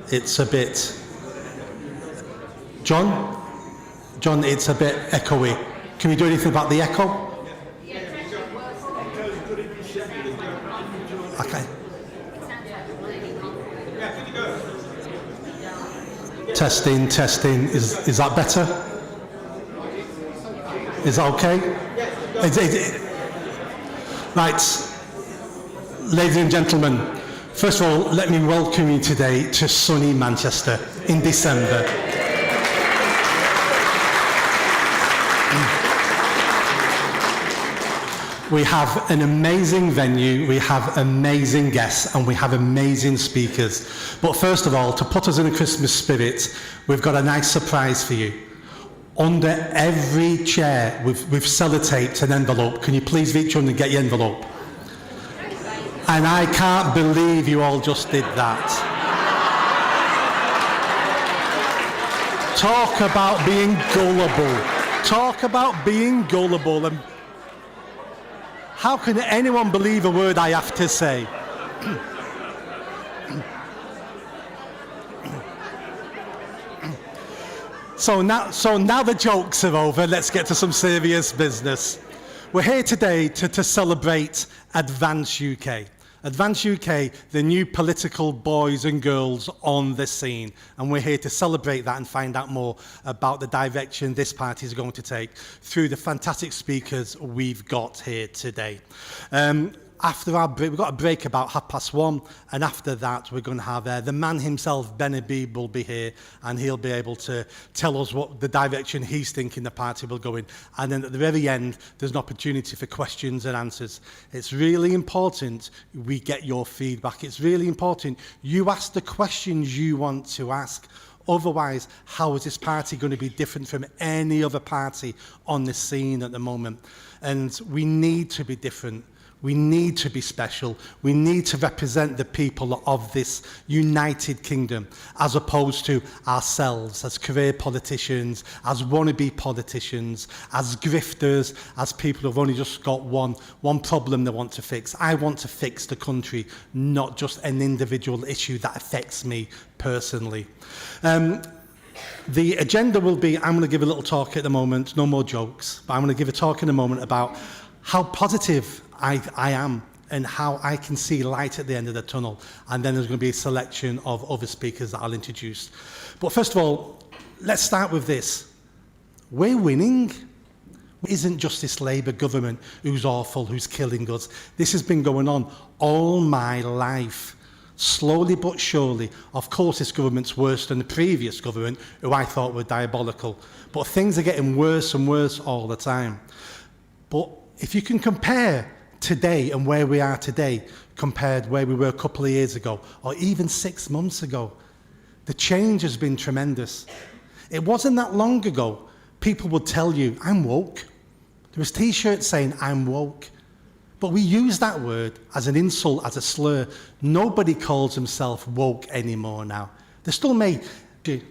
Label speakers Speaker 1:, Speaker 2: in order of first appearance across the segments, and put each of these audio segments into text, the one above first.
Speaker 1: It's a bit... John, it's a bit echoey. Can we do anything about the echo? Okay. Testing. Is that better? Is that okay? Right. Ladies and gentlemen, first of all, let me welcome you today to sunny Manchester in December. We have an amazing venue, we have amazing guests, and we have amazing speakers. But first of all, to put us in a Christmas spirit, we've got a nice surprise for you. Under every chair, we've sellotaped an envelope. Can you please reach under and get your envelope? And I can't believe you all just did that. Talk about being gullible. Talk about being gullible. And how can anyone believe a word I have to say? So now the jokes are over, let's get to some serious business. We're here today to celebrate Advance UK. Advance UK, the new political boys and girls on the scene. And we're here to celebrate that and find out more about the direction this party is going to take through the fantastic speakers we've got here today. After our break, we've got a break about 1:30, and after that we're going to have the man himself, Ben Habib, will be here, and he'll be able to tell us what the direction he's thinking the party will go in. And then at the very end, there's an opportunity for questions and answers. It's really important we get your feedback. It's really important you ask the questions you want to ask. Otherwise, how is this party going to be different from any other party on the scene at the moment? And we need to be different. We need to be special. We need to represent the people of this united kingdom, as opposed to ourselves as career politicians, as wannabe politicians, as grifters, as people who've only just got one problem they want to fix. I want to fix the country, not just an individual issue that affects me personally. The agenda will be, I'm going to give a little talk at the moment, no more jokes, but I'm going to give a talk in a moment about how positive I am and how I can see light at the end of the tunnel. And then there's going to be a selection of other speakers that I'll introduce. But first of all, let's start with this. We're winning. It isn't just this Labour government who's awful, who's killing us. This has been going on all my life. Slowly but surely. Of course, this government's worse than the previous government, who I thought were diabolical. But things are getting worse and worse all the time. But if you can compare today and where we are today compared where we were a couple of years ago, or even 6 months ago, the change has been tremendous. It wasn't that long ago, people would tell you, I'm woke. There was t-shirts saying, I'm woke. But we use that word as an insult, as a slur. Nobody calls himself woke anymore now. They still may. It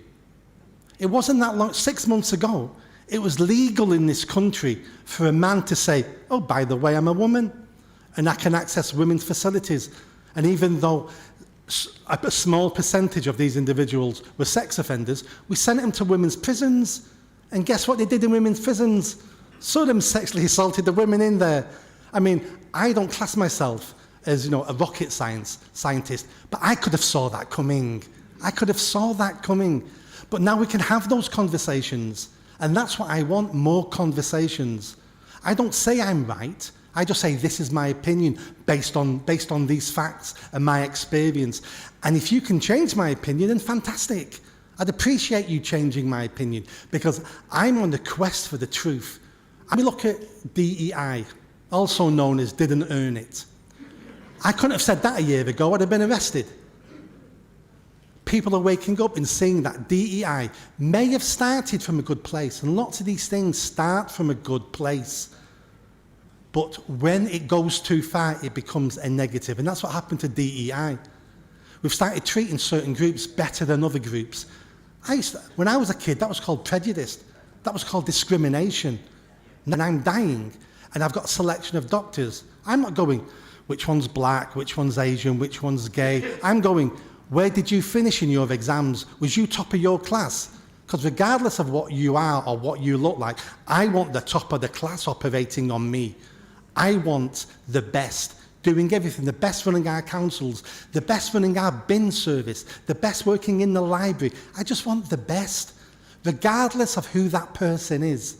Speaker 1: wasn't that long, 6 months ago, it was legal in this country for a man to say, oh, by the way, I'm a woman, and I can access women's facilities. And even though a small percentage of these individuals were sex offenders, we sent them to women's prisons. And guess what they did in women's prisons? Some of them sexually assaulted the women in there. I mean, I don't class myself as, a rocket scientist, but I could have saw that coming. I could have saw that coming. But now we can have those conversations. And that's what I want, more conversations. I don't say I'm right. I just say this is my opinion based on these facts and my experience. And if you can change my opinion, then fantastic. I'd appreciate you changing my opinion, because I'm on the quest for the truth. I look at DEI, also known as didn't earn it. I couldn't have said that a year ago. I'd have been arrested. People are waking up and seeing that DEI may have started from a good place, and lots of these things start from a good place. But when it goes too far, it becomes a negative, and that's what happened to DEI. We've started treating certain groups better than other groups. When I was a kid, that was called prejudice. That was called discrimination. And I'm dying, and I've got a selection of doctors. I'm not going, which one's black, which one's Asian, which one's gay. I'm going, Where did you finish in your exams? Was you top of your class? Because regardless of what you are or what you look like, I want the top of the class operating on me. I want the best, doing everything, the best running our councils, the best running our bin service, the best working in the library. I just want the best, regardless of who that person is.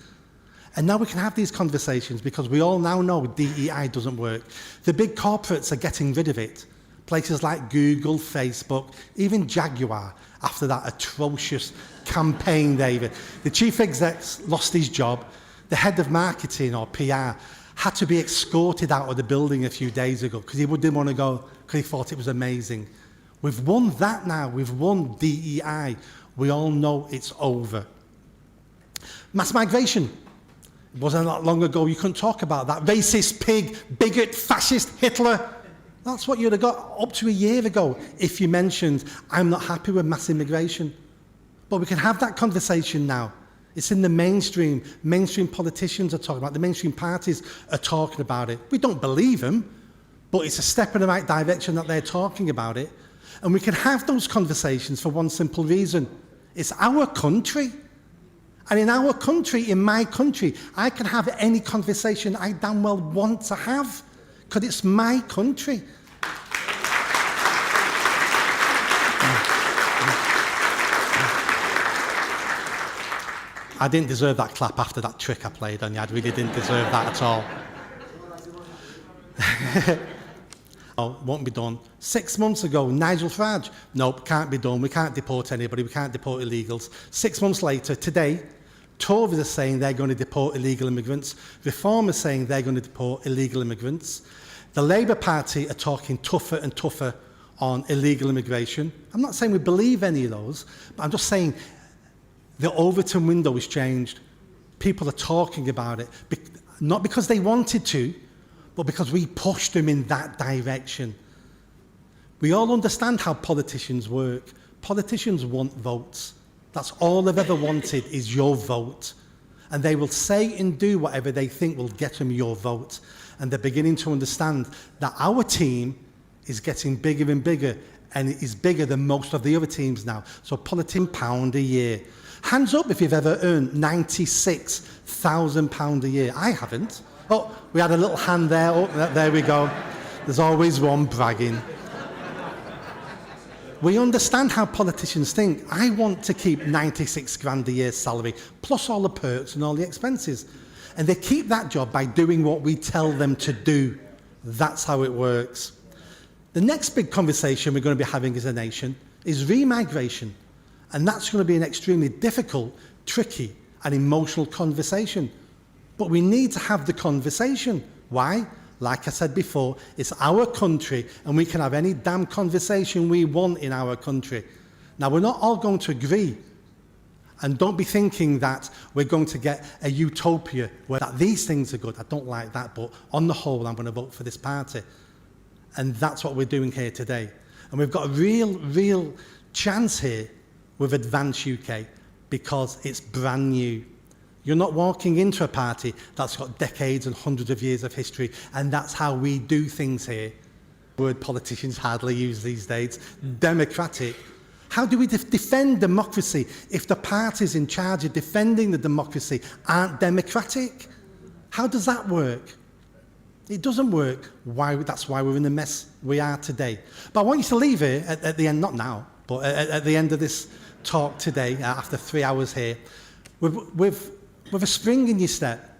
Speaker 1: And now we can have these conversations because we all now know DEI doesn't work. The big corporates are getting rid of it. Places like Google, Facebook, even Jaguar, after that atrocious campaign, David. The chief exec's lost his job. The head of marketing or PR had to be escorted out of the building a few days ago because he didn't want to go because he thought it was amazing. We've won that now. We've won DEI. We all know it's over. Mass migration. It wasn't that long ago you couldn't talk about that. Racist, pig, bigot, fascist, Hitler. That's what you'd have got up to a year ago if you mentioned, I'm not happy with mass immigration. But we can have that conversation now. It's in the mainstream. Mainstream politicians are talking about it. The mainstream parties are talking about it. We don't believe them, but it's a step in the right direction that they're talking about it. And we can have those conversations for one simple reason. It's our country. And in our country, in my country, I can have any conversation I damn well want to have because it's my country. I didn't deserve that clap after that trick I played on you. I really didn't deserve that at all. Oh, won't be done. 6 months ago, Nigel Farage. Nope, can't be done. We can't deport anybody. We can't deport illegals. 6 months later, today, Tories are saying they're going to deport illegal immigrants. Reform are saying they're going to deport illegal immigrants. The Labour Party are talking tougher and tougher on illegal immigration. I'm not saying we believe any of those, but I'm just saying the Overton window has changed. People are talking about it, not because they wanted to, but because we pushed them in that direction. We all understand how politicians work. Politicians want votes. That's all they've ever wanted is your vote. And they will say and do whatever they think will get them your vote. And they're beginning to understand that our team is getting bigger and bigger, and it is bigger than most of the other teams now. So £1 a year. Hands up if you've ever earned £96,000 a year. I haven't. Oh, we had a little hand there. Oh, there we go. There's always one bragging. We understand how politicians think. I want to keep 96 grand a year salary, plus all the perks and all the expenses. And they keep that job by doing what we tell them to do. That's how it works. The next big conversation we're going to be having as a nation is remigration. And that's going to be an extremely difficult, tricky, and emotional conversation. But we need to have the conversation. Why? Like I said before, it's our country, and we can have any damn conversation we want in our country. Now, we're not all going to agree. And don't be thinking that we're going to get a utopia where that these things are good. I don't like that, but on the whole, I'm going to vote for this party. And that's what we're doing here today. And we've got a real chance here with Advance UK because it's brand new. You're not walking into a party that's got decades and hundreds of years of history, and that's how we do things here. The word politicians hardly use these days. Democratic. How do we defend democracy if the parties in charge of defending the democracy aren't democratic? How does that work? It doesn't work. That's why we're in the mess we are today. But I want you to leave here at the end, not now, but at the end of this talk today, after 3 hours here, with a spring in your step.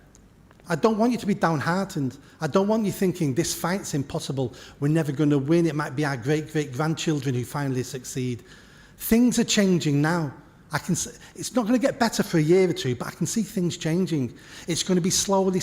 Speaker 1: I don't want you to be downhearted. I don't want you thinking this fight's impossible. We're never going to win. It might be our great-great-grandchildren who finally succeed. Things are changing now. It's not going to get better for a year or two, but I can see things changing. It's going to be slowly,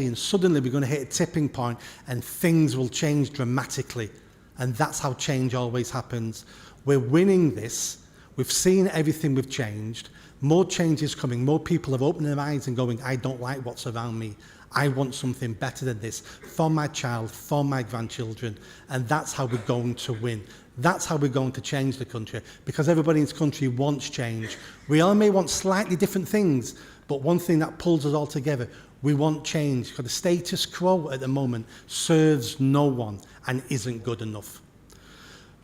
Speaker 1: and suddenly we're going to hit a tipping point and things will change dramatically. And that's how change always happens. We're winning this. We've seen everything we've changed. More change is coming. More people have opened their eyes and going, I don't like what's around me. I want something better than this for my child, for my grandchildren. And that's how we're going to win. That's how we're going to change the country, because everybody in this country wants change. We all may want slightly different things, but one thing that pulls us all together, we want change, because the status quo at the moment serves no one and isn't good enough.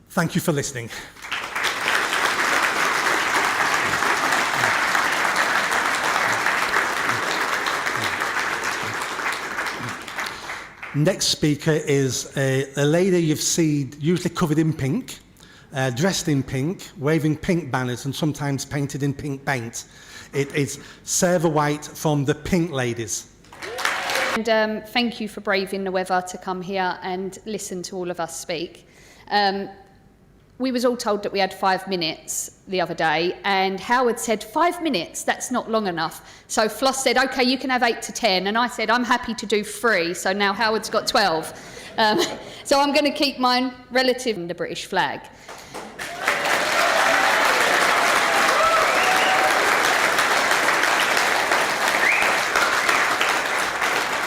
Speaker 1: Thank you for listening. Next speaker is a lady you've seen usually covered in pink, dressed in pink, waving pink banners and sometimes painted in pink paint. It is Sarah White from the Pink Ladies.
Speaker 2: And thank you for braving the weather to come here and listen to all of us speak. We was all told that we had 5 minutes the other day, and Howard said, 5 minutes, that's not long enough. So Floss said, okay, you can have 8 to 10, and I said, I'm happy to do 3, so now Howard's got 12. So I'm going to keep mine relative to the British flag.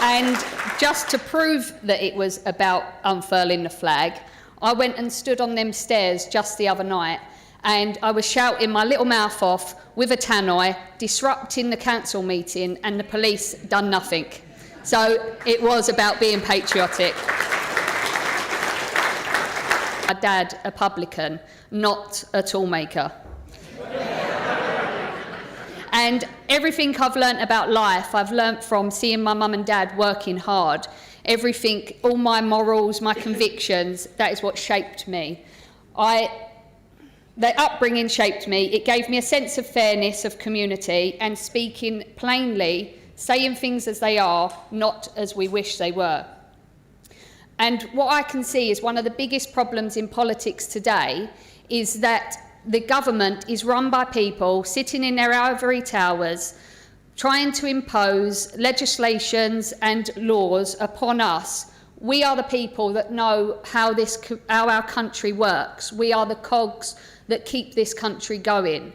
Speaker 2: And just to prove that it was about unfurling the flag, I went and stood on them stairs just the other night, and I was shouting my little mouth off with a tannoy, disrupting the council meeting, and the police done nothing. So it was about being patriotic. My dad, a publican, not a toolmaker. And everything I've learnt about life, I've learnt from seeing my mum and dad working hard. Everything, all my morals, my convictions, that is what shaped me. The upbringing shaped me. It gave me a sense of fairness, of community, and speaking plainly, saying things as they are, not as we wish they were. And what I can see is one of the biggest problems in politics today is that the government is run by people sitting in their ivory towers, trying to impose legislations and laws upon us. We are the people that know how our country works. We are the cogs that keep this country going.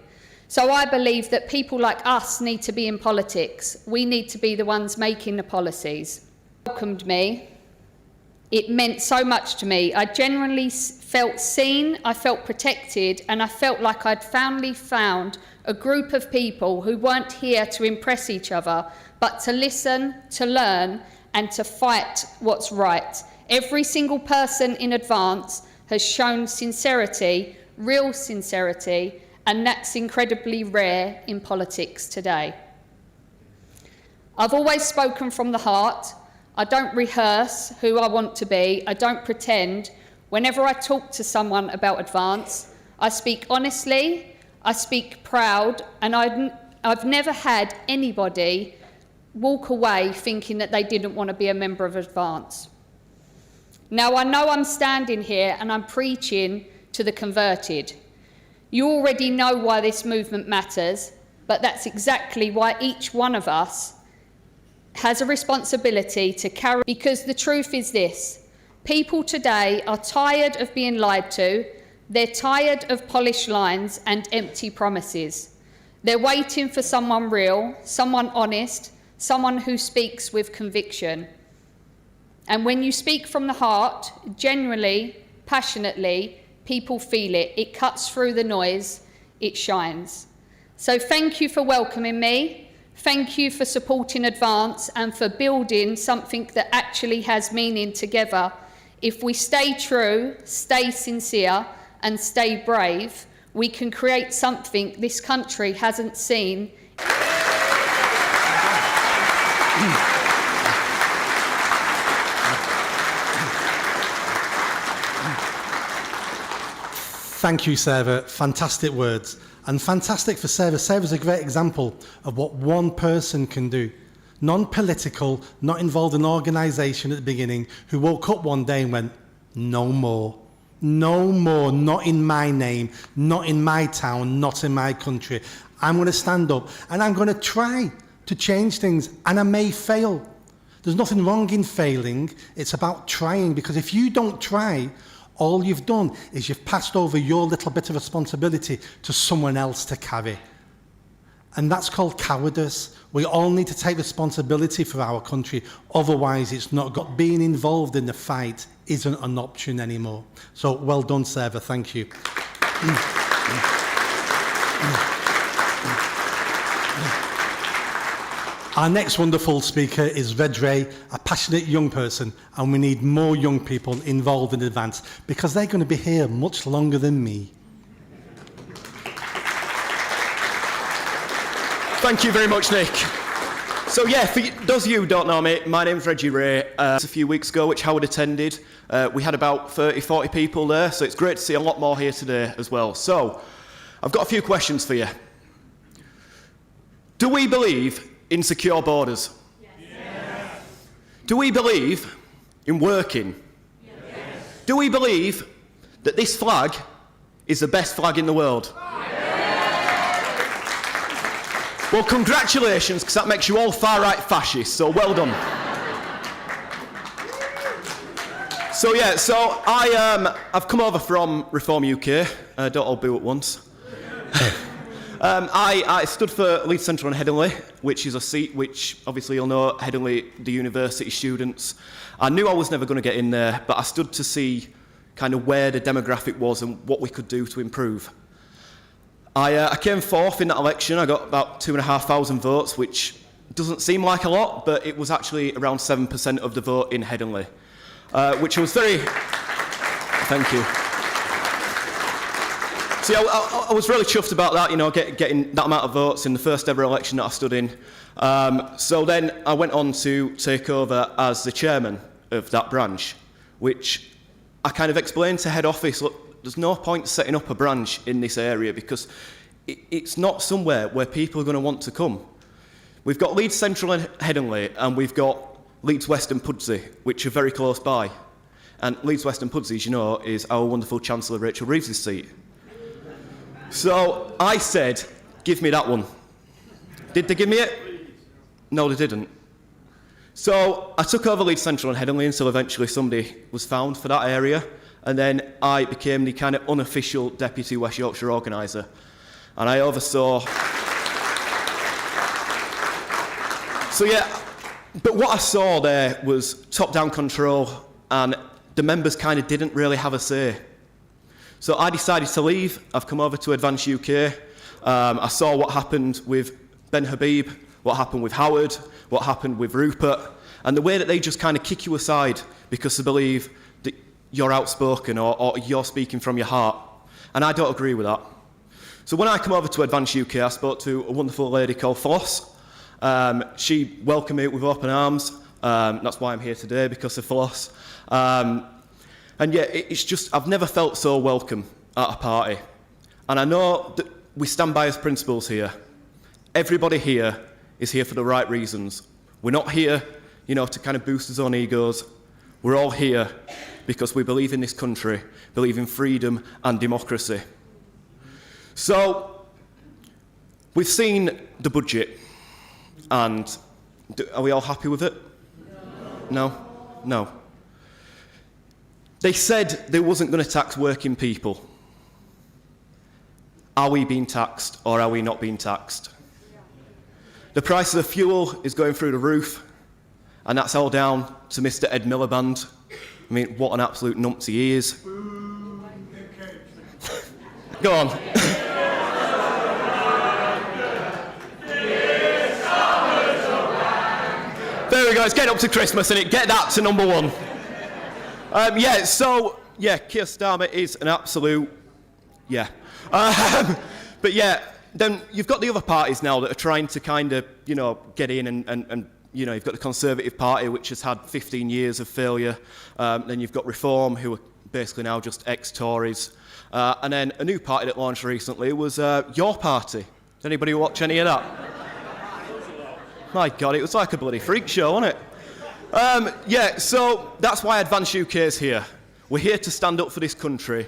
Speaker 2: So I believe that people like us need to be in politics. We need to be the ones making the policies. Welcomed me. It meant so much to me. I genuinely felt seen, I felt protected, and I felt like I'd finally found a group of people who weren't here to impress each other, but to listen, to learn, and to fight what's right. Every single person in advance has shown sincerity, real sincerity, and that's incredibly rare in politics today. I've always spoken from the heart. I don't rehearse who I want to be. I don't pretend. Whenever I talk to someone about Advance, I speak honestly, I speak proud, and I've never had anybody walk away thinking that they didn't want to be a member of Advance. Now, I know I'm standing here and I'm preaching to the converted. You already know why this movement matters, but that's exactly why each one of us has a responsibility to carry, because the truth is this: people today are tired of being lied to, they're tired of polished lines and empty promises. They're waiting for someone real, someone honest, someone who speaks with conviction. And when you speak from the heart, genuinely, passionately, people feel it. It cuts through the noise, it shines. So thank you for welcoming me. Thank you for supporting Advance and for building something that actually has meaning together. If we stay true, stay sincere, and stay brave, we can create something this country hasn't seen.
Speaker 1: Thank you, Sarah. Fantastic words. And fantastic for Sarah. Sarah's a great example of what one person can do. Non-political, not involved in organisation at the beginning, who woke up one day and went, no more. No more, not in my name, not in my town, not in my country. I'm going to stand up and I'm going to try to change things, and I may fail. There's nothing wrong in failing. It's about trying, because if you don't try, all you've done is you've passed over your little bit of responsibility to someone else to carry. And that's called cowardice. We all need to take responsibility for our country. Otherwise, it's not got. Being involved in the fight isn't an option anymore. So well done, Sarah. Thank you. Our next wonderful speaker is Reggie, a passionate young person, and we need more young people involved in Advance because they're going to be here much longer than me.
Speaker 3: Thank you very much, Nick. So yeah, for those of you who don't know me, my name's Reggie Wray. A few weeks ago, which Howard attended, we had about 30, 40 people there, so it's great to see a lot more here today as well. So, I've got a few questions for you. Do we believe in secure borders? Yes. Do we believe in working? Yes. Do we believe that this flag is the best flag in the world? Well, congratulations, because that makes you all far-right fascists, so well done. So yeah, so I've come over from Reform UK, don't all boo at once. I stood for Leeds Central and Headingley, which is a seat which, obviously you'll know, Headingley, the university students. I knew I was never going to get in there, but I stood to see kind of where the demographic was and what we could do to improve. I came fourth in that election. I got about 2,500 votes, which doesn't seem like a lot, but it was actually around 7% of the vote in Headingley, which I was very... Thank you. So yeah, I was really chuffed about that, you know, getting that amount of votes in the first ever election that I stood in. So then I went on to take over as the chairman of that branch, which I kind of explained to head office, look, there's no point setting up a branch in this area because it's not somewhere where people are going to want to come. We've got Leeds Central and Headingley, and we've got Leeds West and Pudsey, which are very close by. And Leeds West and Pudsey, as you know, is our wonderful Chancellor Rachel Reeves' seat. So I said, give me that one. Did they give me it? No, they didn't. So I took over Leeds Central and Headingley until eventually somebody was found for that area. And then I became the kind of unofficial Deputy West Yorkshire organiser. And I oversaw... So yeah, but what I saw there was top-down control, and the members kind of didn't really have a say. So I decided to leave. I've come over to Advance UK. I saw what happened with Ben Habib, what happened with Howard, what happened with Rupert, and the way that they just kind of kick you aside because they believe that you're outspoken or you're speaking from your heart. And I don't agree with that. So when I come over to Advance UK, I spoke to a wonderful lady called Floss. She welcomed me with open arms. That's why I'm here today, because of Floss. And yeah, it's just, I've never felt so welcome at a party. And I know that we stand by as principles here. Everybody here is here for the right reasons. We're not here, you know, to kind of boost our own egos. We're all here because we believe in this country, believe in freedom and democracy. So, we've seen the budget, and are we all happy with it? No? No. They said they wasn't going to tax working people. Are we being taxed or are we not being taxed? The price of the fuel is going through the roof, and that's all down to Mr. Ed Miliband. I mean, what an absolute numpty he is. Go on. There we go, it's getting up to Christmas, and get that to number one. Yeah, so, yeah, Keir Starmer is an absolute, yeah. But yeah, then you've got the other parties now that are trying to kind of, you know, get in and you know, you've got the Conservative Party, which has had 15 years of failure. Then you've got Reform, who are basically now just ex-Tories. And then a new party that launched recently was your party. Did anybody watch any of that? My God, it was like a bloody freak show, wasn't it? Yeah, so that's why Advance UK is here. We're here to stand up for this country.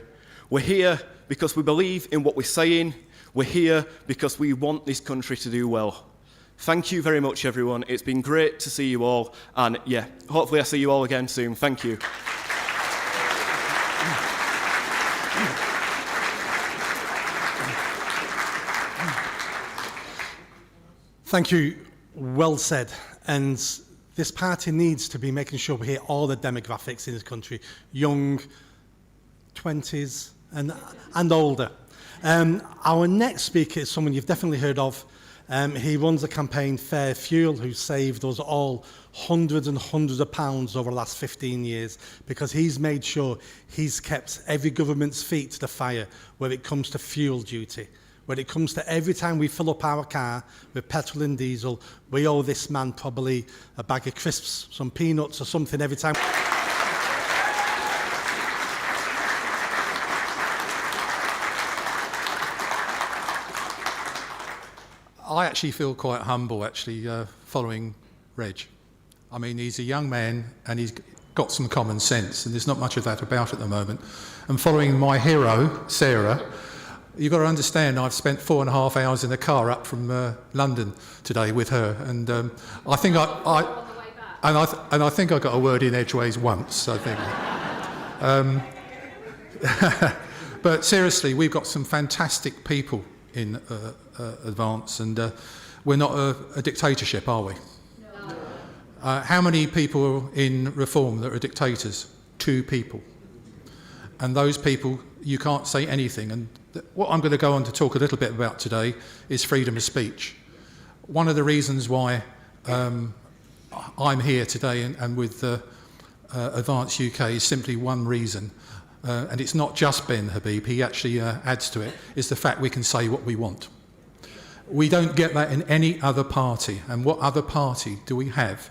Speaker 3: We're here because we believe in what we're saying. We're here because we want this country to do well. Thank you very much, everyone. It's been great to see you all. And yeah, hopefully I see you all again soon. Thank you.
Speaker 1: Thank you. Well said. And this party needs to be making sure we hear all the demographics in this country, young, 20s and older. Our next speaker is someone you've definitely heard of. He runs a campaign, Fair Fuel, who saved us all hundreds and hundreds of pounds over the last 15 years because he's made sure he's kept every government's feet to the fire when it comes to fuel duty. when it comes to every time we fill up our car with petrol and diesel, we owe this man probably a bag of crisps, some peanuts or something every time.
Speaker 4: I actually feel quite humble, following Reg. I mean, he's a young man and he's got some common sense, and there's not much of that about at the moment. And following my hero, Sarah, you've got to understand I've spent 4.5 hours in the car up from London today with her, and I think I think I got a word in edgeways once, I think. But seriously, we've got some fantastic people in Advance, and we're not a dictatorship, are we? No. How many people in Reform that are dictators? 2 people. And those people, you can't say anything. And what I'm going to go on to talk a little bit about today is freedom of speech. One of the reasons why I'm here today and with Advance UK is simply one reason. And it's not just Ben Habib, he actually adds to it, is the fact we can say what we want. We don't get that in any other party. And what other party do we have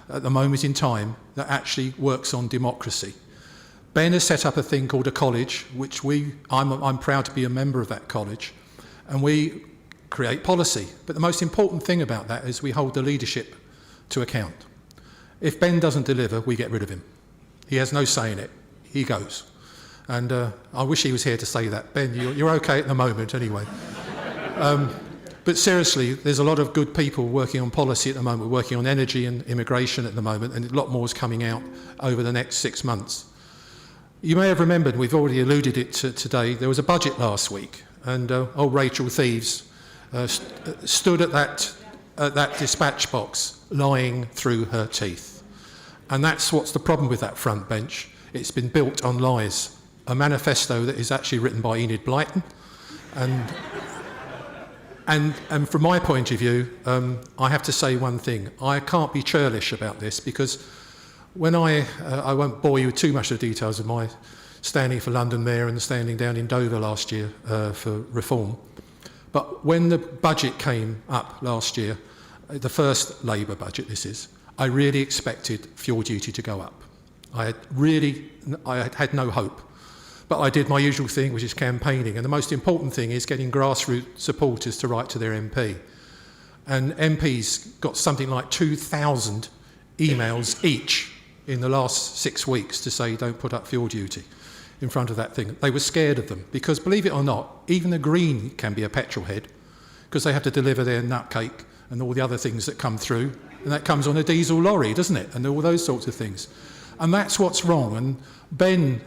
Speaker 4: at the moment in time that actually works on democracy? Ben has set up a thing called a college, which I'm proud to be a member of that college, and we create policy. But the most important thing about that is we hold the leadership to account. If Ben doesn't deliver, we get rid of him. He has no say in it. He goes. And I wish he was here to say that. Ben, you're okay at the moment anyway. But seriously, there's a lot of good people working on policy at the moment. We're working on energy and immigration at the moment, and a lot more is coming out over the next 6 months. You may have remembered, we've already alluded it to today, there was a budget last week, and old Rachel Thieves stood at that dispatch box, lying through her teeth. And that's what's the problem with that front bench. It's been built on lies. A manifesto that is actually written by Enid Blyton. And from my point of view, I have to say one thing. I can't be churlish about this, because when I won't bore you with too much of the details of my standing for London Mayor and standing down in Dover last year for Reform. But when the budget came up last year, the first Labour budget this is, I really expected fuel duty to go up. I had no hope. But I did my usual thing, which is campaigning. And the most important thing is getting grassroots supporters to write to their MP. And MPs got something like 2,000 emails each in the last 6 weeks to say don't put up fuel duty in front of that thing. They were scared of them because, believe it or not, even the Green can be a petrol head because they have to deliver their nutcake and all the other things that come through. And that comes on a diesel lorry, doesn't it? And all those sorts of things. And that's what's wrong. And Ben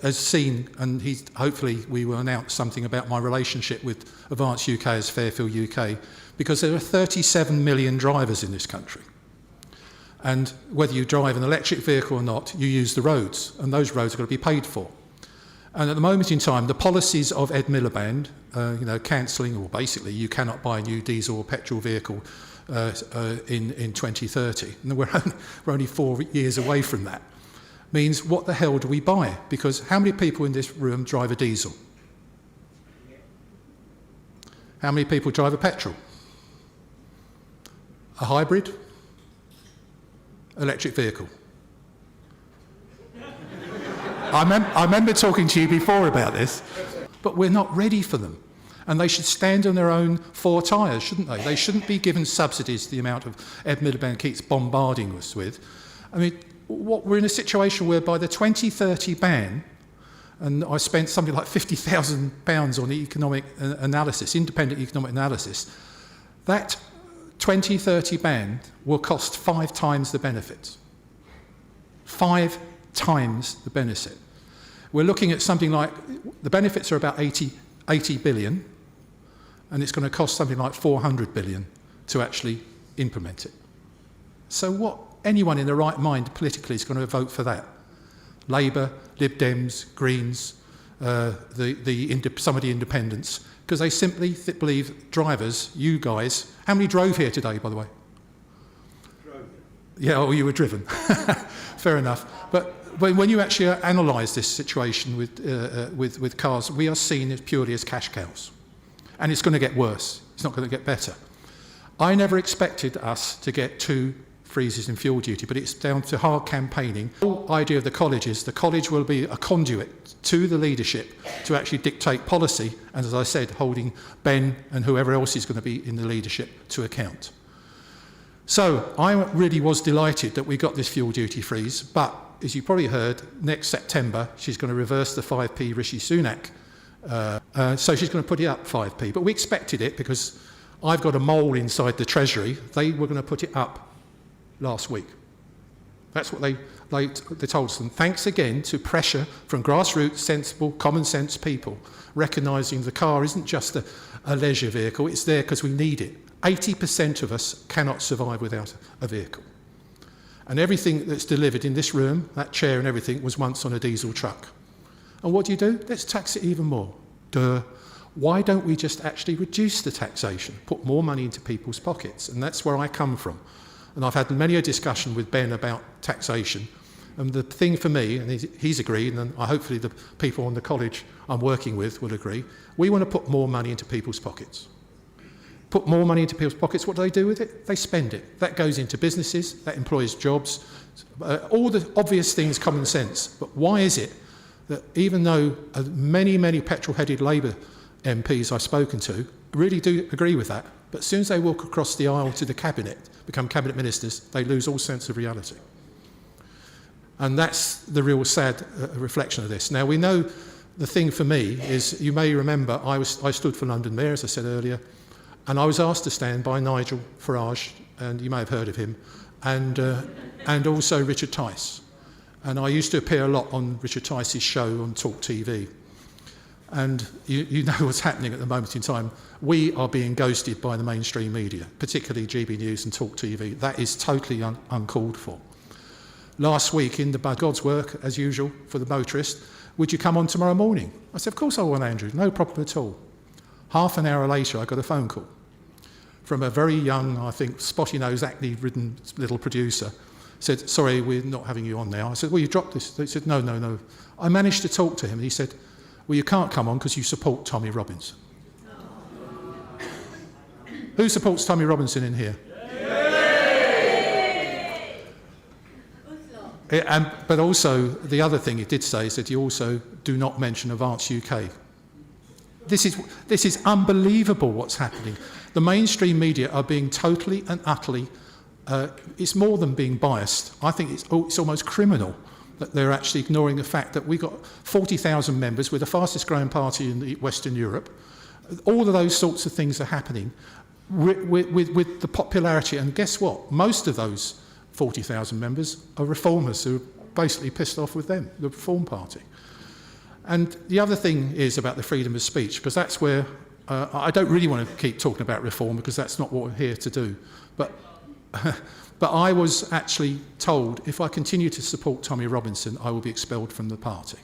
Speaker 4: has seen, and hopefully we will announce something about my relationship with Advance UK as Fairfield UK, because there are 37 million drivers in this country. And whether you drive an electric vehicle or not, you use the roads, and those roads are going to be paid for. And at the moment in time, the policies of Ed Miliband, cancelling, or basically you cannot buy a new diesel or petrol vehicle in 2030, and we're only 4 years away from that, means what the hell do we buy? Because how many people in this room drive a diesel? How many people drive a petrol? A hybrid? Electric vehicle? I remember talking to you before about this, but we're not ready for them. And they should stand on their own 4 tyres, shouldn't they? They shouldn't be given subsidies to the amount of Ed Miliband keeps bombarding us with. I mean, we're in a situation where by the 2030 ban, and I spent something like £50,000 on the economic analysis, independent economic analysis, that 2030 ban will cost 5 times the benefits. 5 times the benefit. We're looking at something like, the benefits are about 80 billion, and it's going to cost something like 400 billion to actually implement it. So what anyone in the right mind politically is going to vote for that? Labour, Lib Dems, Greens, some of the independents, because they simply believe drivers, you guys, how many drove here today, by the way? Drove. Yeah, oh, you were driven. Fair enough. But when you actually analyse this situation with cars, we are seen as purely as cash cows. And it's going to get worse. It's not going to get better. I never expected us to get 2 freezes in fuel duty, but it's down to hard campaigning. The whole idea of the college is the college will be a conduit to the leadership to actually dictate policy, and as I said, holding Ben and whoever else is going to be in the leadership to account. So I really was delighted that we got this fuel duty freeze, but as you probably heard, next September she's going to reverse the 5p Rishi Sunak, so she's going to put it up 5p. But we expected it because I've got a mole inside the Treasury. They were going to put it up last week. That's what they told us. And thanks again to pressure from grassroots, sensible, common sense people, recognising the car isn't just a leisure vehicle, it's there because we need it. 80% of us cannot survive without a vehicle. And everything that's delivered in this room, that chair and everything, was once on a diesel truck. And what do? Let's tax it even more. Duh. Why don't we just actually reduce the taxation, put more money into people's pockets? And that's where I come from. And I've had many a discussion with Ben about taxation. And the thing for me, and he's agreed, and hopefully the people on the college I'm working with will agree, we want to put more money into people's pockets. Put more money into people's pockets, what do they do with it? They spend it. That goes into businesses, that employs jobs, all the obvious things, common sense. But why is it that even though many, many petrol-headed Labour MPs I've spoken to really do agree with that, but as soon as they walk across the aisle to the cabinet, become cabinet ministers, they lose all sense of reality. And that's the real sad reflection of this. Now, we know the thing for me is, you may remember, I stood for London Mayor, as I said earlier, and I was asked to stand by Nigel Farage, and you may have heard of him, and also Richard Tice. And I used to appear a lot on Richard Tice's show on Talk TV. And you know what's happening at the moment in time. We are being ghosted by the mainstream media, particularly GB News and Talk TV. That is totally uncalled for. Last week in the God's Work, as usual, for the motorist, would you come on tomorrow morning? I said, of course I will, Andrew, no problem at all. Half an hour later, I got a phone call from a very young, I think, spotty-nosed, acne-ridden little producer. Said, sorry, we're not having you on now. I said, well, you dropped this. They said, no. I managed to talk to him, and he said, well, you can't come on because you support Tommy Robinson. Who supports Tommy Robinson in here? But also, the other thing he did say is that you also do not mention Advance UK. This is unbelievable what's happening. The mainstream media are being totally and utterly, it's more than being biased. I think it's almost criminal that they're actually ignoring the fact that we've got 40,000 members, we're the fastest growing party in Western Europe. All of those sorts of things are happening with the popularity, and guess what? Most of those 40,000 members are reformers who are basically pissed off with them, the Reform Party. And the other thing is about the freedom of speech, because that's where I don't really want to keep talking about reform, because that's not what we're here to do. But I was actually told if I continue to support Tommy Robinson, I will be expelled from the party.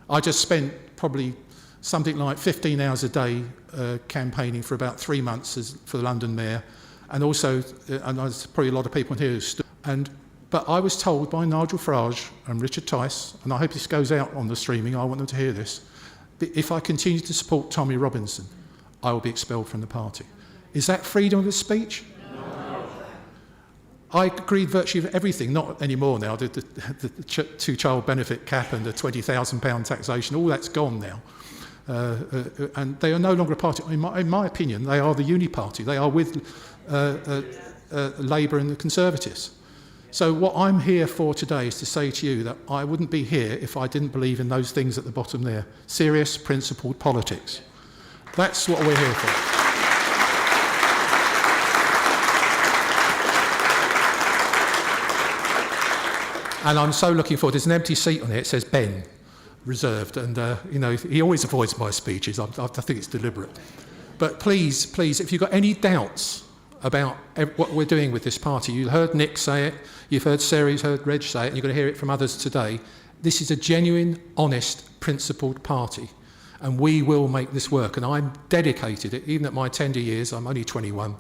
Speaker 4: I just spent probably something like 15 hours a day campaigning for about 3 months for the London Mayor, and also, and there's probably a lot of people here who stood, but I was told by Nigel Farage and Richard Tice, and I hope this goes out on the streaming, I want them to hear this, that if I continue to support Tommy Robinson, I will be expelled from the party. Is that freedom of speech? No. I agreed virtually with everything, not anymore now, the two-child benefit cap and the £20,000 taxation, all that's gone now. And they are no longer a party. In my opinion, they are the uni party. They are with Labour and the Conservatives. So what I'm here for today is to say to you that I wouldn't be here if I didn't believe in those things at the bottom there. Serious, principled politics. That's what we're here for. And I'm so looking forward. There's an empty seat on here. It says Ben, reserved. And, you know, he always avoids my speeches. I think it's deliberate. But please, if you've got any doubts about what we're doing with this party, you heard Nick say it, you've heard Sarah, you've heard Reg say it, and you're going to hear it from others today. This is a genuine, honest, principled party. And we will make this work. And I'm dedicated, even at my tender years, I'm only 21,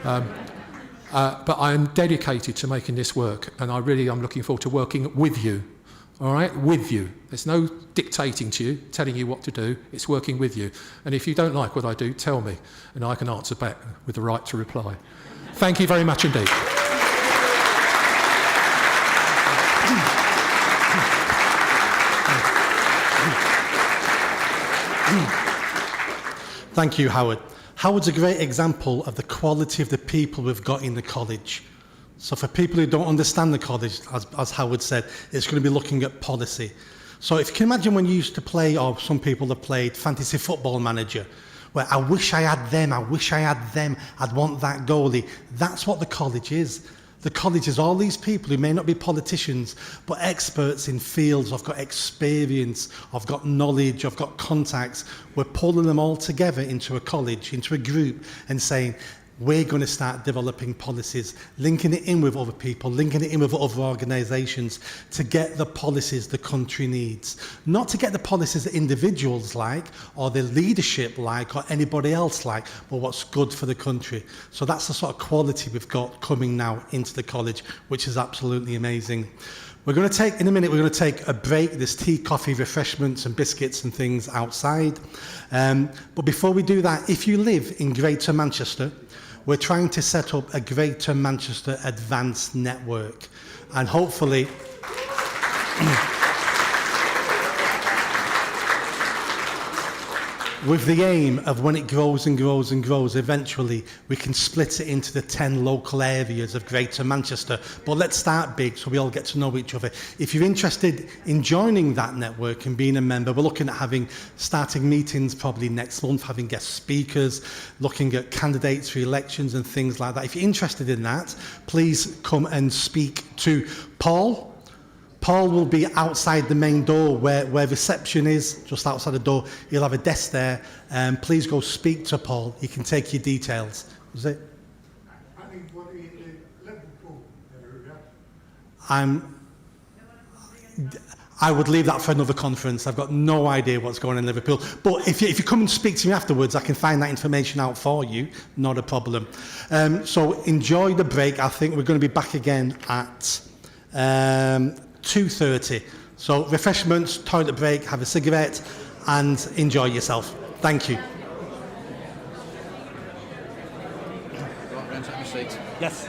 Speaker 4: but I am dedicated to making this work. And I'm looking forward to working with you all right, with you. There's no dictating to you, telling you what to do. It's working with you. And if you don't like what I do, tell me, and I can answer back with the right to reply. Thank you very much indeed.
Speaker 1: Thank you, Howard. Howard's a great example of the quality of the people we've got in the college. So for people who don't understand the college, as Howard said, it's going to be looking at policy. So if you can imagine when you used to play, or some people have played Fantasy Football Manager, where I wish I had them, I'd want that goalie. That's what the college is. The college is all these people who may not be politicians, but experts in fields. I've got experience, I've got knowledge, I've got contacts. We're pulling them all together into a college, into a group, and saying, we're going to start developing policies, linking it in with other people, linking it in with other organisations to get the policies the country needs. Not to get the policies that individuals like, or the leadership like, or anybody else like, but what's good for the country. So that's the sort of quality we've got coming now into the college, which is absolutely amazing. We're going to take, in a minute, we're going to take a break. There's tea, coffee, refreshments and biscuits and things outside. But before we do that, if you live in Greater Manchester, we're trying to set up a Greater Manchester Advanced Network, and hopefully with the aim of when it grows and grows and grows, eventually we can split it into the 10 local areas of Greater Manchester. But let's start big so we all get to know each other. If you're interested in joining that network and being a member, we're looking at starting meetings probably next month, having guest speakers, looking at candidates for elections and things like that. If you're interested in that, please come and speak to Paul. Paul will be outside the main door where reception is, just outside the door. He'll have a desk there. Please go speak to Paul. He can take your details. Was it?
Speaker 5: I think what in the Liverpool area.
Speaker 1: I would leave that for another conference. I've got no idea what's going on in Liverpool. But if you come and speak to me afterwards, I can find that information out for you. Not a problem. So enjoy the break. I think we're going to be back again at 2:30. So refreshments, toilet break, have a cigarette and enjoy yourself. Thank you. Yes.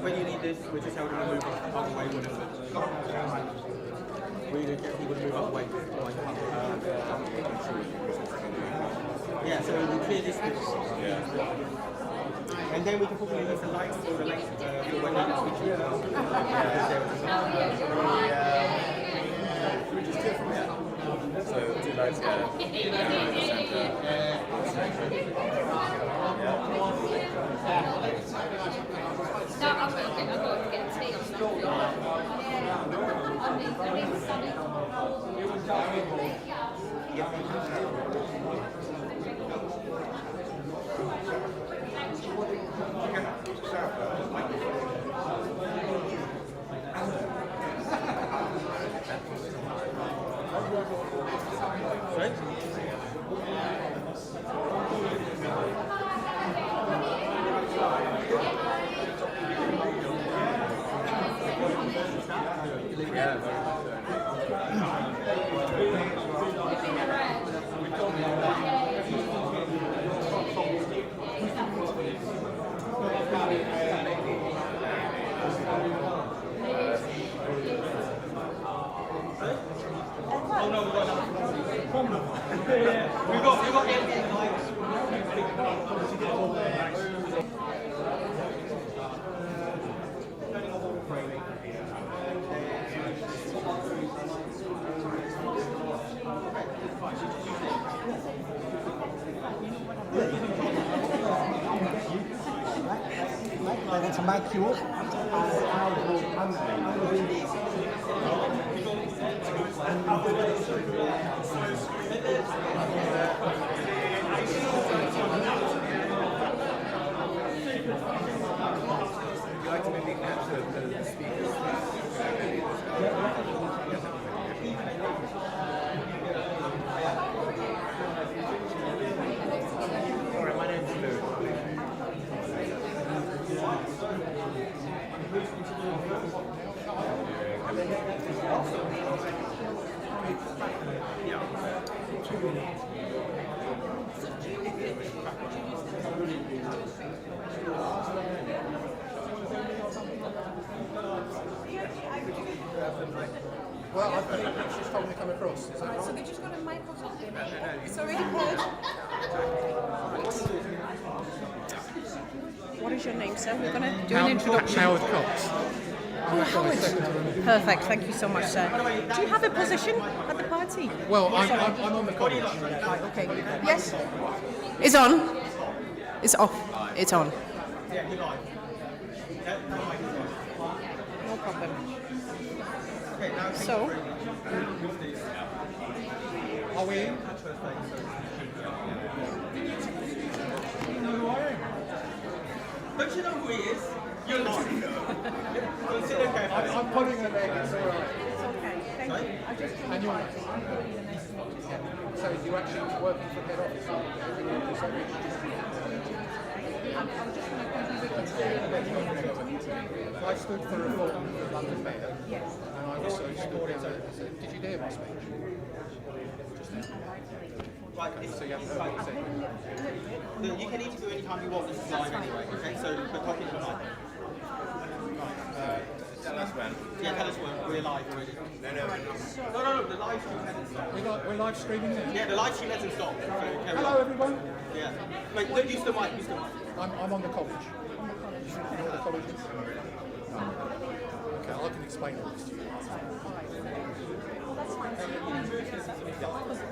Speaker 6: When you need this, we're just able to move it up away. We need to get people to move up away. Yeah, so we clear this bit. And then we can probably use the lights for the lights for when we switch it.
Speaker 7: So 2 lights here.
Speaker 2: No, I've got to get tea or something. I need sunny.
Speaker 8: They want to make you up as powerful
Speaker 7: You like to maybe match the speakers? Alright, my name's Lou.
Speaker 4: Well, I think it's just told me to come across. Is that
Speaker 9: Right, so they just got a mic or something. It's already heard. What is your name, sir? We're going to do an introduction.
Speaker 4: Howard Cox.
Speaker 9: Oh, Howard. Perfect. Thank you so much, sir. Do you have a position at the party?
Speaker 4: Well, I'm on the college.
Speaker 9: Right, okay. Yes? It's on. It's off. It's on. No problem. So,
Speaker 4: Are we in?
Speaker 6: Don't you know who he is? You're not.
Speaker 4: I'm pulling the leg, it's alright.
Speaker 9: it's okay. Thank you. I just
Speaker 4: And you're so you're actually working for head office?
Speaker 9: I'm just going to contribute to
Speaker 4: I stood for reform for London Mayor.
Speaker 9: Yes.
Speaker 4: And I also stood as a... Did you hear my speech? So you haven't heard what I said?
Speaker 6: You can eat it anytime you want. This is live anyway. Okay, so we're talking to the mic.
Speaker 7: Tell us when.
Speaker 6: Yeah, tell us when. We're live already. No, the live stream hasn't stopped.
Speaker 4: We're live streaming now?
Speaker 6: Yeah, the live stream hasn't stopped. So carry
Speaker 4: Hello
Speaker 6: on.
Speaker 4: everyone.
Speaker 6: Yeah. Wait, don't use the mic, use the mic.
Speaker 4: I'm on the college. You know what the college is? Okay, I can explain all this to you.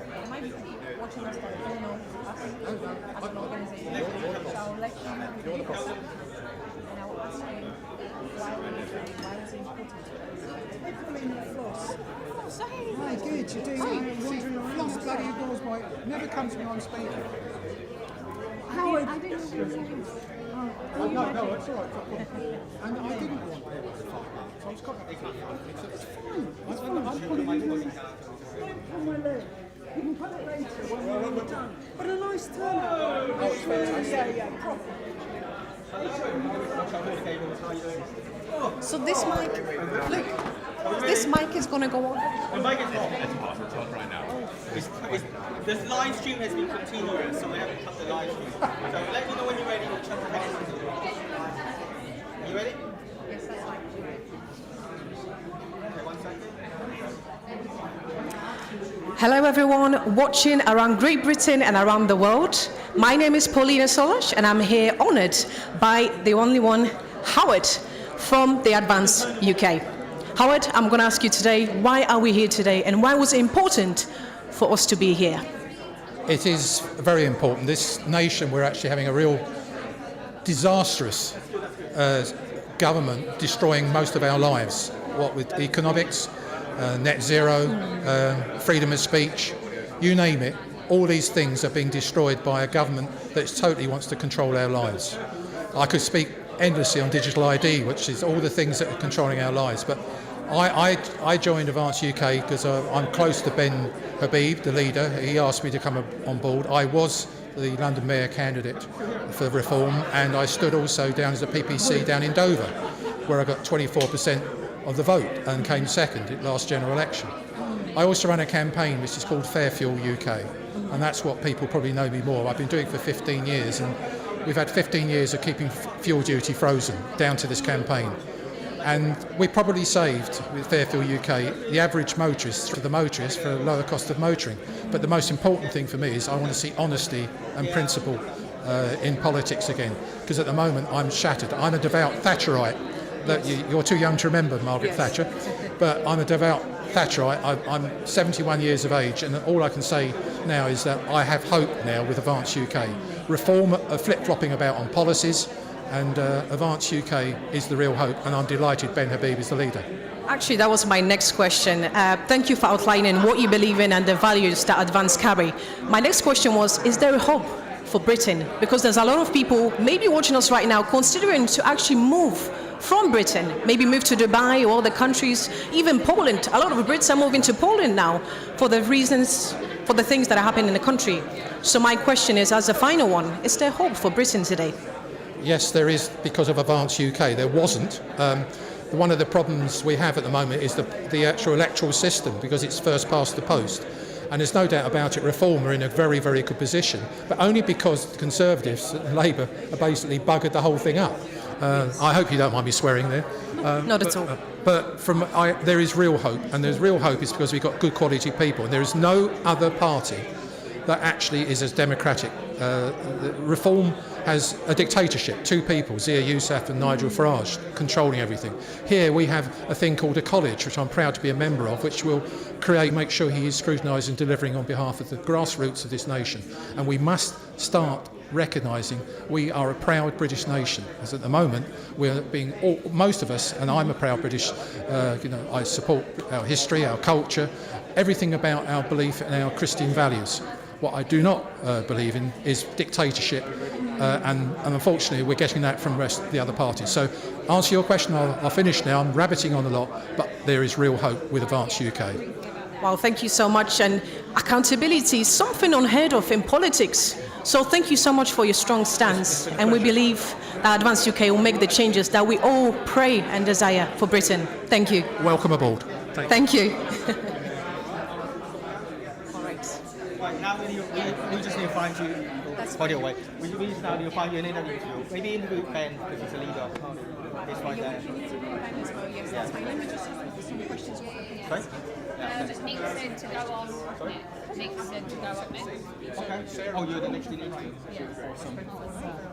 Speaker 9: They might be watching us that don't know us as an organization. So I'll let you know.
Speaker 4: You're the boss.
Speaker 9: And I will ask you why is it important?
Speaker 8: Hi, good. You're doing floss bloody doors boy. Never comes to me on speaker. Howard.
Speaker 9: I didn't know what it was.
Speaker 8: No, it's all right. And I didn't want to so I was quite it's fine. I'm pulling it in. Don't pull my leg. You can put it later when we're done. But a nice turnout.
Speaker 4: Oh, it's fantastic.
Speaker 8: Yeah, proper.
Speaker 9: So this mic, look, this mic is going to go on.
Speaker 6: The mic is on. Right now. This live stream has been continuous, so we haven't cut the live stream. So let me know when you're ready. We'll chuck the headphones in. Are you ready?
Speaker 9: Yes, that's right.
Speaker 6: Okay, 1 second.
Speaker 9: Hello everyone watching around Great Britain and around the world. My name is Paulina Solos and I'm here honoured by the only one, Howard, from the Advance UK. Howard, I'm going to ask you today, why are we here today and why was it important for us to be here?
Speaker 4: It is very important. This nation, we're actually having a real disastrous government destroying most of our lives. What with economics, net zero, freedom of speech, you name it, all these things are being destroyed by a government that totally wants to control our lives. I could speak endlessly on digital ID, which is all the things that are controlling our lives, but I joined Advance UK because I'm close to Ben Habib, the leader. He asked me to come on board. I was the London Mayor candidate for Reform, and I stood also down as a PPC down in Dover, where I got 24% of the vote and came second at last general election. I also run a campaign which is called Fair Fuel UK, and that's what people probably know me more. I've been doing it for 15 years, and we've had 15 years of keeping fuel duty frozen down to this campaign. And we probably saved, with Fair Fuel UK, the average motorist for a lower cost of motoring. But the most important thing for me is I want to see honesty and principle in politics again, because at the moment I'm shattered. I'm a devout Thatcherite. You're too young to remember Margaret Thatcher, but I'm a devout Thatcherite. I'm 71 years of age, and all I can say now is that I have hope now with Advance UK. Reform are flip-flopping about on policies, and Advance UK is the real hope, and I'm delighted Ben Habib is the leader.
Speaker 9: Actually, that was my next question. Thank you for outlining what you believe in and the values that Advance carry. My next question was, is there a hope for Britain? Because there's a lot of people maybe watching us right now considering to actually move from Britain, maybe move to Dubai or other countries, even Poland. A lot of Brits are moving to Poland now for the reasons, for the things that are happening in the country. So my question is, as a final one, is there hope for Britain today?
Speaker 4: Yes, there is, because of Advance UK. There wasn't. One of the problems we have at the moment is the actual electoral system, because it's first past the post. And there's no doubt about it, Reform are in a very, very good position, but only because the Conservatives and Labour have basically buggered the whole thing up. I hope you don't mind me swearing there.
Speaker 9: Not at all.
Speaker 4: But there is real hope, and there's real hope is because we've got good quality people, and there is no other party that actually is as democratic. Reform has a dictatorship, two people, Zia Yousaf and Nigel Farage, controlling everything. Here we have a thing called a college, which I'm proud to be a member of, which will make sure he is scrutinising and delivering on behalf of the grassroots of this nation. And we must start recognising we are a proud British nation, as at the moment we're being, most of us, and I'm a proud British, I support our history, our culture, everything about our belief and our Christian values. What I do not believe in is dictatorship, and unfortunately we're getting that from the other parties. So, answer your question, I'll finish now. I'm rabbiting on a lot, but there is real hope with Advance UK.
Speaker 9: Well, thank you so much. And accountability is something unheard of in politics. So thank you so much for your strong stance. And we believe that Advance UK will make the changes that we all pray and desire for Britain. Thank you.
Speaker 4: Welcome aboard.
Speaker 9: Thank you.
Speaker 6: Right, now we just need to find you. By the way, we just now need to find you an interview. Maybe interview Ben, because he's a leader. He's right there.
Speaker 9: Yes, fine. Let me just ask some questions.
Speaker 6: Sorry?
Speaker 2: Just Nick said to go on. Nick said to go on next.
Speaker 6: Okay. Oh, you're the next in interview.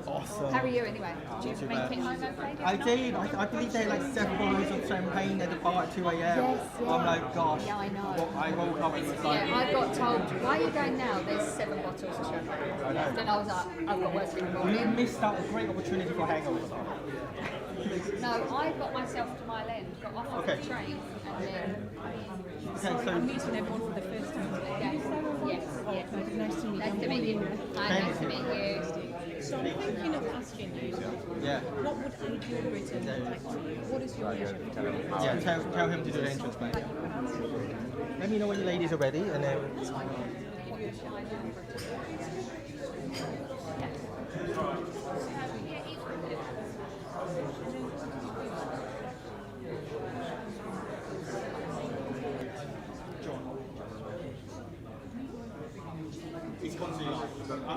Speaker 6: Awesome.
Speaker 2: How are you anyway? Did you make it home okay?
Speaker 6: I did. I believe they had like 7 bottles of champagne at the bar at 2 a.m.
Speaker 2: Yes, yeah.
Speaker 6: I'm like, gosh.
Speaker 2: Yeah, I know.
Speaker 6: Well, I woke up and it's like,
Speaker 2: Yeah, I got told, why are you going now? There's 7 bottles of champagne. Then I was like, I've got work in the
Speaker 6: you
Speaker 2: morning.
Speaker 6: missed out a great opportunity for hangovers.
Speaker 2: No, I got myself to Mile End, got off of the train, and then...
Speaker 6: Okay, so
Speaker 9: meeting everyone for the first time today.
Speaker 2: Yes, yes.
Speaker 9: Nice to meet you.
Speaker 2: Nice to meet you. Hi, nice to meet you.
Speaker 9: So I'm thinking of asking you,
Speaker 6: yeah,
Speaker 9: what would ideal Britain look like to you? What is your vision?
Speaker 6: yeah. Tell him to do the entrance, mate. Let me know when you ladies are ready, and then.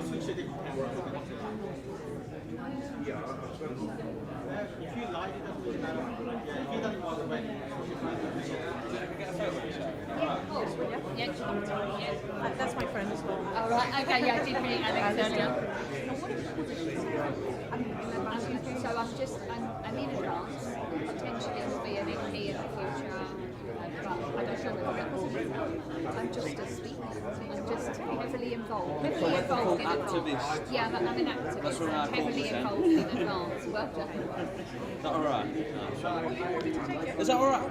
Speaker 6: switch to a different camera. If you like, it doesn't really matter. Yeah, if you don't want to wait,
Speaker 9: That's my friend as well.
Speaker 2: All right. Okay. Yeah, I did meet Alex earlier. So I'm in advance. Potentially will be an MP in the future, but I don't know whether I'm just a speaker. I'm just heavily involved. Heavily involved in advance. Yeah, but I'm an activist. I'm heavily involved in advance. Well done.
Speaker 10: Is that all right? Is that all right?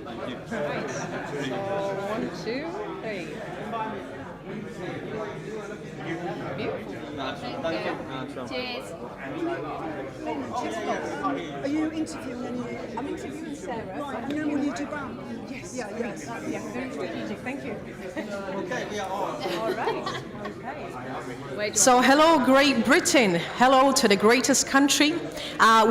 Speaker 10: Thank you.
Speaker 9: 1, 2, 3. Beautiful.
Speaker 2: Cheers.
Speaker 8: Are you interviewing any?
Speaker 9: I'm interviewing Sarah.
Speaker 8: Right, and then will you do that? Yes. Yeah, yes.
Speaker 9: Yeah, very strategic. Thank you.
Speaker 6: okay, we are on.
Speaker 9: All right. Okay.
Speaker 2: So,
Speaker 9: So hello Great Britain, hello to the greatest country.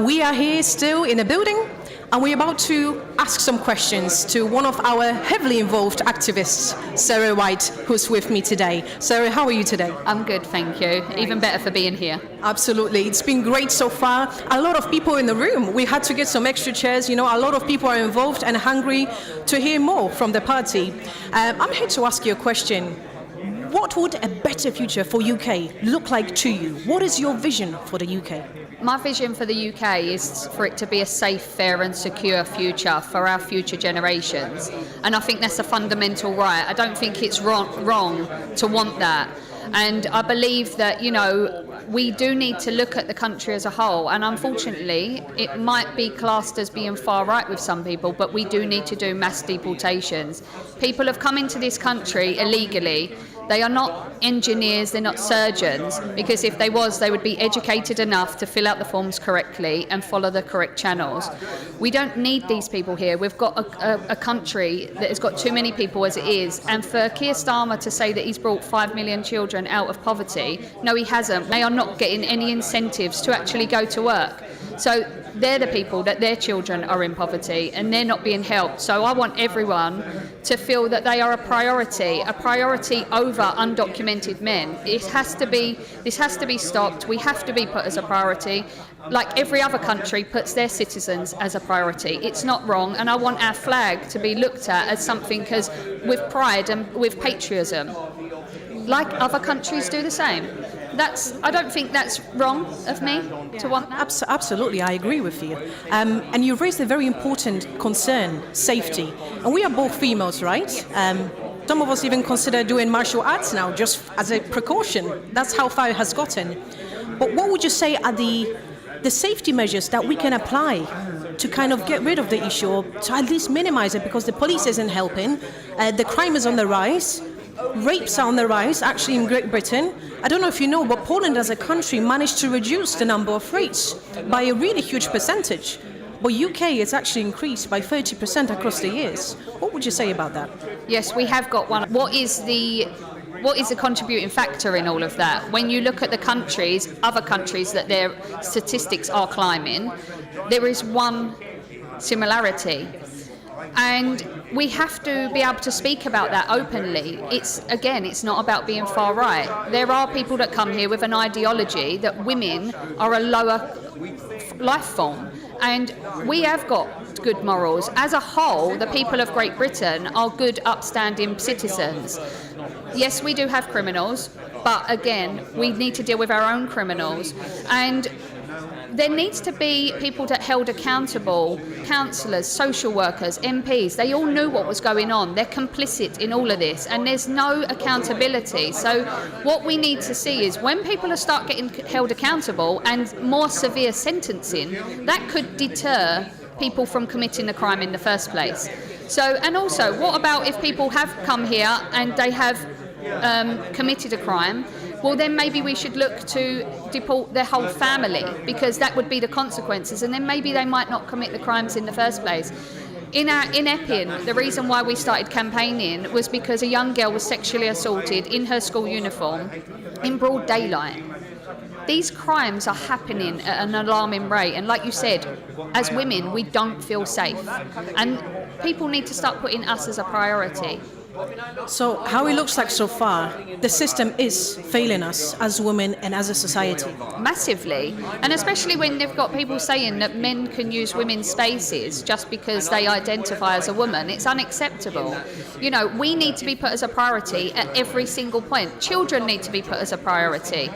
Speaker 9: We are here still in the building and we're about to ask some questions to one of our heavily involved activists, Sarah White, who's with me today. Sarah, how are you today?
Speaker 2: I'm good, thank you. Even better for being here.
Speaker 9: Absolutely, it's been great so far. A lot of people in the room. We had to get some extra chairs. You know, a lot of people are involved and hungry to hear more from the party. I'm here to ask you a question. What would a better future for UK look like to you? What is your vision for the UK?
Speaker 2: My vision for the UK is for it to be a safe, fair and secure future for our future generations. And I think that's a fundamental right. I don't think it's wrong to want that. And I believe that, you know, we do need to look at the country as a whole. And unfortunately, it might be classed as being far right with some people, but we do need to do mass deportations. People have come into this country illegally. They are not engineers, they're not surgeons, because if they was, they would be educated enough to fill out the forms correctly and follow the correct channels. We don't need these people here. We've got a country that has got too many people as it is. And for Keir Starmer to say that he's brought 5 million children out of poverty, no, he hasn't. They are not getting any incentives to actually go to work. So they're the people that their children are in poverty and they're not being helped. So I want everyone to feel that they are a priority over undocumented men. This has to be stopped. We have to be put as a priority. Like every other country puts their citizens as a priority. It's not wrong, and I want our flag to be looked at as something with pride and with patriotism. Like other countries do the same. I don't think that's wrong of me to want that.
Speaker 9: Absolutely, I agree with you. And you raised a very important concern, safety. And we are both females, right? Some of us even consider doing martial arts now, just as a precaution. That's how far it has gotten. But what would you say are the safety measures that we can apply to kind of get rid of the issue, or to at least minimize it, because the police isn't helping, the crime is on the rise, rapes are on the rise, actually in Great Britain. I don't know if you know, but Poland as a country managed to reduce the number of rapes by a really huge percentage. But UK it's actually increased by 30% across the years. What would you say about that?
Speaker 2: Yes, we have got one. What is the contributing factor in all of that? When you look at the countries, other countries that their statistics are climbing, there is one similarity. And we have to be able to speak about that openly. It's not about being far right. There are people that come here with an ideology that women are a lower life form. And we have got good morals. As a whole, the people of Great Britain are good, upstanding citizens. Yes, we do have criminals, but again, we need to deal with our own criminals. And there needs to be people that held accountable, councillors, social workers, MPs. They all knew what was going on. They're complicit in all of this, and there's no accountability. So what we need to see is when people start getting held accountable and more severe sentencing, that could deter people from committing the crime in the first place. So, and also, what about if people have come here and they have committed a crime? Well, then maybe we should look to deport their whole family, because that would be the consequences, and then maybe they might not commit the crimes in the first place. In Epping, the reason why we started campaigning was because a young girl was sexually assaulted in her school uniform in broad daylight. These crimes are happening at an alarming rate, and like you said, as women, we don't feel safe, and people need to start putting us as a priority.
Speaker 9: So how it looks like so far, the system is failing us as women and as a society.
Speaker 2: Massively, and especially when they've got people saying that men can use women's spaces just because they identify as a woman. It's unacceptable. You know, we need to be put as a priority at every single point. Children need to be put as a priority.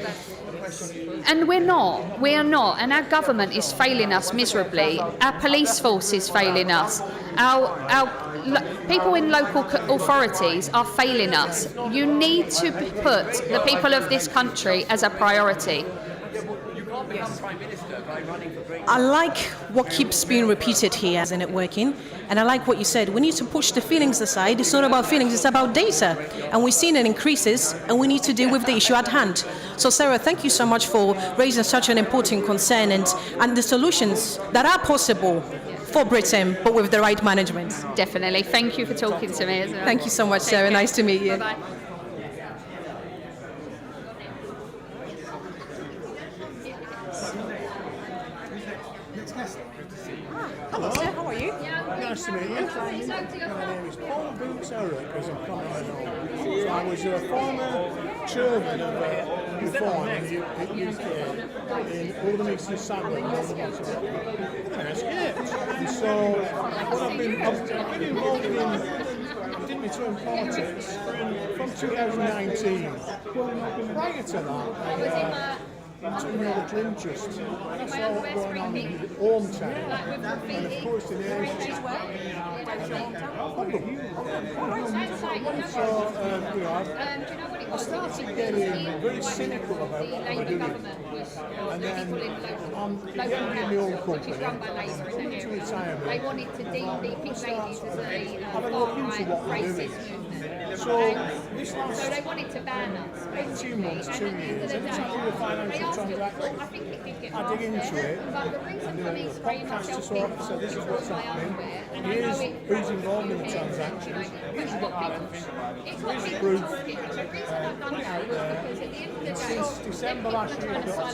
Speaker 2: And we're not, and our government is failing us miserably. Our police force is failing us. Our people in local authorities are failing us. You need to put the people of this country as a priority.
Speaker 9: I like what keeps being repeated here, isn't it working? And I like what you said. We need to push the feelings aside. It's not about feelings, it's about data. And we've seen it increases, and we need to deal with the issue at hand. So Sarah, thank you so much for raising such an important concern and the solutions that are possible for Britain, but with the right management.
Speaker 2: Definitely. Thank you for talking to me as well.
Speaker 9: Thank you so much, Sarah. Nice to meet you.
Speaker 2: Bye-bye.
Speaker 9: Hello, Sarah. How are you?
Speaker 5: Nice to meet you. My name is Paul Boots Eric, as I'm coming along. So I was a former chairman of Reform in the UK in Oldham East and Sadler. And I escaped. And so what I've been involved in, I did my term politics from 2019. Prior to that, took me over to interest. I saw what going on in the hometown, and of course the nation. So, I started getting very cynical about what we're doing. And then I'm getting my own company, coming to retirement.
Speaker 2: They wanted to deem the pink ladies as a
Speaker 5: Into what we're doing. So this last
Speaker 2: so they wanted to ban us.
Speaker 5: 18 months, 2 years, every time I do a financial transaction, I dig into it and do a podcast to sort of say this is what's happening, here's who's involved in the transactions, here's what happens, here's the proof. Since December last year, I've got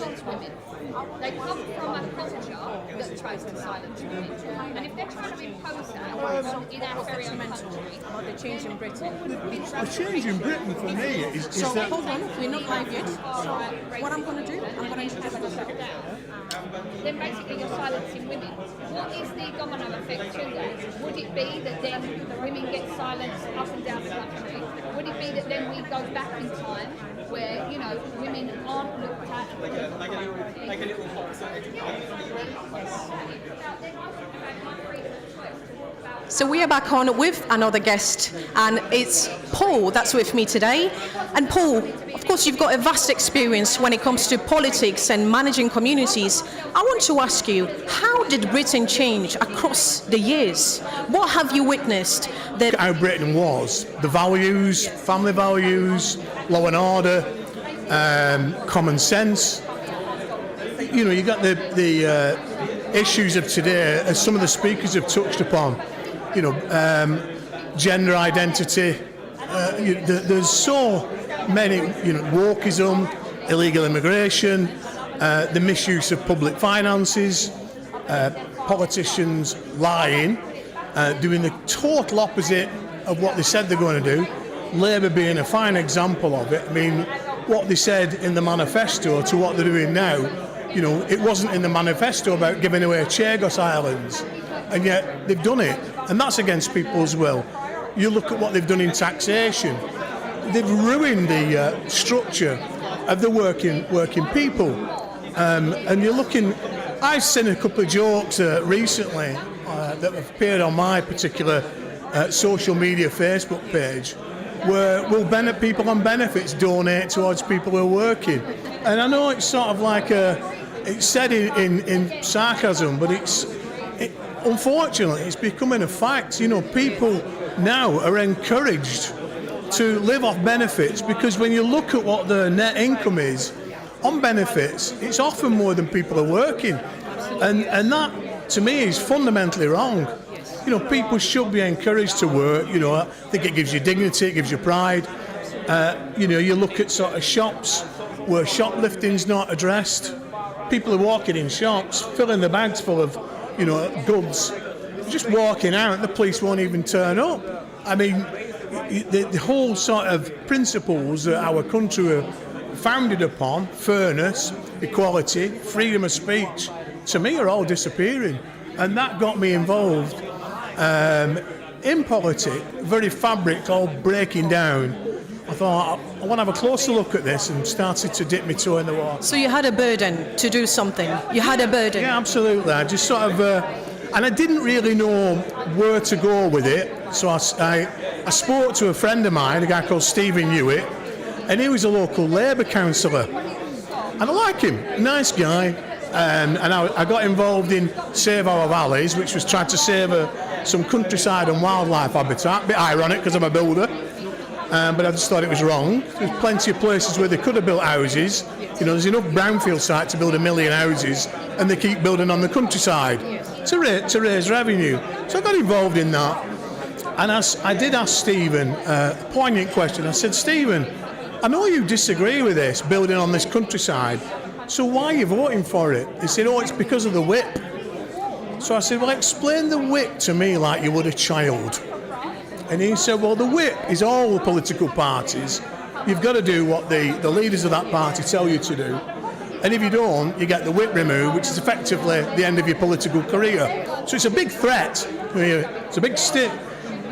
Speaker 2: They come from a culture that tries to silence women. And if they're trying to impose that in our very own country,
Speaker 9: About the change in Britain.
Speaker 5: the change in Britain for me is
Speaker 9: So
Speaker 5: that
Speaker 9: hold on, we're not live yet. So what I'm going to do, I'm going to introduce myself.
Speaker 2: then basically you're silencing women. What is the domino effect to that? Would it be that then women get silenced up and down the country? Would it be that then we go back in time where, you know, women aren't looked at?
Speaker 6: Like a little box.
Speaker 9: So we are back on with another guest, and it's Paul that's with me today. And Paul, of course, you've got a vast experience when it comes to politics and managing communities. I want to ask you, how did Britain change across the years? What have you witnessed?
Speaker 5: how Britain was, the values, family values, law and order, common sense. You know, you got the issues of today, as some of the speakers have touched upon. You know, gender identity. There's so many. You know, wokeism, illegal immigration, the misuse of public finances, politicians lying, doing the total opposite of what they said they're going to do. Labour being a fine example of it. I mean, what they said in the manifesto to what they're doing now. You know, it wasn't in the manifesto about giving away Chagos Islands, and yet they've done it, and that's against people's will. You look at what they've done in taxation. They've ruined the structure of the working people, and you're looking. I've seen a couple of jokes recently that have appeared on my particular social media Facebook page, where will people on benefits donate towards people who are working? And I know it's sort of like it's said in sarcasm, but unfortunately it's becoming a fact. You know, people now are encouraged to live off benefits, because when you look at what the net income is on benefits, it's often more than people are working, and that to me is fundamentally wrong. You know, people should be encouraged to work. You know, I think it gives you dignity, it gives you pride. You know, you look at sort of shops where shoplifting's not addressed. People are walking in shops, filling their bags full of, you know, goods, just walking out. The police won't even turn up. I mean, the whole sort of principles that our country were founded upon, fairness, equality, freedom of speech, to me are all disappearing. And that got me involved in politics, very fabric all breaking down. I thought, I want to have a closer look at this, and started to dip my toe in the water.
Speaker 9: So you had a burden to do something. You had a burden.
Speaker 5: Yeah, absolutely. I just sort of, and I didn't really know where to go with it. So I spoke to a friend of mine, a guy called Stephen Hewitt, and he was a local Labour councillor. And I like him, nice guy. And I got involved in Save Our Valleys, which was trying to save some countryside and wildlife habitat. A bit ironic because I'm a builder. But I just thought it was wrong. There's plenty of places where they could have built houses. You know, there's enough brownfield sites to build 1 million houses, and they keep building on the countryside to raise revenue. So I got involved in that. And I did ask Stephen a poignant question. I said, Stephen, I know you disagree with this, building on this countryside, so why are you voting for it? He said, oh, it's because of the whip. So I said, well, explain the whip to me like you would a child. And he said, well, the whip is all the political parties. You've got to do what the leaders of that party tell you to do. And if you don't, you get the whip removed, which is effectively the end of your political career. So it's a big threat. It's a big stick.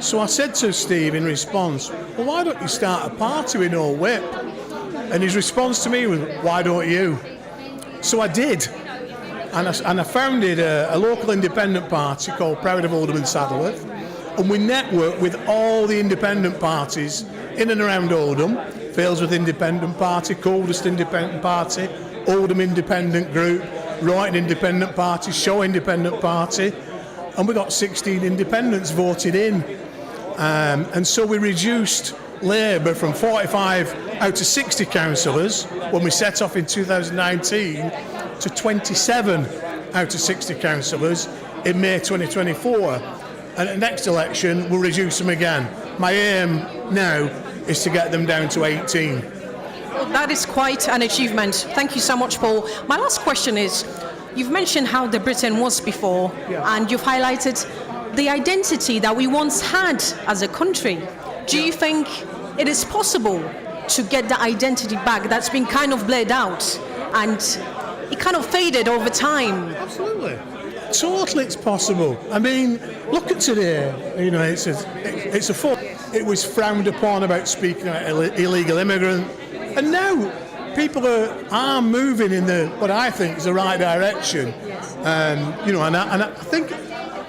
Speaker 5: So I said to Steve in response, well, why don't you start a party with no whip? And his response to me was, why don't you? So I did. And I founded a local independent party called Proud of Oldham and Saddleworth. And we network with all the independent parties in and around Oldham. Failsworth Independent Party, Coldest Independent Party, Oldham Independent Group, Royton Independent Party, Shaw Independent Party. And we got 16 independents voted in. And so we reduced Labour from 45 out to 60 councillors when we set off in 2019 to 27 out of 60 councillors in May 2024. And at the next election, we'll reduce them again. My aim now is to get them down to 18.
Speaker 9: Well, that is quite an achievement. Thank you so much, Paul. My last question is, you've mentioned how the Britain was before, and you've highlighted the identity that we once had as a country. Do you think it is possible to get the identity back that's been kind of blurred out and it kind of faded over time?
Speaker 5: Absolutely. Totally, it's possible. I mean, look at today. You know, it was frowned upon about speaking about illegal immigrant, and now people are moving in what I think is the right direction. You know, and I think,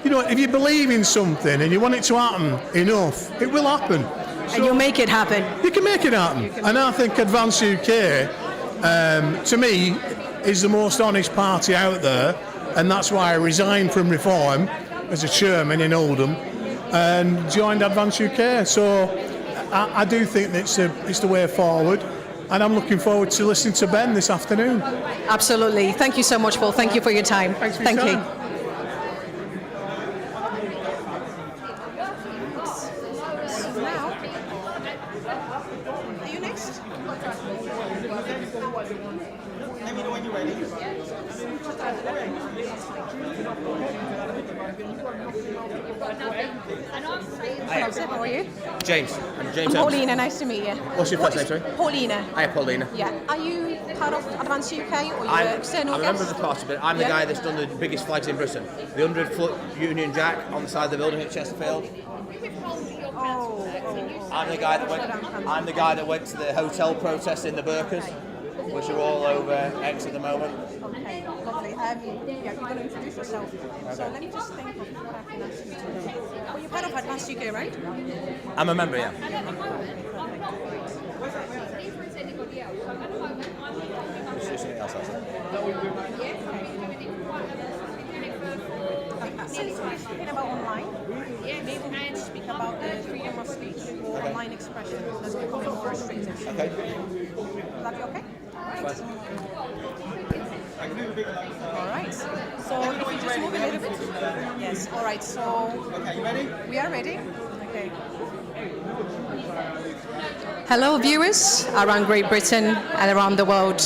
Speaker 5: you know, if you believe in something and you want it to happen enough, it will happen.
Speaker 9: And you'll make it happen.
Speaker 5: You can make it happen. And I think Advance UK, to me, is the most honest party out there. And that's why I resigned from Reform as a chairman in Oldham and joined Advance UK. So I do think it's the way forward. And I'm looking forward to listening to Ben this afternoon.
Speaker 9: Absolutely. Thank you so much, Paul. Thank you for your time.
Speaker 5: Thanks for your time.
Speaker 9: You. Are you next?
Speaker 6: Let me know when you're ready.
Speaker 9: How are you?
Speaker 11: James. I'm James.
Speaker 9: I'm Paulina, nice to meet you.
Speaker 11: What's your first name, sorry?
Speaker 9: Paulina.
Speaker 11: Hiya, Paulina.
Speaker 9: Yeah. Are you part of Advance UK or you're an external
Speaker 11: I'm a member
Speaker 9: guest?
Speaker 11: of the party, but I'm the guy that's done the biggest flags in Britain. The 100-foot Union Jack on the side of the building at Chesterfield. I'm the guy that went to the hotel protest in the burqas, which are all over X at the moment.
Speaker 9: Okay, lovely. Yeah, you're going to introduce yourself. Okay. So let me just think of what I can ask you today. Well, you're part of Advance UK, right?
Speaker 11: I'm a member, yeah.
Speaker 9: Speaking about online, maybe we can speak about the freedom of speech or online expression that's becoming more restricted.
Speaker 11: Okay.
Speaker 9: Will that be okay? Right. All right. So if you just move a little bit. Yes. All right. So.
Speaker 6: Okay, you ready?
Speaker 9: We are ready. Okay. Hello, viewers around Great Britain and around the world.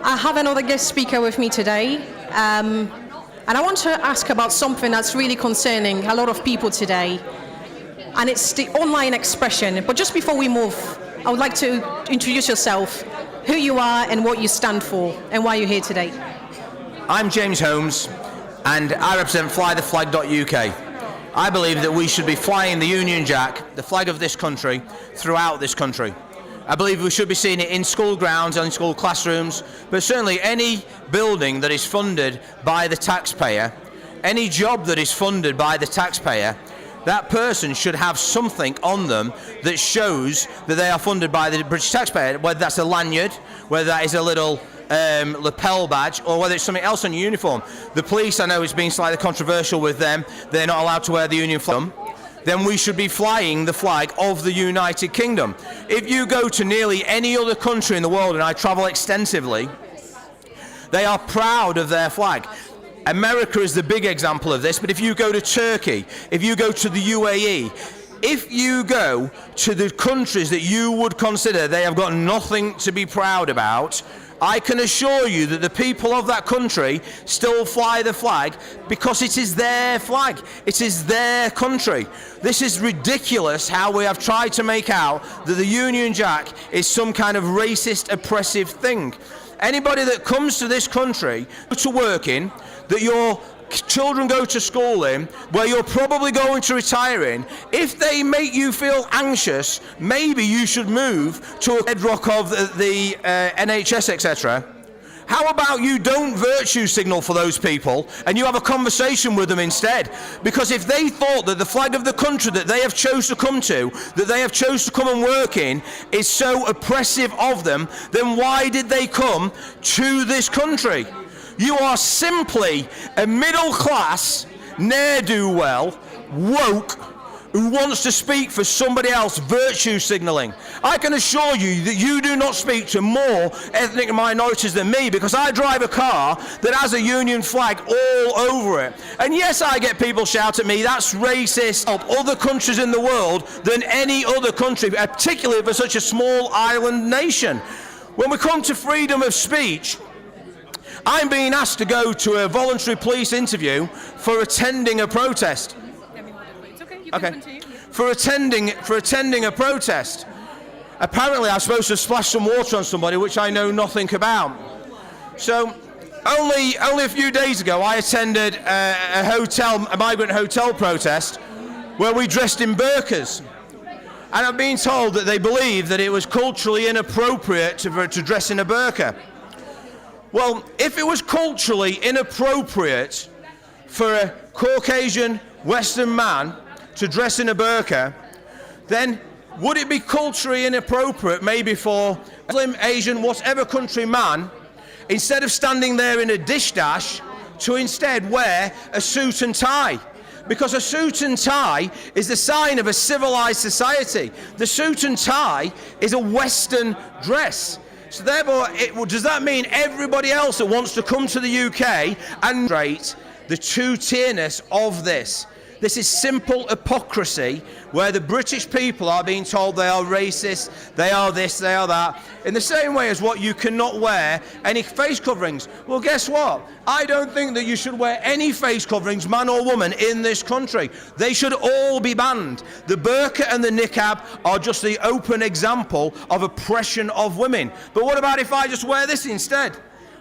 Speaker 9: I have another guest speaker with me today. And I want to ask about something that's really concerning a lot of people today. and it's the online expression. But just before we move, I would like to introduce yourself, who you are and what you stand for, and why you're here today.
Speaker 11: I'm James Holmes, and I represent flytheflag.uk. I believe that we should be flying the Union Jack, the flag of this country, throughout this country. I believe we should be seeing it in school grounds and in school classrooms, but certainly any building that is funded by the taxpayer, any job that is funded by the taxpayer, that person should have something on them that shows that they are funded by the British taxpayer, whether that's a lanyard, whether that is a little lapel badge, or whether it's something else on your uniform. The police, I know it's been slightly controversial with them, they're not allowed to wear the Union flag. Then we should be flying the flag of the United Kingdom. If you go to nearly any other country in the world, and I travel extensively, they are proud of their flag. America is the big example of this, but if you go to Turkey, if you go to the UAE, if you go to the countries that you would consider they have got nothing to be proud about, I can assure you that the people of that country still fly the flag because it is their flag. It is their country. This is ridiculous how we have tried to make out that the Union Jack is some kind of racist, oppressive thing. Anybody that comes to this country to work in, that your children go to school in, where you're probably going to retire in, if they make you feel anxious, maybe you should move to a bedrock of the NHS, etc. How about you don't virtue signal for those people and you have a conversation with them instead? Because if they thought that the flag of the country that they have chose to come to, that they have chose to come and work in, is so oppressive of them, then why did they come to this country? You are simply a middle-class, ne'er-do-well, woke, who wants to speak for somebody else, virtue signalling. I can assure you that you do not speak to more ethnic minorities than me, because I drive a car that has a Union flag all over it. And yes, I get people shout at me, that's racist, of other countries in the world than any other country, particularly for such a small island nation. When we come to freedom of speech, I'm being asked to go to a voluntary police interview for attending a protest. Okay. For attending a protest. Apparently I'm supposed to splash some water on somebody, which I know nothing about. So only a few days ago I attended a migrant hotel protest where we dressed in burqas. And I've been told that they believe that it was culturally inappropriate to dress in a burqa. Well, if it was culturally inappropriate for a Caucasian Western man to dress in a burqa, then would it be culturally inappropriate maybe for a Muslim, Asian, whatever country man, instead of standing there in a dish dash, to instead wear a suit and tie? Because a suit and tie is the sign of a civilized society. The suit and tie is a Western dress. So therefore, does that mean everybody else that wants to come to the UK and demonstrate the two-tierness of this? This is simple hypocrisy where the British people are being told they are racist, they are this, they are that, in the same way as what you cannot wear any face coverings. Well, guess what? I don't think that you should wear any face coverings, man or woman, in this country. They should all be banned. The burqa and the niqab are just the open example of oppression of women. But what about if I just wear this instead?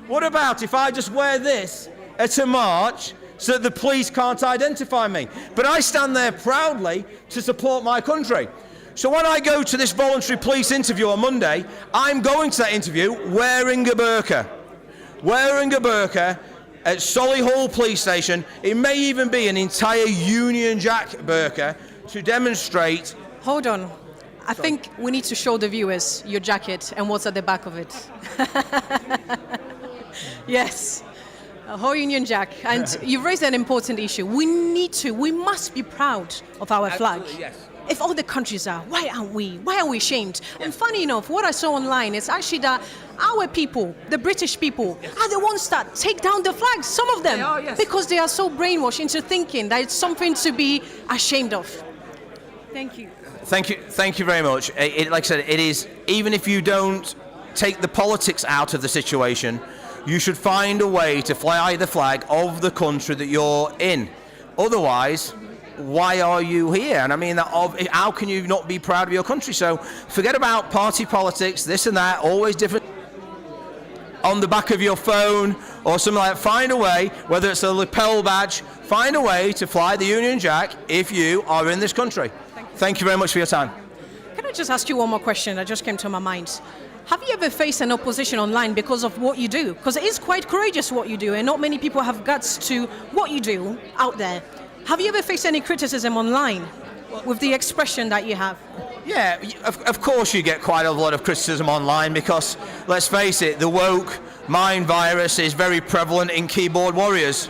Speaker 11: What about if I just wear this at a march so that the police can't identify me? But I stand there proudly to support my country. So when I go to this voluntary police interview on Monday, I'm going to that interview wearing a burqa. Wearing a burqa at Solihull police station. It may even be an entire Union Jack burqa to demonstrate.
Speaker 9: Hold on. I think we need to show the viewers your jacket and what's at the back of it. Yes. A whole Union Jack. And you've raised an important issue. We must be proud of our flag.
Speaker 11: Yes.
Speaker 9: If all the countries are, why aren't we? Why are we ashamed? Yes. And funny enough, what I saw online is actually that our people, the British people, are the ones that take down the flags, some of them, because they are so brainwashed into thinking that it's something to be ashamed of. Thank you.
Speaker 11: Thank you very much. Like I said, it is, even if you don't take the politics out of the situation, you should find a way to fly the flag of the country that you're in. Otherwise, why are you here? And I mean, how can you not be proud of your country? So forget about party politics, this and that, always different. On the back of your phone or something like that, find a way, whether it's a lapel badge, find a way to fly the Union Jack if you are in this country. Thank you very much for your time.
Speaker 9: Can I just ask you one more question that just came to my mind? Have you ever faced an opposition online because of what you do? Because it is quite courageous what you do, and not many people have guts to what you do out there. Have you ever faced any criticism online with the expression that you have?
Speaker 11: Yeah, of course you get quite a lot of criticism online because, let's face it, the woke mind virus is very prevalent in keyboard warriors.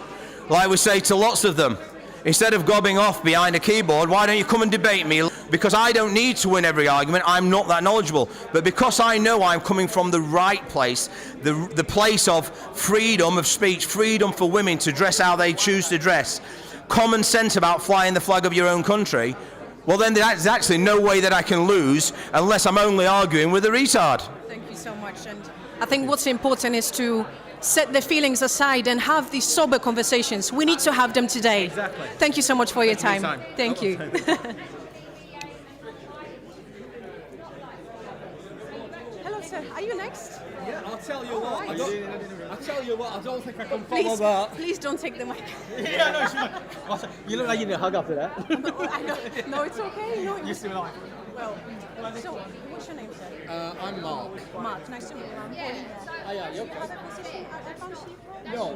Speaker 11: Like we say to lots of them, instead of gobbing off behind a keyboard, why don't you come and debate me? Because I don't need to win every argument, I'm not that knowledgeable. But because I know I'm coming from the right place, the place of freedom of speech, freedom for women to dress how they choose to dress, common sense about flying the flag of your own country, well then there's actually no way that I can lose unless I'm only arguing with a retard.
Speaker 9: Thank you so much. And I think what's important is to set the feelings aside and have these sober conversations. We need to have them today.
Speaker 6: Exactly.
Speaker 9: Thank you so much for your time. Thank you. Hello, sir. Are you next?
Speaker 7: Yeah, I'll tell you what.
Speaker 9: Right.
Speaker 7: I don't think I can follow that.
Speaker 9: Please don't take the mic.
Speaker 6: Yeah, no, she's like, you look like you need a hug after that.
Speaker 9: I know. No, it's okay. No,
Speaker 6: You seem like.
Speaker 9: well, so what's your name, sir?
Speaker 7: I'm Mark.
Speaker 9: Mark. Nice to meet you.
Speaker 7: Oh, yeah, you okay? No.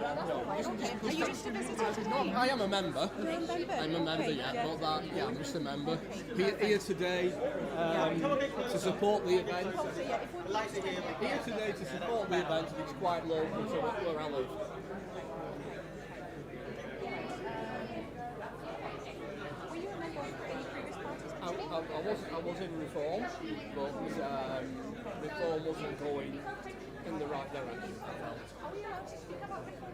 Speaker 9: Are you just a visitor today?
Speaker 7: I am a member.
Speaker 9: You're a member?
Speaker 7: I'm a member,
Speaker 9: Okay,
Speaker 7: yeah. But I'm just a member. Here today to support the event. Here today to support the event, and it's quite local to where I live.
Speaker 9: Were you a member of any previous parties?
Speaker 7: I was in Reform, but Reform wasn't going in the right direction.
Speaker 9: Are you allowed to speak about Reform?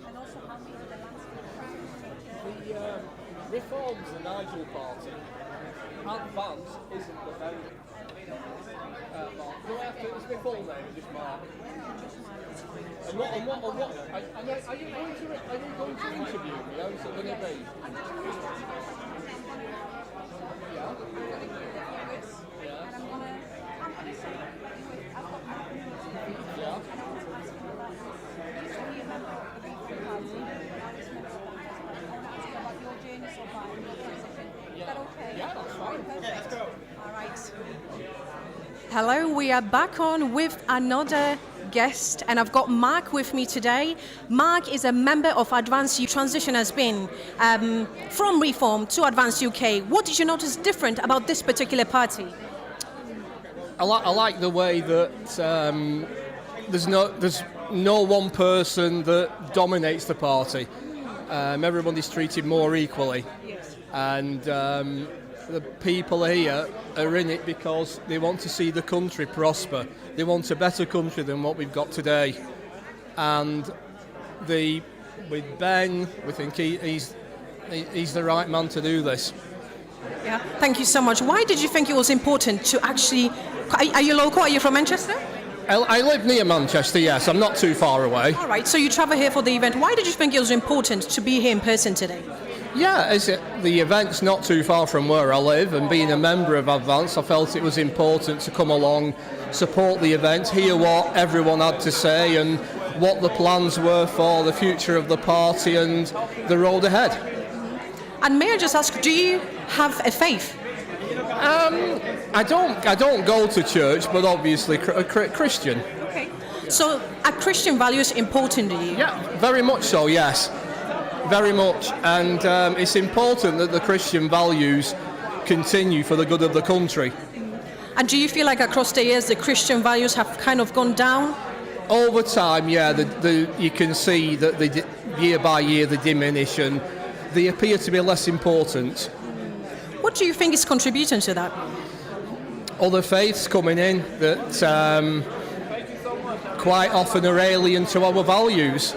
Speaker 9: And also how big the landscape.
Speaker 7: The Reform's the Nigel party. Advance isn't the very. Mark. Do I have to? It's my full name, just Mark. And what? Are you going to interview me? How's it going to be? Yeah.
Speaker 9: Hello, we are back on with another guest, and I've got Mark with me today. Mark is a member of Advance UK. Transition has been from Reform to Advance UK. What did you notice different about this particular party?
Speaker 7: I like the way that there's no one person that dominates the party. Everybody's treated more equally, and the people here are in it because they want to see the country prosper. They want a better country than what we've got today. And with Ben, we think he's the right man to do this.
Speaker 9: Yeah, thank you so much. Why did you think it was important to actually... Are you local? Are you from Manchester?
Speaker 7: I live near Manchester, yes. I'm not too far away.
Speaker 9: All right, so you travel here for the event. Why did you think it was important to be here in person today?
Speaker 7: Yeah, the event's not too far from where I live, and being a member of Advance, I felt it was important to come along, support the event, hear what everyone had to say and what the plans were for the future of the party and the road ahead.
Speaker 9: And may I just ask, do you have a faith?
Speaker 7: I don't go to church, but obviously a Christian.
Speaker 9: Okay. So are Christian values important to you?
Speaker 7: Yeah, very much so, yes. Very much, and it's important that the Christian values continue for the good of the country.
Speaker 9: And do you feel like across the years the Christian values have kind of gone down?
Speaker 7: Over time, yeah, you can see that year by year they diminish and they appear to be less important.
Speaker 9: What do you think is contributing to that?
Speaker 7: Other faiths coming in that quite often are alien to our values.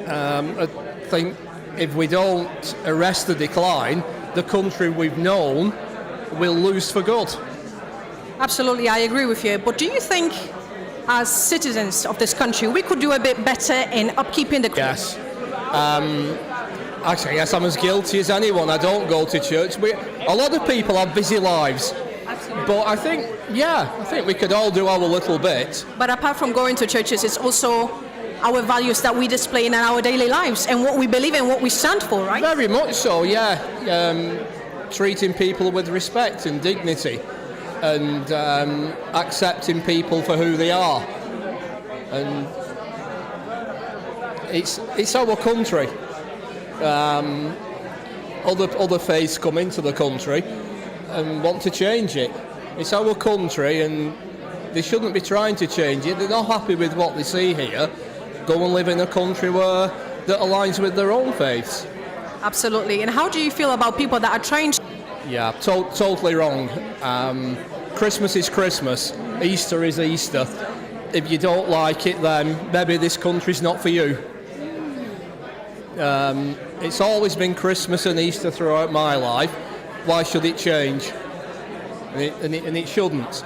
Speaker 7: I think if we don't arrest the decline, the country we've known will lose for good.
Speaker 9: Absolutely, I agree with you. But do you think, as citizens of this country, we could do a bit better in upkeeping the...
Speaker 7: Yes. Actually, yes, I'm as guilty as anyone. I don't go to church. A lot of people have busy lives.
Speaker 9: Absolutely.
Speaker 7: But I think we could all do our little bit.
Speaker 9: But apart from going to churches, it's also our values that we display in our daily lives and what we believe in, what we stand for, right?
Speaker 7: Very much so, yeah. Treating people with respect and dignity, and accepting people for who they are. And it's our country. Other faiths come into the country and want to change it. It's our country, and they shouldn't be trying to change it. They're not happy with what they see here. Go and live in a country that aligns with their own faiths.
Speaker 9: Absolutely. And how do you feel about people that are trying to...
Speaker 7: Yeah, totally wrong. Christmas is Christmas. Easter is Easter. If you don't like it, then maybe this country's not for you. It's always been Christmas and Easter throughout my life. Why should it change? And it shouldn't.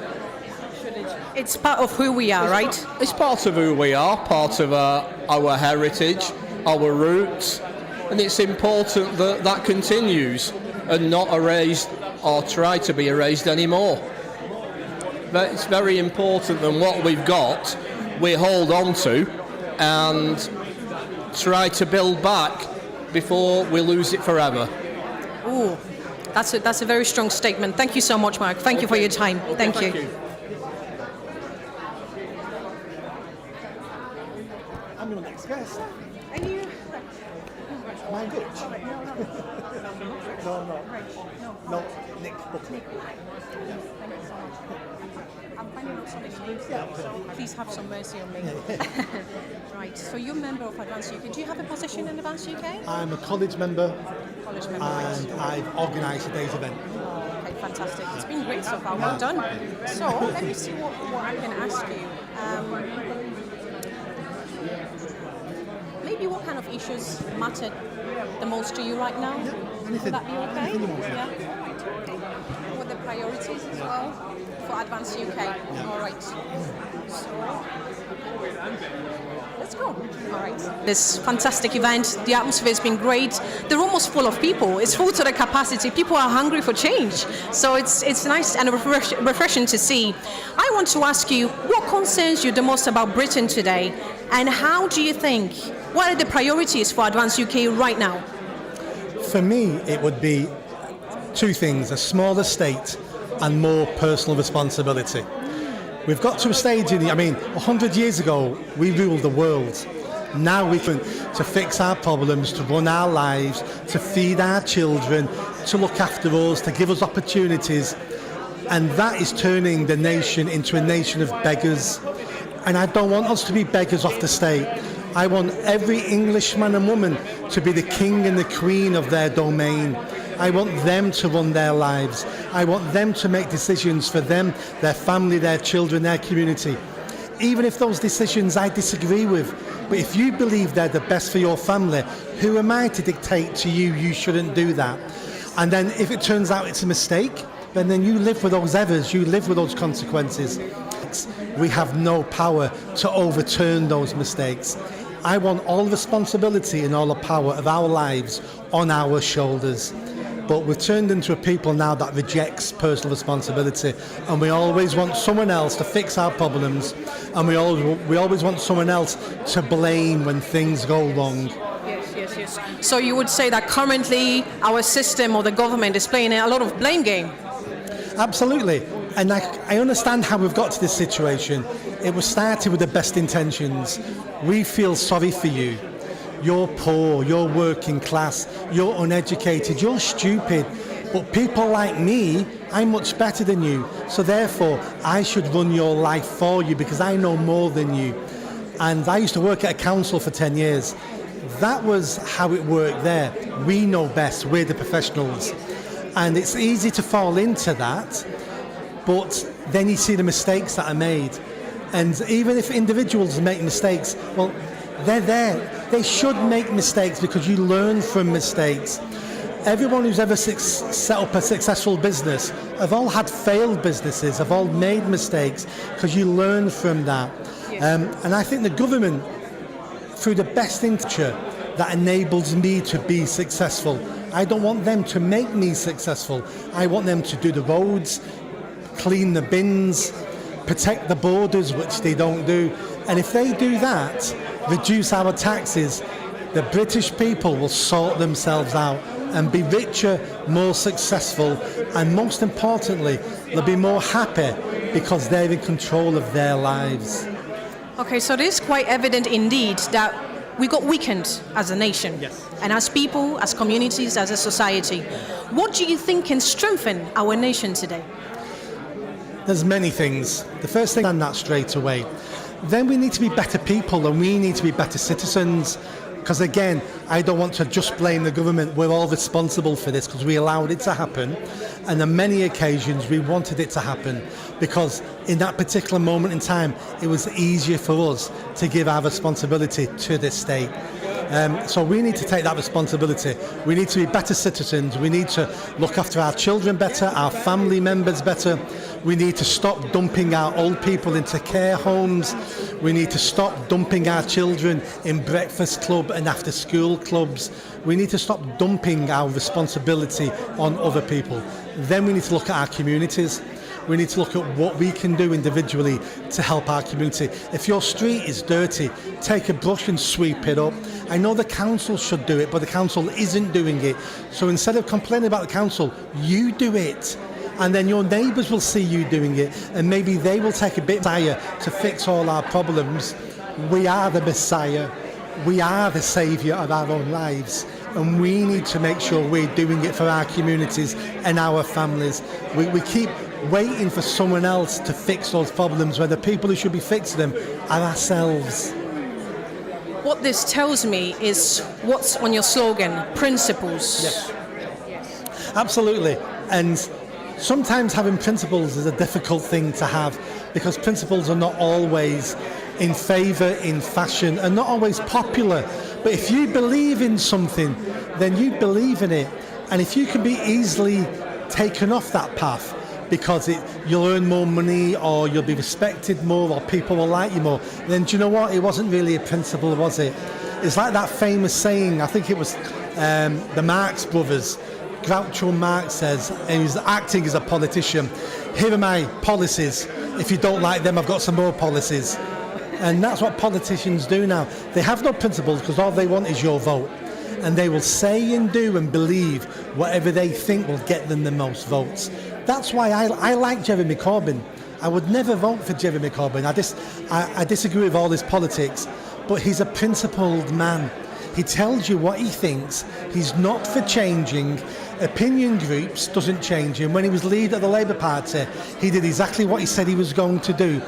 Speaker 9: It's part of who we are, right?
Speaker 7: It's part of who we are, part of our heritage, our roots, and it's important that that continues and not erased or try to be erased anymore. But it's very important that what we've got, we hold on to and try to build back before we lose it forever.
Speaker 9: Ooh, that's a very strong statement. Thank you so much, Mark. Thank you for your time. Thank you.
Speaker 8: I'm your next guest.
Speaker 9: Are you...
Speaker 8: Am I good? No, I'm not. No, Nick Buckley.
Speaker 9: I'm finding out some exclusive, so please have some mercy on me. Right, so you're a member of Advance UK. Do you have a position in Advance UK?
Speaker 1: I'm a college member,
Speaker 9: College member,
Speaker 1: and
Speaker 9: right.
Speaker 1: I've organised today's event.
Speaker 9: Okay, fantastic. It's been great so far. Well done. So let me see what I can ask you. Maybe what kind of issues matter the most to you right now? Would that be okay? Yeah. What the priorities as well for Advance UK? Yeah. All right. So let's go. All right. This fantastic event. The atmosphere has been great. The room was full of people. It's full to the capacity. People are hungry for change. So it's nice and refreshing to see. I want to ask you, what concerns you the most about Britain today, and how do you think? What are the priorities for Advance UK right now?
Speaker 1: For me, it would be two things: a smaller state and more personal responsibility. We've got to a stage 100 years ago, we ruled the world. Now we can to fix our problems, to run our lives, to feed our children, to look after us, to give us opportunities. And that is turning the nation into a nation of beggars. And I don't want us to be beggars off the state. I want every Englishman and woman to be the king and the queen of their domain. I want them to run their lives. I want them to make decisions for them, their family, their children, their community. Even if those decisions I disagree with, but if you believe they're the best for your family, who am I to dictate to you, you shouldn't do that? And then if it turns out it's a mistake, then you live with those errors, you live with those consequences. We have no power to overturn those mistakes. I want all the responsibility and all the power of our lives on our shoulders. But we've turned into a people now that rejects personal responsibility, and we always want someone else to fix our problems, and we always want someone else to blame when things go wrong.
Speaker 9: Yes. So you would say that currently our system or the government is playing a lot of blame game?
Speaker 1: Absolutely. And I understand how we've got to this situation. It was started with the best intentions. We feel sorry for you. You're poor, you're working class, you're uneducated, you're stupid. But people like me, I'm much better than you. So therefore, I should run your life for you because I know more than you. And I used to work at a council for 10 years. That was how it worked there. We know best, we're the professionals. And it's easy to fall into that, but then you see the mistakes that are made. And even if individuals make mistakes, well, They're there. They should make mistakes because you learn from mistakes. Everyone who's ever set up a successful business have all had failed businesses, have all made mistakes because you learn from that. And I think the government, through the best interest that enables me to be successful, I don't want them to make me successful. I want them to do the roads, clean the bins, protect the borders, which they don't do. And if they do that, reduce our taxes, the British people will sort themselves out and be richer, more successful, and most importantly, they'll be more happy because they're in control of their lives.
Speaker 9: Okay, so it is quite evident indeed that we got weakened as a nation, and as people, as communities, as a society. What do you think can strengthen our nation today?
Speaker 1: There's many things. The first thing, and that straight away. Then we need to be better people and we need to be better citizens. Because again, I don't want to just blame the government. We're all responsible for this because we allowed it to happen. And on many occasions, we wanted it to happen because in that particular moment in time, it was easier for us to give our responsibility to this state. So we need to take that responsibility. We need to be better citizens. We need to look after our children better, our family members better. We need to stop dumping our old people into care homes. We need to stop dumping our children in breakfast club and after school clubs. We need to stop dumping our responsibility on other people. Then we need to look at our communities. We need to look at what we can do individually to help our community. If your street is dirty, take a brush and sweep it up. I know the council should do it, but the council isn't doing it. So instead of complaining about the council, you do it. And then your neighbours will see you doing it, and maybe they will take a bit higher to fix all our problems. We are the Messiah. We are the saviour of our own lives. And we need to make sure we're doing it for our communities and our families. We keep waiting for someone else to fix those problems when the people who should be fixing them are ourselves.
Speaker 9: What this tells me is what's on your slogan, principles.
Speaker 1: Yes. Absolutely. And sometimes having principles is a difficult thing to have because principles are not always in favour, in fashion, and not always popular. But if you believe in something, then you believe in it. And if you can be easily taken off that path because you'll earn more money or you'll be respected more or people will like you more, then do you know what? It wasn't really a principle, was it? It's like that famous saying, I think it was the Marx brothers, Groucho Marx says, and he's acting as a politician, here are my policies. If you don't like them, I've got some more policies. And that's what politicians do now. They have no principles because all they want is your vote. And they will say and do and believe whatever they think will get them the most votes. That's why I like Jeremy Corbyn. I would never vote for Jeremy Corbyn. I disagree with all his politics, but he's a principled man. He tells you what he thinks. He's not for changing. Opinion groups doesn't change him. When he was leader of the Labour Party, he did exactly what he said he was going to do.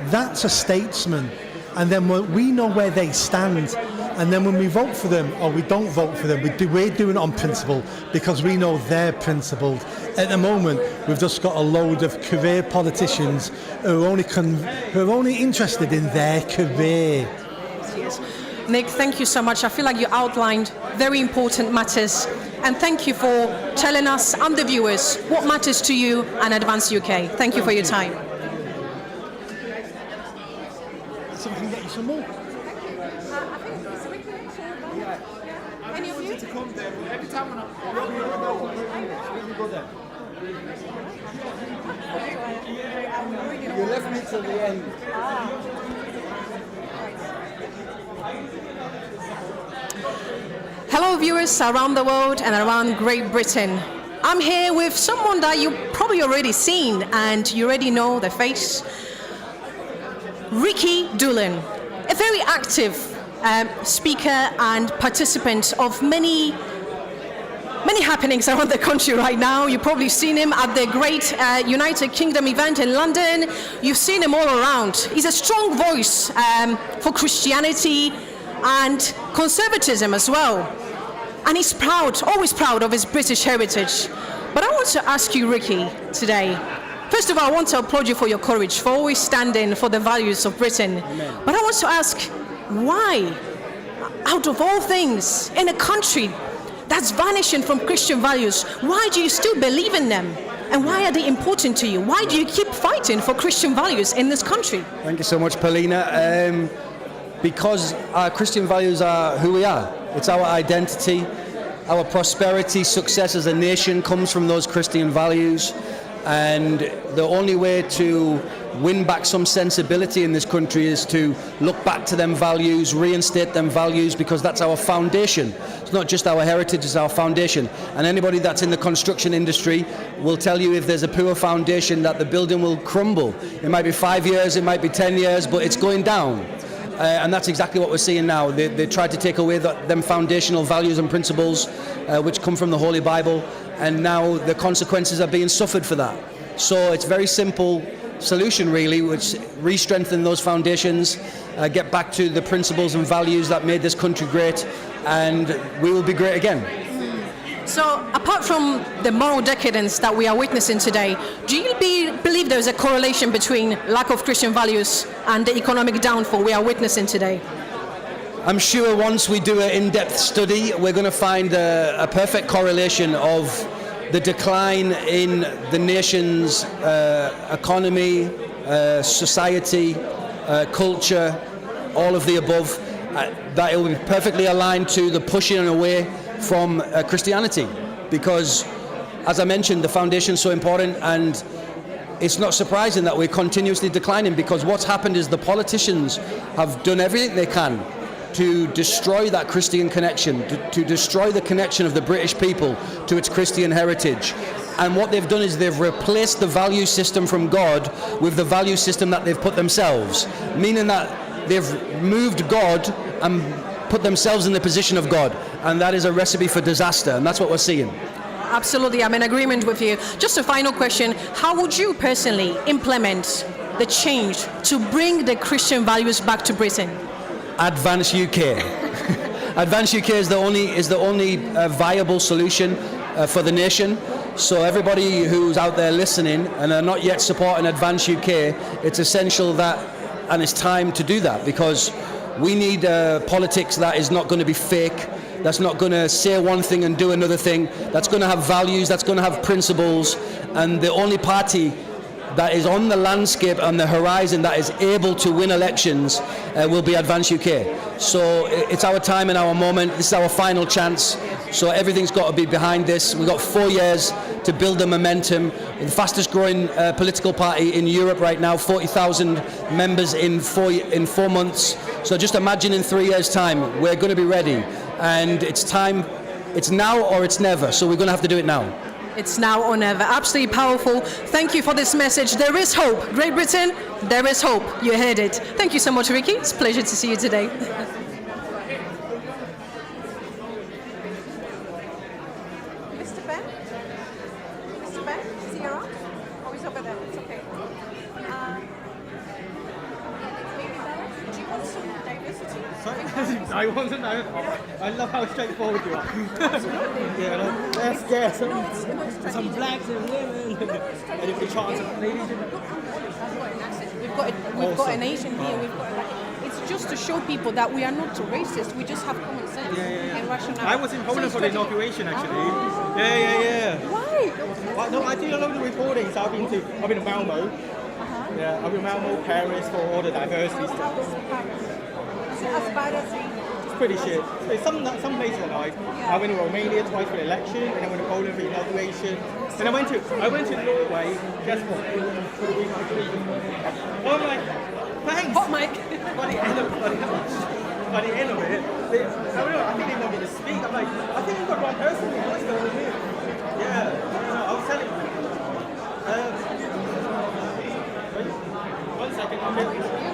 Speaker 1: That's a statesman. And then we know where they stand. And then when we vote for them or we don't vote for them, we're doing it on principle because we know they're principled. At the moment, we've just got a load of career politicians who are only interested in their career.
Speaker 9: Yes. Nick, thank you so much. I feel like you outlined very important matters. And thank you for telling us and the viewers what matters to you and Advance UK. Thank you for your time.
Speaker 1: So we can get you some more.
Speaker 9: Any of you?
Speaker 8: Every time when I go there. You left me till the end.
Speaker 9: Hello viewers around the world and around Great Britain. I'm here with someone that you probably already seen and you already know the face. Rikki Doolan, a very active speaker and participant of many happenings around the country right now. You've probably seen him at the great United Kingdom event in London. You've seen him all around. He's a strong voice for Christianity and conservatism as well. And he's proud, always proud of his British heritage. But I want to ask you, Rikki, today, first of all, I want to applaud you for your courage, for always standing for the values of Britain.
Speaker 6: Amen.
Speaker 9: But I want to ask, why out of all things, in a country that's vanishing from Christian values, why do you still believe in them? And why are they important to you? Why do you keep fighting for Christian values in this country?
Speaker 12: Thank you so much, Paulina. Because our Christian values are who we are. It's our identity. Our prosperity, success as a nation comes from those Christian values. And the only way to win back some sensibility in this country is to look back to them values, reinstate them values, because that's our foundation. It's not just our heritage, it's our foundation. And anybody that's in the construction industry will tell you if there's a poor foundation that the building will crumble. It might be 5 years, it might be 10 years, but it's going down. And that's exactly what we're seeing now. They tried to take away them foundational values and principles which come from the Holy Bible, and now the consequences are being suffered for that. So it's very simple solution really, which re-strengthen those foundations, get back to the principles and values that made this country great, and we will be great again.
Speaker 9: So, apart from the moral decadence that we are witnessing today, do you believe there's a correlation between lack of Christian values and the economic downfall we are witnessing today?
Speaker 12: I'm sure once we do an in-depth study, we're going to find a perfect correlation of the decline in the nation's economy, society, culture, all of the above, that it will be perfectly aligned to the pushing away from Christianity, because as I mentioned, the foundation is so important, and it's not surprising that we're continuously declining, because what's happened is the politicians have done everything they can to destroy that Christian connection, to destroy the connection of the British people to its Christian heritage. And what they've done is they've replaced the value system from God with the value system that they've put themselves, meaning that they've moved God and put themselves in the position of God, and that is a recipe for disaster, and that's what we're seeing.
Speaker 9: Absolutely, I'm in agreement with you. Just a final question, how would you personally implement the change to bring the Christian values back to Britain?
Speaker 12: Advance UK. Advance UK is the only viable solution for the nation. So everybody who's out there listening and are not yet supporting Advance UK, it's essential that, and it's time to do that, because we need politics that is not going to be fake, that's not going to say one thing and do another thing, that's going to have values, that's going to have principles, and the only party that is on the landscape and the horizon that is able to win elections will be Advance UK. So it's our time and our moment. This is our final chance. So everything's got to be behind this. We've got 4 years to build the momentum. The fastest growing political party in Europe right now, 40,000 members in 4 months. So just imagine in 3 years' time, we're going to be ready. And it's time, it's now or it's never. So we're going to have to do it now.
Speaker 9: It's now or never. Absolutely powerful. Thank you for this message. There is hope. Great Britain, there is hope. You heard it. Thank you so much, Rikki. It's a pleasure to see you today. Mr. Ben? Mr. Ben? Is he around? Oh, he's over there. It's okay. Do you want some diversity?
Speaker 6: Sorry? I want to know. I love how straightforward you are. Yeah, let's get some blacks and women. And if we chance some ladies.
Speaker 9: We've got an Asian here. It's just to show people that we are not racist. We just have common sense and rationality.
Speaker 6: I was in Poland for the inauguration, actually. Yeah.
Speaker 9: Why?
Speaker 6: No, I do a lot of reporting. So I've been to Malmo. Yeah, I've been to Malmo, Paris for all the diversity stuff.
Speaker 9: As bad as
Speaker 6: It's pretty shit. Some places are nice. I went to Romania twice for the election, and I went to Poland for the inauguration. And I went to Norway. Guess what? Oh my! Thanks.
Speaker 9: Hot mic.
Speaker 6: By the end of it, I think they want me to speak. I'm like, I think you've got the wrong person. What's going on here? Yeah. I was telling you. 1 second. Okay.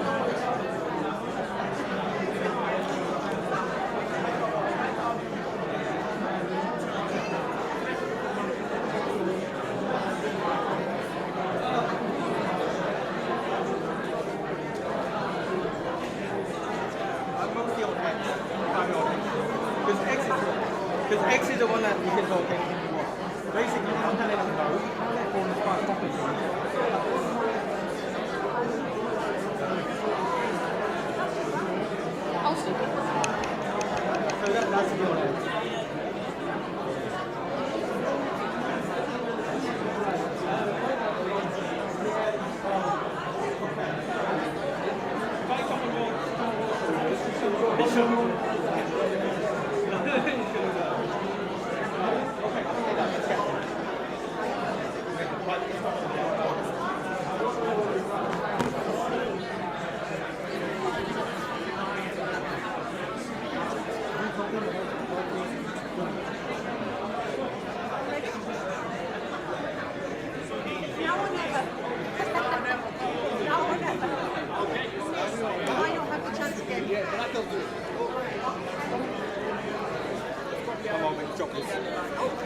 Speaker 6: Because X is the one that you can talk anything you want. Basically, I'm telling them no, form is quite complicated.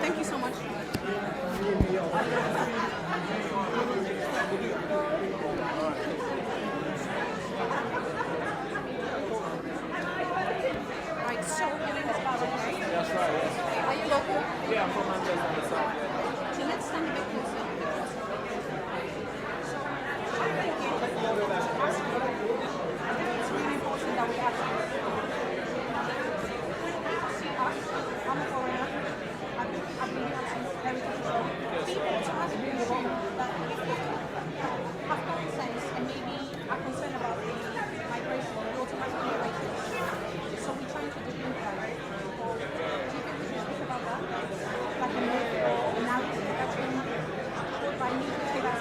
Speaker 9: Thank you so much. Right, so your name is Barbara, right? That's right, yes. Are you local? Yeah, I'm from Manchester. So let's stand a bit closer. So, I think it's really important that we actually see us. I'm a foreigner. I've been here since heritage show. People to us really wrong that if you have common sense and maybe are concerned about the migration, you automatically are racist. So we're trying to debunk that. Or do you think we should speak about that? Like a myth or narrative that's been put by media that's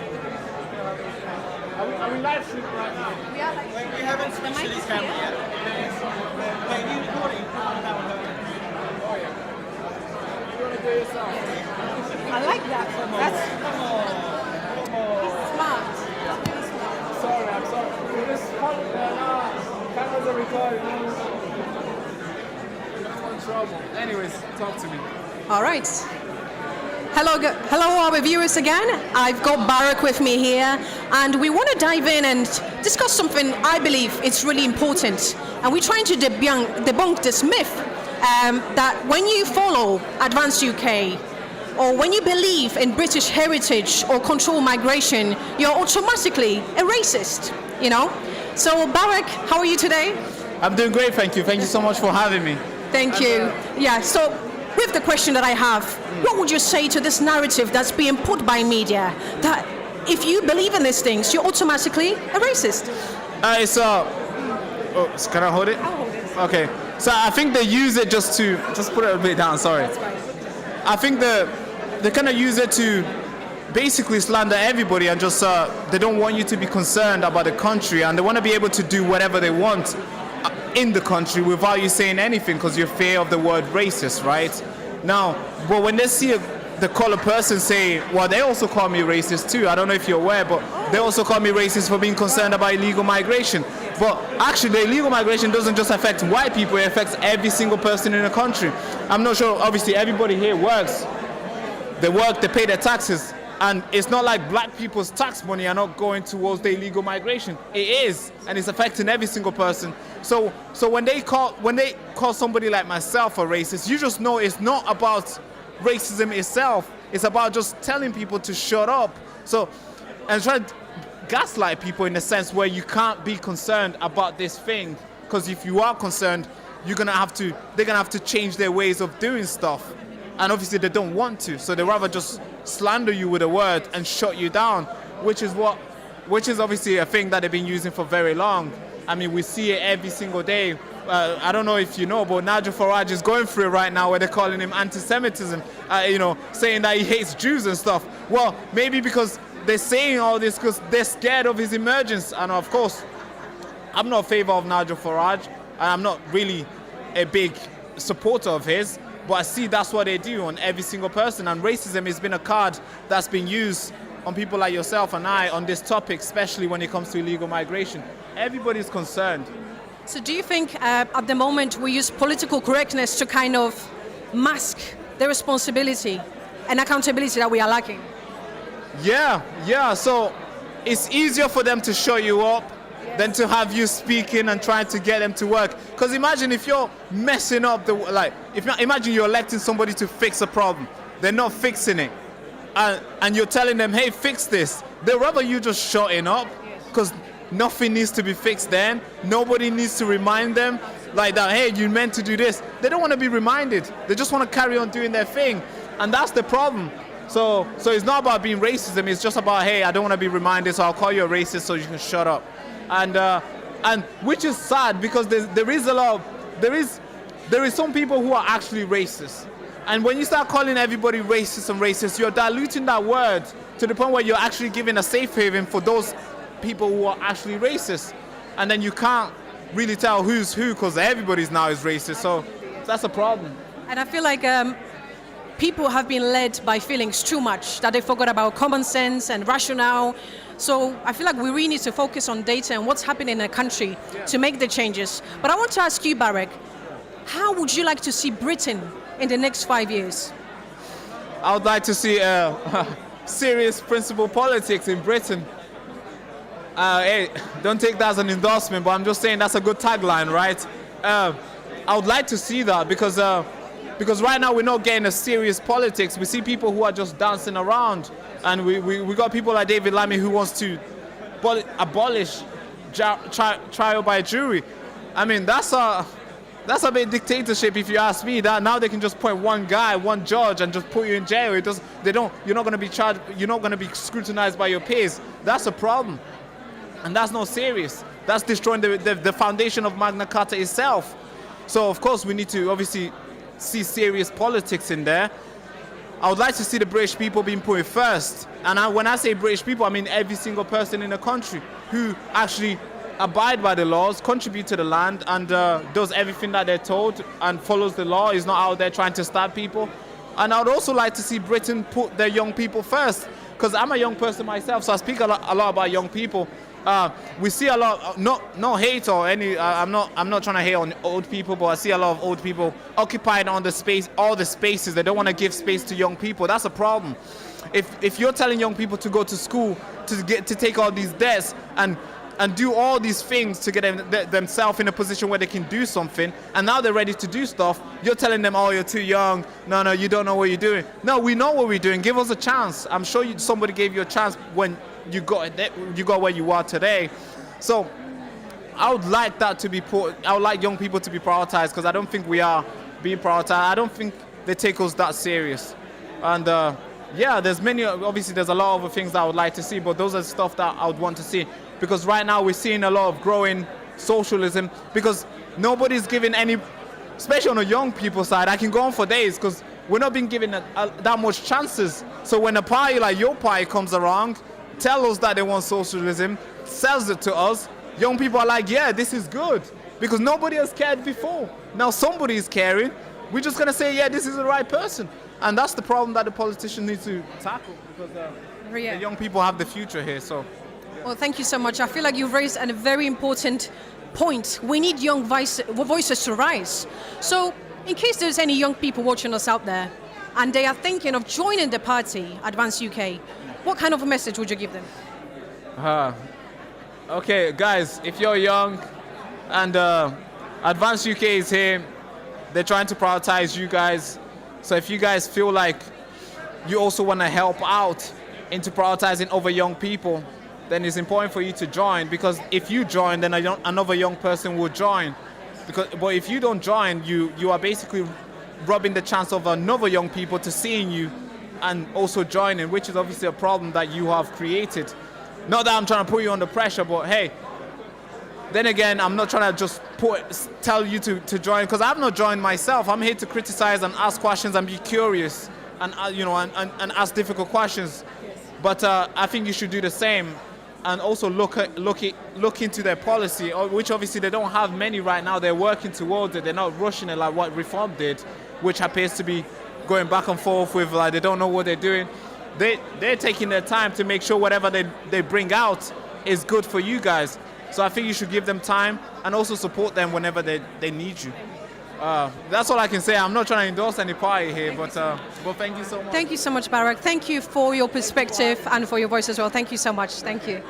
Speaker 8: Are we live streaming right now?
Speaker 9: we are like
Speaker 6: We haven't switched to this camera yet. Wait, you recording?
Speaker 8: Oh yeah. You want to do it yourself?
Speaker 9: I like that. That's he's smart. That's really smart.
Speaker 8: Sorry, I'm sorry. We just hold there now. Cameras are recording. I'm in trouble. Anyways, talk to me.
Speaker 9: All right. Hello, our viewers again. I've got Barack with me here, and we want to dive in and discuss something I believe it's really important. And we're trying to debunk this myth that when you follow Advanced UK, or when you believe in British heritage or controlled migration, you're automatically a racist, you know? So, Barack, how are you today?
Speaker 13: I'm doing great, thank you. Thank you so much for having me.
Speaker 9: Thank you. Yeah, so with the question that I have, what would you say to this narrative that's being put by media that if you believe in these things, you're automatically a racist?
Speaker 13: Can I hold it?
Speaker 9: I'll hold it.
Speaker 13: Okay. So I think they use it just put it a bit down, sorry.
Speaker 9: That's right.
Speaker 13: I think they kind of use it to basically slander everybody and just they don't want you to be concerned about the country and they want to be able to do whatever they want in the country without you saying anything because you're fear of the word racist, right? Now, but when they see the colored person say, well, they also call me racist too. I don't know if you're aware, but they also call me racist for being concerned about illegal migration. But actually, the illegal migration doesn't just affect white people, it affects every single person in the country. I'm not sure, obviously, everybody here works. They work, they pay their taxes. And it's not like black people's tax money are not going towards the illegal migration. It is, and it's affecting every single person. So when they call somebody like myself a racist, you just know it's not about racism itself. It's about just telling people to shut up. So, and trying to gaslight people in a sense where you can't be concerned about this thing. Because if you are concerned, they're gonna have to change their ways of doing stuff. And obviously they don't want to, so they rather just slander you with a word and shut you down, which is obviously a thing that they've been using for very long. I mean, we see it every single day. I don't know if you know, but Nigel Farage is going through it right now where they're calling him anti-Semitism, saying that he hates Jews and stuff. Well, maybe because they're saying all this because they're scared of his emergence. And of course, I'm not in favor of Nigel Farage, and I'm not really a big supporter of his. But I see that's what they do on every single person. And racism has been a card that's been used on people like yourself and I on this topic, especially when it comes to illegal migration. Everybody's concerned.
Speaker 9: So do you think at the moment we use political correctness to kind of mask the responsibility and accountability that we are lacking?
Speaker 13: Yeah. So it's easier for them to shut you up than to have you speaking and trying to get them to work. Because imagine if you're messing up imagine you're electing somebody to fix a problem. They're not fixing it. And you're telling them, hey, fix this. They'd rather you just shutting up because nothing needs to be fixed then. Nobody needs to remind them. like that, hey, you meant to do this. They don't want to be reminded. They just want to carry on doing their thing. And that's the problem. So it's not about being racism. It's just about, hey, I don't want to be reminded, so I'll call you a racist so you can shut up. And which is sad, because there is some people who are actually racist. And when you start calling everybody racist, you're diluting that word to the point where you're actually giving a safe haven for those people who are actually racist. And then you can't really tell who's who, because everybody's now is racist. So that's a problem.
Speaker 9: And I feel like people have been led by feelings too much, that they forgot about common sense and rationale. So I feel like we really need to focus on data and what's happening in the country to make the changes. But I want to ask you, Barrick, how would you like to see Britain in the next 5 years?
Speaker 13: I would like to see serious principle politics in Britain. Hey, don't take that as an endorsement, but I'm just saying that's a good tagline, right? I would like to see that because right now we're not getting a serious politics. We see people who are just dancing around, and we got people like David Lammy who wants to abolish trial by jury. I mean, that's a bit dictatorship, if you ask me. That now they can just point one guy, one judge, and just put you in jail. You're not going to be charged. You're not going to be scrutinized by your peers. That's a problem, and that's not serious. That's destroying the foundation of Magna Carta itself. So of course we need to obviously see serious politics in there. I would like to see the British people being put first. And when I say British people, I mean every single person in the country who actually abide by the laws, contribute to the land, and does everything that they're told and follows the law, is not out there trying to stab people. And I would also like to see Britain put their young people first, because I'm a young person myself, so I speak a lot about young people. We see a lot, no hate or any. I'm not trying to hate on old people, but I see a lot of old people occupying all the spaces. They don't want to give space to young people. That's a problem. If you're telling young people to go to school to take all these debts and do all these things to get themselves in a position where they can do something, and now they're ready to do stuff, you're telling them, oh, you're too young. No, you don't know what you're doing. No, we know what we're doing. Give us a chance. I'm sure somebody gave you a chance when you got where you are today. So I would like that to be I would like young people to be prioritized, because I don't think we are being prioritized. I don't think they take us that serious. And yeah, there's a lot of other things that I would like to see, but those are stuff that I would want to see. Because right now we're seeing a lot of growing socialism, because nobody's giving any, especially on the young people side. I can go on for days, because we're not being given that much chances. So when a party like your party comes around, tell us that they want socialism, sells it to us, young people are like, yeah, this is good, because nobody has cared before. Now somebody is caring. We're just going to say, yeah, this is the right person. And that's the problem that the politicians need to tackle, because the young people have the future here. So.
Speaker 9: Well, thank you so much. I feel like you've raised a very important point. We need young voices to rise. So in case there's any young people watching us out there and they are thinking of joining the party, Advance UK, what kind of a message would you give them?
Speaker 13: Okay, guys, if you're young and Advance UK is here, they're trying to prioritize you guys. So if you guys feel like you also want to help out into prioritizing other young people, then it's important for you to join, because if you join, then another young person will join. But if you don't join, you are basically robbing the chance of another young people to seeing you and also joining, which is obviously a problem that you have created. Not that I'm trying to put you under pressure, but hey, then again, I'm not trying to just tell you to join, because I've not joined myself. I'm here to criticize and ask questions and be curious and and ask difficult questions. But I think you should do the same, and also look into their policy, which obviously they don't have many right now. They're working towards it. They're not rushing it like what Reform did, which appears to be going back and forth with, like, they don't know what they're doing. They're taking their time to make sure whatever they bring out is good for you guys. So I think you should give them time and also support them whenever they need you. That's all I can say. I'm not trying to endorse any party here, but thank you so much.
Speaker 9: Thank you so much, Barrick. Thank you for your perspective and for your voice as well. Thank you so much. Thank you.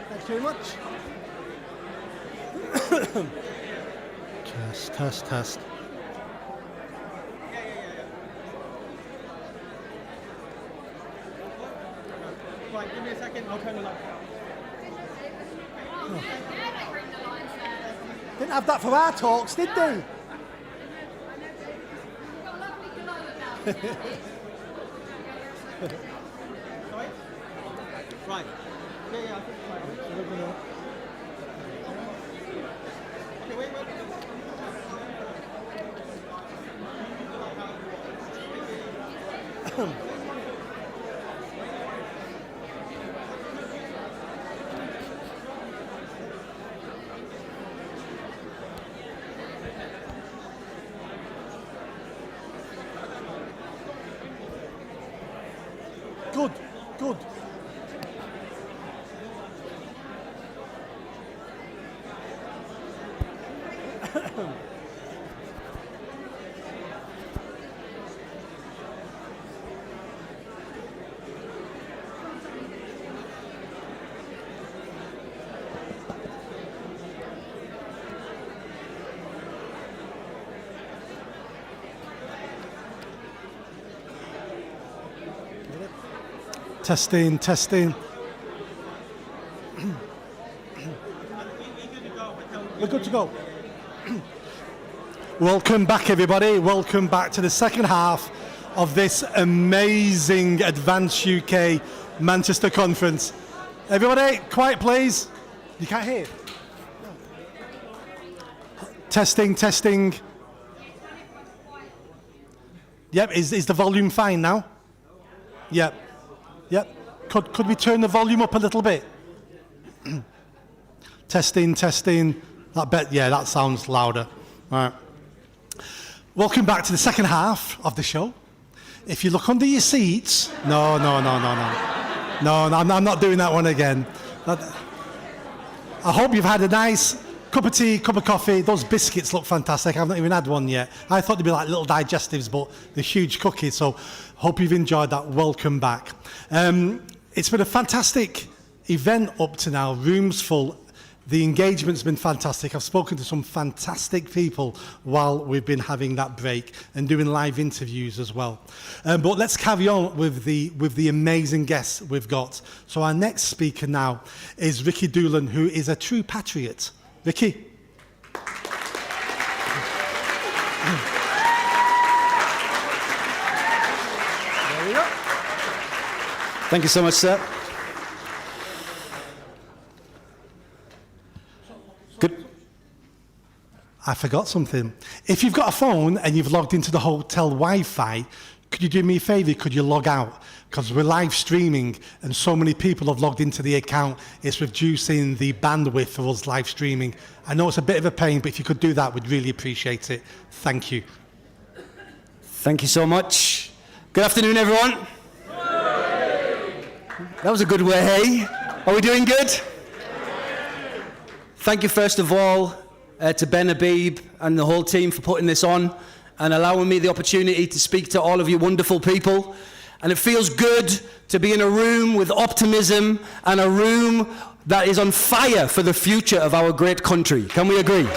Speaker 8: Thanks very much.
Speaker 1: Test.
Speaker 6: Right, give me a second, I'll turn the light.
Speaker 8: Didn't have that for our talks, did they?
Speaker 6: Sorry? Right. Yeah, I think it's right. Okay, wait.
Speaker 8: Good.
Speaker 1: Testing.
Speaker 8: We're good to go.
Speaker 1: Welcome back, everybody. Welcome back to the second half of this amazing Advance UK Manchester conference. Everybody, quiet please. You can't hear. Testing. Yep, is the volume fine now? Yep. Could we turn the volume up a little bit? Testing. That sounds louder. All right. Welcome back to the second half of the show. If you look under your seats, no, I'm not doing that one again. I hope you've had a nice cup of tea, cup of coffee. Those biscuits look fantastic. I've not even had one yet. I thought they'd be like little digestives, but they're huge cookies. So hope you've enjoyed that. Welcome back. It's been a fantastic event up to now. Rooms full. The engagement's been fantastic. I've spoken to some fantastic people while we've been having that break and doing live interviews as well. But let's carry on with the amazing guests we've got. So our next speaker now is Rikki Doolan, who is a true patriot. Rikki.
Speaker 12: There we go. Thank you so much, sir. Good.
Speaker 1: I forgot something. If you've got a phone and you've logged into the hotel Wi-Fi, could you do me a favour? Could you log out? Because we're live streaming and so many people have logged into the account. It's reducing the bandwidth for us live streaming. I know it's a bit of a pain, but if you could do that, we'd really appreciate it. Thank you.
Speaker 12: Thank you so much. Good afternoon, everyone. That was a good way, hey? Are we doing good? Thank you, first of all, to Ben Habib and the whole team for putting this on and allowing me the opportunity to speak to all of you wonderful people. And it feels good to be in a room with optimism and a room that is on fire for the future of our great country. Can we agree?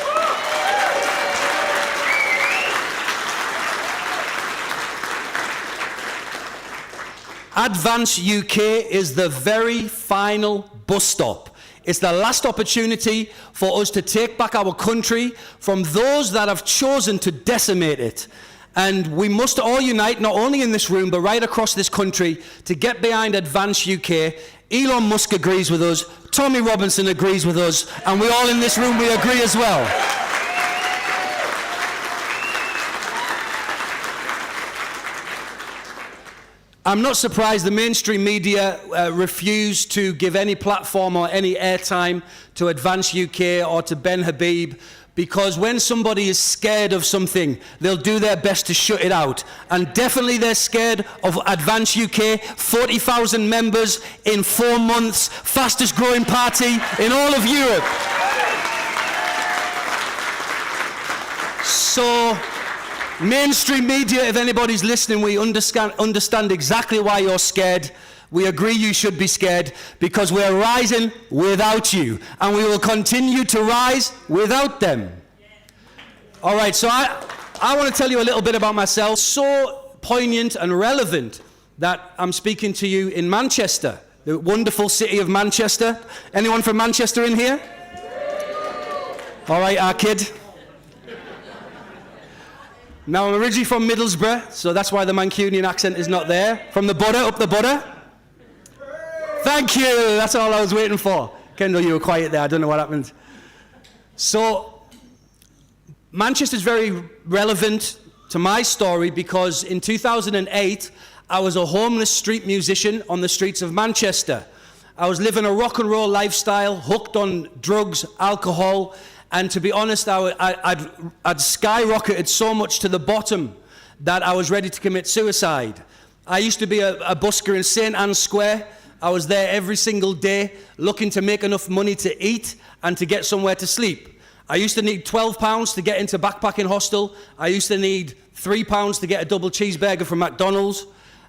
Speaker 12: Advance UK is the very final bus stop. It's the last opportunity for us to take back our country from those that have chosen to decimate it. And we must all unite, not only in this room, but right across this country, to get behind Advance UK. Elon Musk agrees with us, Tommy Robinson agrees with us, and we all in this room, we agree as well. I'm not surprised the mainstream media refuse to give any platform or any airtime to Advance UK or to Ben Habib, because when somebody is scared of something, they'll do their best to shut it out. And definitely they're scared of Advance UK, 40,000 members in 4 months, fastest growing party in all of Europe. So, mainstream media, if anybody's listening, we understand exactly why you're scared. We agree you should be scared, because we're rising without you, and we will continue to rise without them. All right, so I want to tell you a little bit about myself. So poignant and relevant that I'm speaking to you in Manchester the wonderful city of Manchester. Anyone from Manchester in here? All right, our kid. Now, I'm originally from Middlesbrough, so that's why the Mancunian accent is not there. From the butter, up the butter. Thank you, that's all I was waiting for. Kendele, you were quiet there, I don't know what happened. So, Manchester's very relevant to my story because in 2008, I was a homeless street musician on the streets of Manchester. I was living a rock and roll lifestyle, hooked on drugs, alcohol, and to be honest, I'd skyrocketed so much to the bottom that I was ready to commit suicide. I used to be a busker in St. Anne's Square. I was there every single day looking to make enough money to eat and to get somewhere to sleep. I used to need £12 to get into backpacking hostel. I used to need £3 to get a double cheeseburger from McDonald's.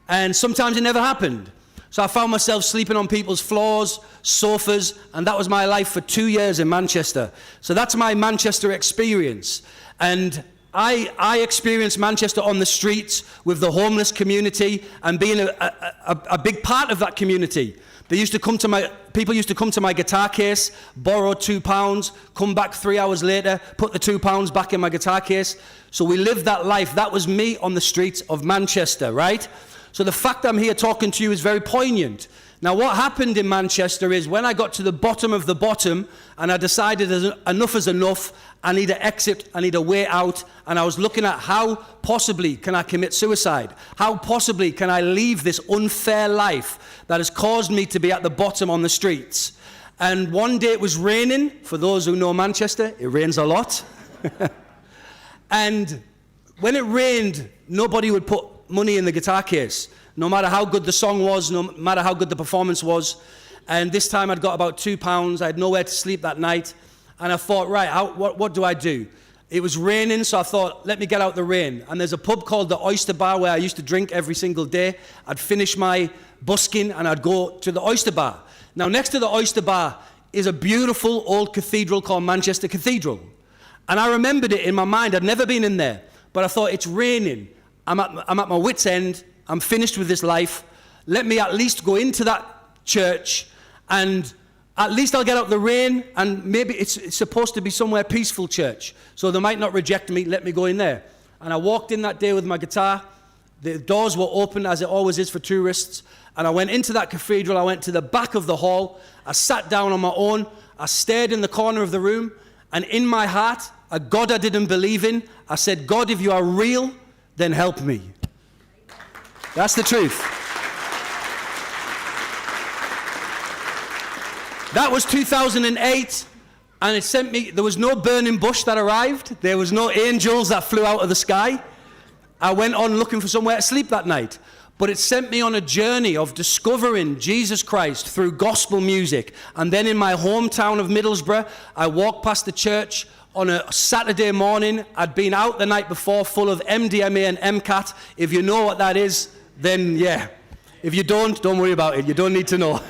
Speaker 12: And sometimes it never happened. So I found myself sleeping on people's floors, sofas, and that was my life for 2 years in Manchester. So that's my Manchester experience. And I experienced Manchester on the streets with the homeless community and being a big part of that community. People used to come to my guitar case, borrow £2, come back 3 hours later, put the £2 back in my guitar case. So we lived that life. That was me on the streets of Manchester, right? So the fact I'm here talking to you is very poignant. Now, what happened in Manchester is when I got to the bottom of the bottom and I decided enough is enough, I need an exit, I need a way out, and I was looking at how possibly can I commit suicide? How possibly can I leave this unfair life that has caused me to be at the bottom on the streets? And one day it was raining. For those who know Manchester, it rains a lot. And when it rained, nobody would put money in the guitar case, no matter how good the song was, no matter how good the performance was. And this time I'd got about £2. I had nowhere to sleep that night. And I thought, right, what do I do? It was raining, so I thought, let me get out the rain. And there's a pub called the Oyster Bar where I used to drink every single day. I'd finish my busking and I'd go to the Oyster Bar. Now, next to the Oyster Bar is a beautiful old cathedral called Manchester Cathedral. And I remembered it in my mind. I'd never been in there. But I thought, it's raining. I'm at my wit's end. I'm finished with this life. Let me at least go into that church and at least I'll get out the rain, and maybe it's supposed to be somewhere peaceful church. So they might not reject me. Let me go in there. And I walked in that day with my guitar. The doors were open, as it always is for tourists. And I went into that cathedral. I went to the back of the hall. I sat down on my own. I stared in the corner of the room. And in my heart, a God I didn't believe in, I said, God, if you are real, then help me. That's the truth. That was 2008, and it sent me, there was no burning bush that arrived. There was no angels that flew out of the sky. I went on looking for somewhere to sleep that night. But it sent me on a journey of discovering Jesus Christ through gospel music. And then in my hometown of Middlesbrough, I walked past the church on a Saturday morning. I'd been out the night before full of MDMA and MCAT. If you know what that is, then yeah. If you don't worry about it. You don't need to know.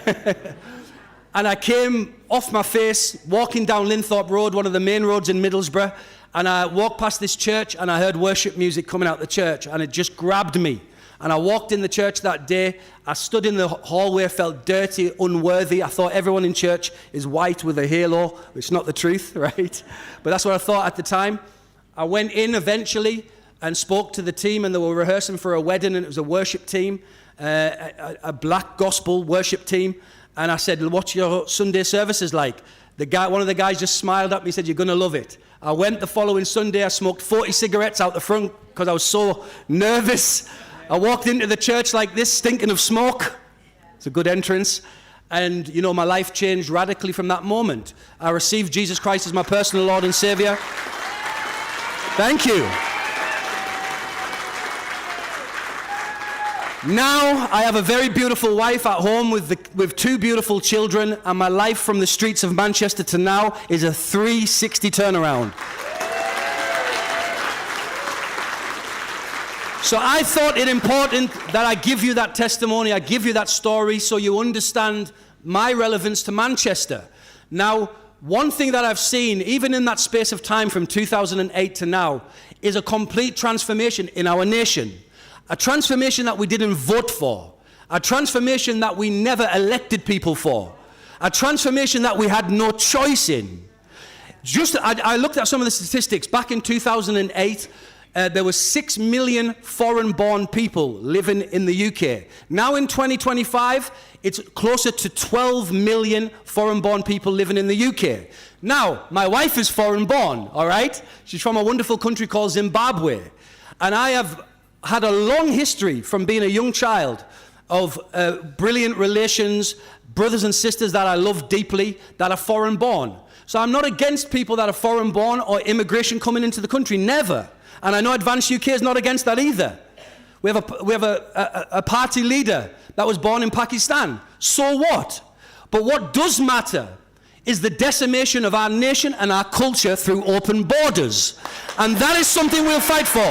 Speaker 12: And I came off my face, walking down Linthorpe Road, one of the main roads in Middlesbrough, and I walked past this church and I heard worship music coming out the church, and it just grabbed me. And I walked in the church that day. I stood in the hallway, felt dirty, unworthy. I thought everyone in church is white with a halo, which is not the truth, right? But that's what I thought at the time. I went in eventually and spoke to the team, and they were rehearsing for a wedding, and it was a worship team, a black gospel worship team. And I said, what's your Sunday services like? One of the guys just smiled at me and said, you're going to love it. I went the following Sunday. I smoked 40 cigarettes out the front because I was so nervous. I walked into the church like this, stinking of smoke. It's a good entrance. And, you know, my life changed radically from that moment. I received Jesus Christ as my personal Lord and Savior. Thank you. Now I have a very beautiful wife at home with two beautiful children, and my life from the streets of Manchester to now is a 360 turnaround. So I thought it important that I give you that testimony, I give you that story so you understand my relevance to Manchester. Now, one thing that I've seen, even in that space of time from 2008 to now, is a complete transformation in our nation. A transformation that we didn't vote for. a transformation that we never elected people for, a transformation that we had no choice in. I looked at some of the statistics. Back in 2008, there were 6 million foreign-born people living in the UK. Now in 2025, it's closer to 12 million foreign-born people living in the UK. Now, my wife is foreign-born, all right? She's from a wonderful country called Zimbabwe. And I have had a long history from being a young child of brilliant relations, brothers and sisters that I love deeply that are foreign-born. So I'm not against people that are foreign-born or immigration coming into the country, never. And I know Advance UK is not against that either. We have a party leader that was born in Pakistan. So what? But what does matter is the decimation of our nation and our culture through open borders. And that is something we'll fight for.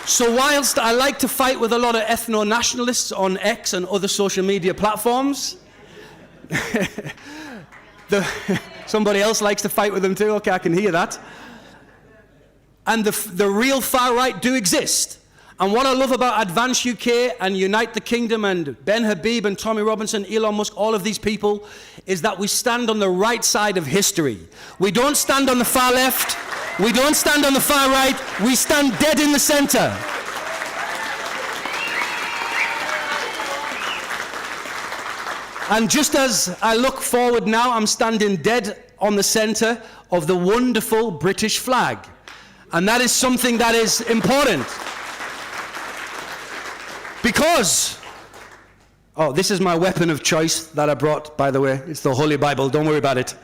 Speaker 12: So whilst I like to fight with a lot of ethno-nationalists on X and other social media platforms, somebody else likes to fight with them too, okay, I can hear that. And the real far right do exist. And what I love about Advance UK and Unite the Kingdom and Ben Habib and Tommy Robinson, Elon Musk, all of these people, is that we stand on the right side of history. We don't stand on the far left. We don't stand on the far right. We stand dead in the center. And just as I look forward now, I'm standing dead on the center of the wonderful British flag. And that is something that is important. Because, this is my weapon of choice that I brought, by the way. It's the Holy Bible, don't worry about it.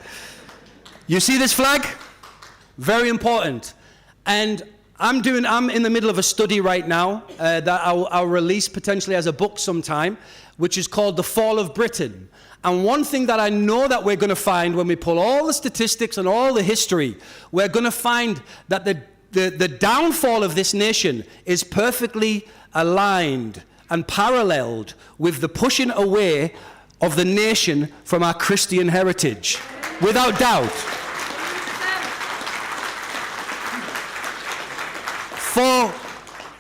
Speaker 12: You see this flag? Very important. And I'm in the middle of a study right now that I'll release potentially as a book sometime, which is called The Fall of Britain. And one thing that I know that we're going to find when we pull all the statistics and all the history, we're going to find that the downfall of this nation is perfectly aligned and paralleled with the pushing away of the nation from our Christian heritage, without doubt. For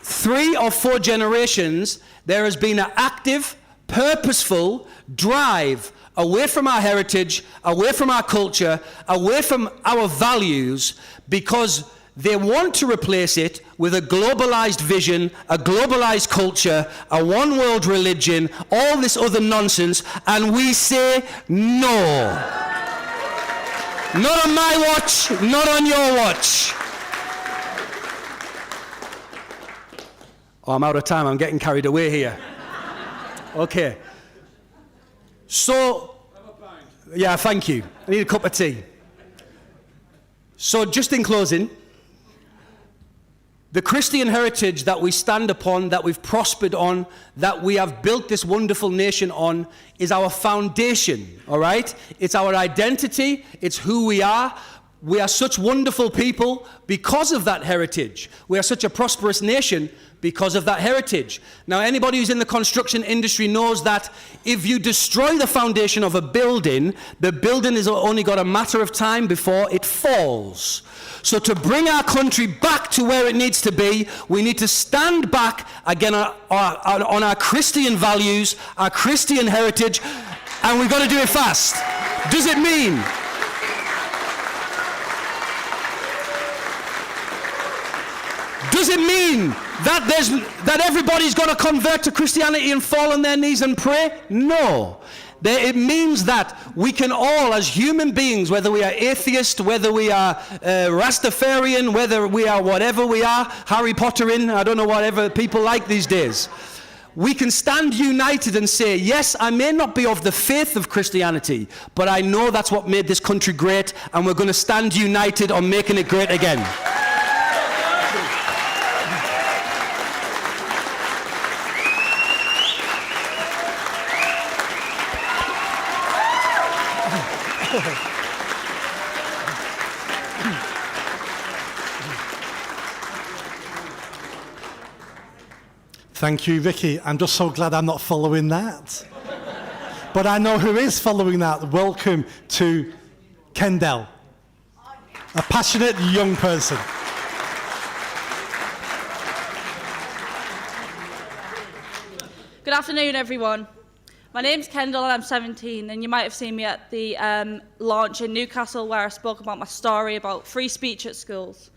Speaker 12: 3 or 4 generations, there has been an active, purposeful drive away from our heritage, away from our culture, away from our values, because they want to replace it with a globalized vision, a globalized culture, a one world religion, all this other nonsense, and we say no. Not on my watch, not on your watch. Oh, I'm out of time, I'm getting carried away here. Okay. So, yeah, thank you. I need a cup of tea. So, just in closing, the Christian heritage that we stand upon, that we've prospered on, that we have built this wonderful nation on, is our foundation, all right? It's our identity, it's who we are. We are such wonderful people because of that heritage. We are such a prosperous nation because of that heritage. Now, anybody who's in the construction industry knows that if you destroy the foundation of a building, the building has only got a matter of time before it falls. So to bring our country back to where it needs to be, we need to stand back again on our Christian values, our Christian heritage, and we've got to do it fast. Does it mean that everybody's got to convert to Christianity and fall on their knees and pray? No. It means that we can all, as human beings, whether we are atheist, whether we are Rastafarian, whether we are whatever we are, Harry Pottering, I don't know, whatever people like these days, we can stand united and say, yes, I may not be of the faith of Christianity, but I know that's what made this country great, and we're going to stand united on making it great again.
Speaker 1: Thank you, Rikki. I'm just so glad I'm not following that. But I know who is following that. Welcome to Kendele, a passionate young person.
Speaker 14: Good afternoon, everyone. My name's Kendele and I'm 17, and you might have seen me at the launch in Newcastle where I spoke about my story about free speech at schools.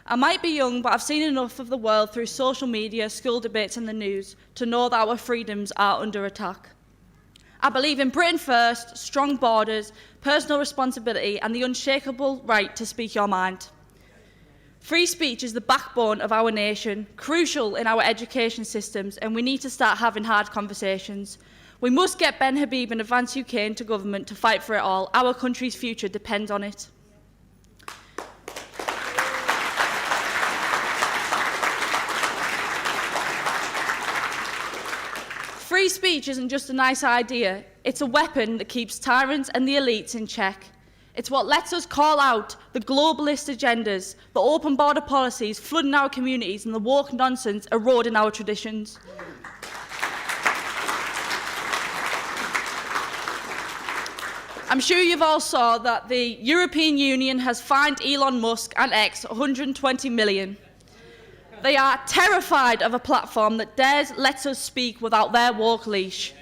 Speaker 14: I might be young, but I've seen enough of the world through social media, school debates and the news to know that our freedoms are under attack. I believe in Britain first, strong borders, personal responsibility and the unshakable right to speak your mind. Free speech is the backbone of our nation, crucial in our education systems, and we need to start having hard conversations. We must get Ben Habib and Advance UK into government to fight for it all. Our country's future depends on it. Free speech isn't just a nice idea, it's a weapon that keeps tyrants and the elites in check. It's what lets us call out the globalist agendas, the open border policies flooding our communities and the woke nonsense eroding our traditions. I'm sure you've all saw that the European Union has fined Elon Musk and X 120 million. They are terrified of a platform that dares let us speak without their woke leash.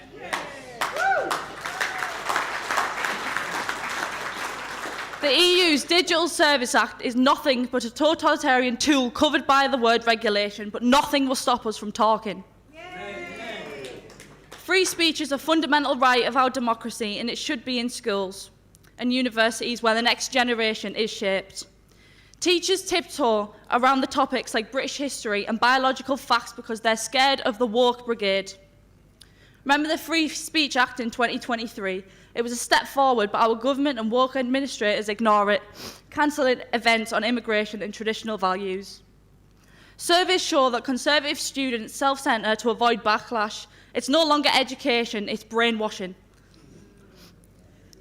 Speaker 14: The EU's Digital Service Act is nothing but a totalitarian tool covered by the word regulation, but nothing will stop us from talking. Free speech is a fundamental right of our democracy, and it should be in schools and universities where the next generation is shaped. Teachers tiptoe around the topics like British history and biological facts because they're scared of the woke brigade. Remember the Free Speech Act in 2023? It was a step forward, but our government and woke administrators ignore it, cancelling events on immigration and traditional values. Surveys show that Conservative students self-centre to avoid backlash. It's no longer education, it's brainwashing.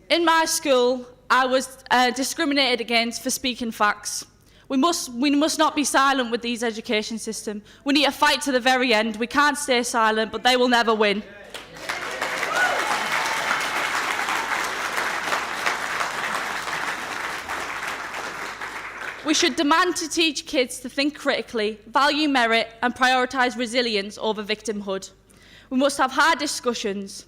Speaker 14: In my school, I was discriminated against for speaking facts. We must not be silent with these education system. We need to fight to the very end. We can't stay silent, but they will never win. We should demand to teach kids to think critically, value merit and prioritise resilience over victimhood. We must have hard discussions.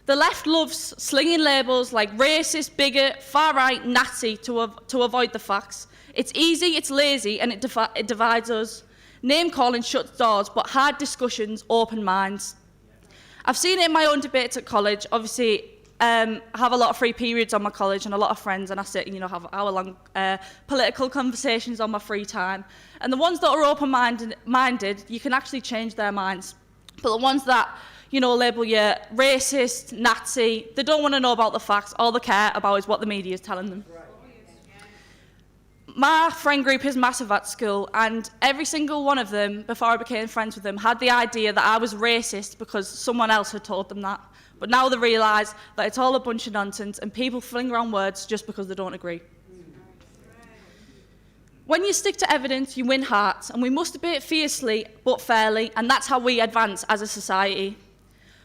Speaker 14: The left loves slinging labels like racist, bigot, far-right, Nazi to avoid the facts. It's easy, it's lazy and it divides us. Name-calling shuts doors, but hard discussions open minds. I've seen it in my own debates at college. Obviously, I have a lot of free periods on my college and a lot of friends, and I sit and have hour-long political conversations on my free time. And the ones that are open-minded, you can actually change their minds. But the ones that, label you racist, Nazi, they don't want to know about the facts. All they care about is what the media is telling them. My friend group is massive at school, and every single one of them, before I became friends with them, had the idea that I was racist because someone else had told them that. But now they realise that it's all a bunch of nonsense and people fling around words just because they don't agree. When you stick to evidence, you win hearts, and we must debate fiercely but fairly, and that's how we advance as a society.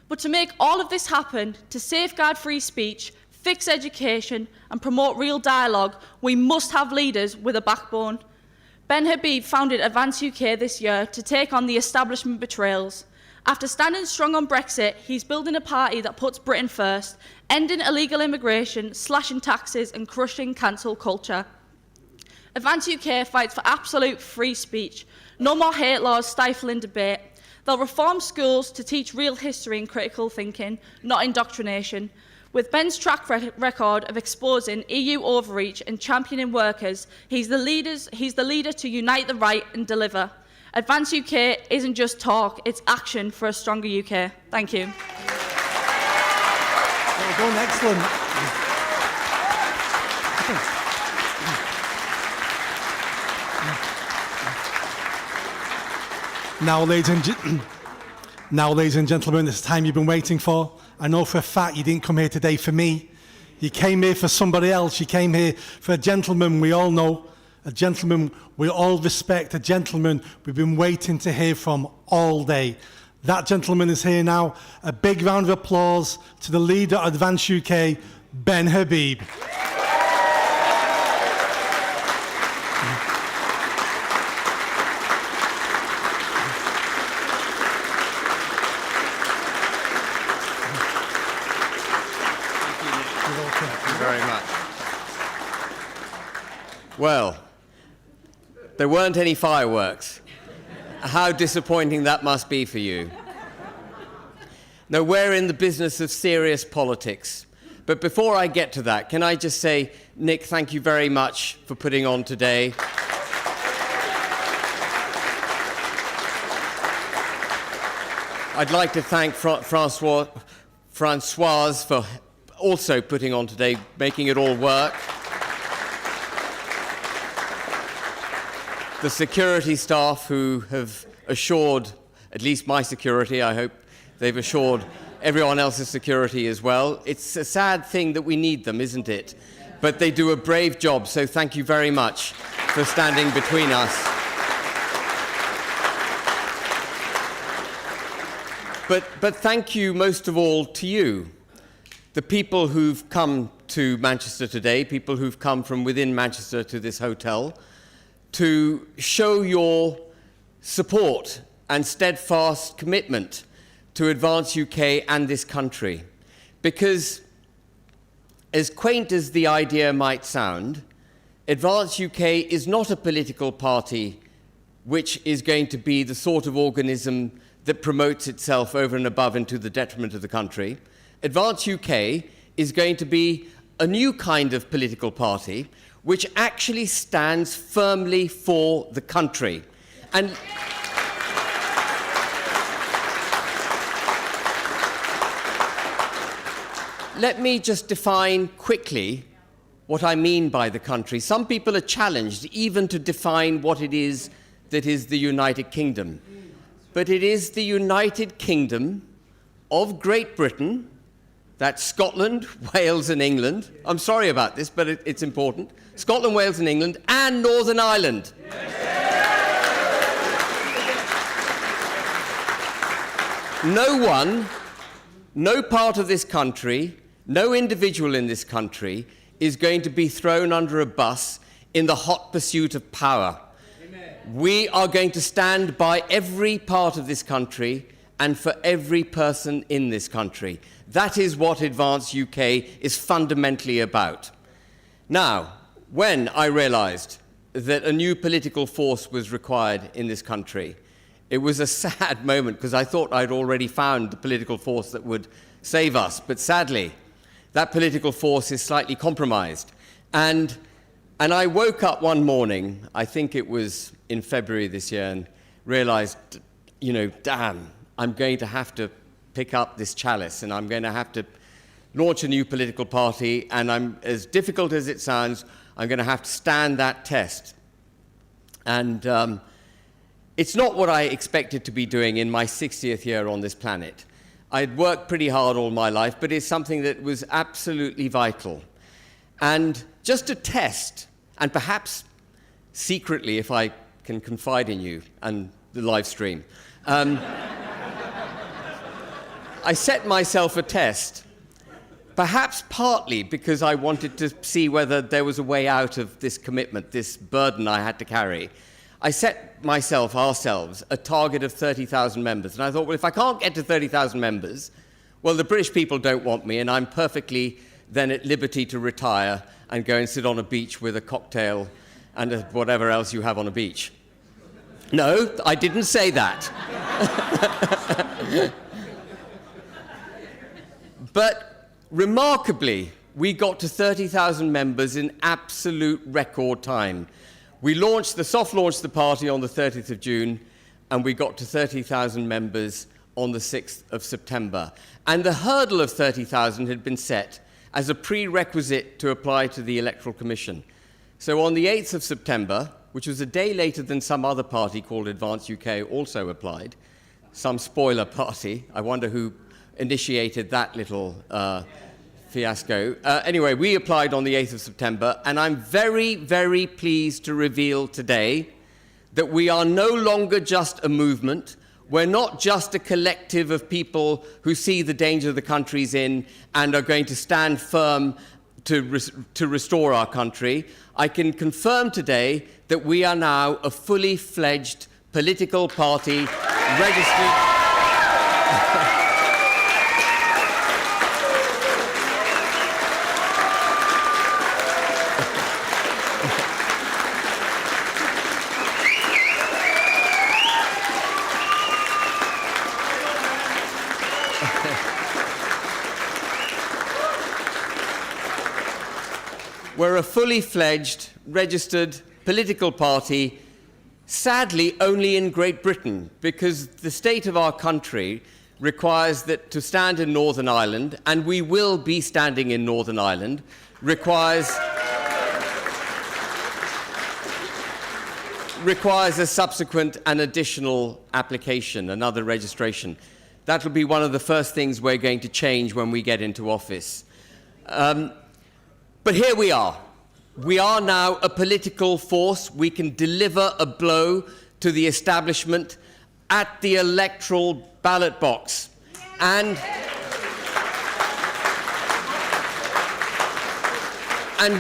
Speaker 14: But to make all of this happen, to safeguard free speech, fix education and promote real dialogue, we must have leaders with a backbone. Ben Habib founded Advance UK this year to take on the establishment betrayals. After standing strong on Brexit, he's building a party that puts Britain first, ending illegal immigration, slashing taxes and crushing cancel culture. Advance UK fights for absolute free speech, no more hate laws stifling debate. They'll reform schools to teach real history and critical thinking, not indoctrination. With Ben's track record of exposing EU overreach and championing workers, he's the leader to unite the right and deliver. Advance UK isn't just talk, it's action for a stronger UK. Thank you.
Speaker 1: Well done, excellent. Now, ladies and gentlemen, it's the time you've been waiting for. I know for a fact you didn't come here today for me. You came here for somebody else. You came here for a gentleman we all know, a gentleman we all respect, a gentleman we've been waiting to hear from all day. That gentleman is here now. A big round of applause to the leader of Advance UK, Ben Habib.
Speaker 10: Well, there weren't any fireworks. How disappointing that must be for you. No, we're in the business of serious politics. But before I get to that, can I just say, Nick, thank you very much for putting on today. I'd like to thank Francoise for also putting on today, making it all work. The security staff who have assured, at least my security, I hope they've assured everyone else's security as well. It's a sad thing that we need them, isn't it? But they do a brave job, so thank you very much for standing between us. But thank you most of all to you, the people who've come to Manchester today, people who've come from within Manchester to this hotel, to show your support and steadfast commitment to Advance UK and this country. Because, as quaint as the idea might sound, Advance UK is not a political party which is going to be the sort of organism that promotes itself over and above and to the detriment of the country. Advance UK is going to be a new kind of political party which actually stands firmly for the country. And let me just define quickly what I mean by the country. Some people are challenged even to define what it is that is the United Kingdom. But it is the United Kingdom of Great Britain, that's Scotland, Wales and England. I'm sorry about this, but it's important. Scotland, Wales and England, and Northern Ireland. No one, no part of this country, no individual in this country is going to be thrown under a bus in the hot pursuit of power. Amen. We are going to stand by every part of this country and for every person in this country. That is what Advance UK is fundamentally about. Now, when I realized that a new political force was required in this country, it was a sad moment because I thought I'd already found the political force that would save us. But sadly, that political force is slightly compromised. And I woke up one morning, I think it was in February this year, and realized, damn, I'm going to have to pick up this chalice and I'm going to have to launch a new political party, and as difficult as it sounds, I'm going to have to stand that test. And it's not what I expected to be doing in my 60th year on this planet. I'd worked pretty hard all my life, but it's something that was absolutely vital. And just to test, and perhaps secretly, if I can confide in you and the live stream, I set myself a test, perhaps partly because I wanted to see whether there was a way out of this commitment, this burden I had to carry. I set ourselves, a target of 30,000 members. And I thought, well, if I can't get to 30,000 members, well, the British people don't want me, and I'm perfectly then at liberty to retire and go and sit on a beach with a cocktail and whatever else you have on a beach. No, I didn't say that. But remarkably, we got to 30,000 members in absolute record time. We soft launched the party on the 30th of June, and we got to 30,000 members on the 6th of September. And the hurdle of 30,000 had been set as a prerequisite to apply to the Electoral Commission. So on the 8th of September, which was a day later than some other party called Advance UK also applied, some spoiler party, I wonder who initiated that little fiasco. Anyway, we applied on the 8th of September, and I'm very, very pleased to reveal today that we are no longer just a movement. We're not just a collective of people who see the danger the country's in and are going to stand firm to restore our country. I can confirm today that we are now a fully fledged political party registered. We're a fully fledged, registered political party, sadly only in Great Britain, because the state of our country requires that to stand in Northern Ireland, and we will be standing in Northern Ireland, requires a subsequent and additional application, another registration. That will be one of the first things we're going to change when we get into office. But here we are. We are now a political force. We can deliver a blow to the establishment at the electoral ballot box. And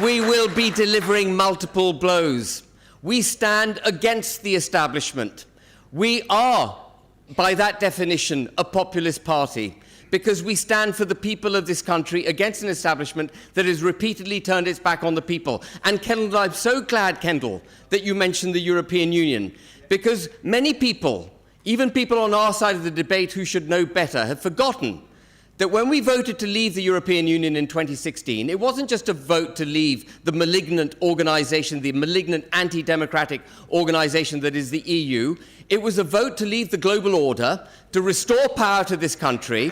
Speaker 10: we will be delivering multiple blows. We stand against the establishment. We are, by that definition, a populist party, because we stand for the people of this country against an establishment that has repeatedly turned its back on the people. And Kendele, I'm so glad, Kendele, that you mentioned the European Union, because many people, even people on our side of the debate who should know better, have forgotten that when we voted to leave the European Union in 2016, it wasn't just a vote to leave the malignant organization, the malignant anti-democratic organization that is the EU. It was a vote to leave the global order, to restore power to this country,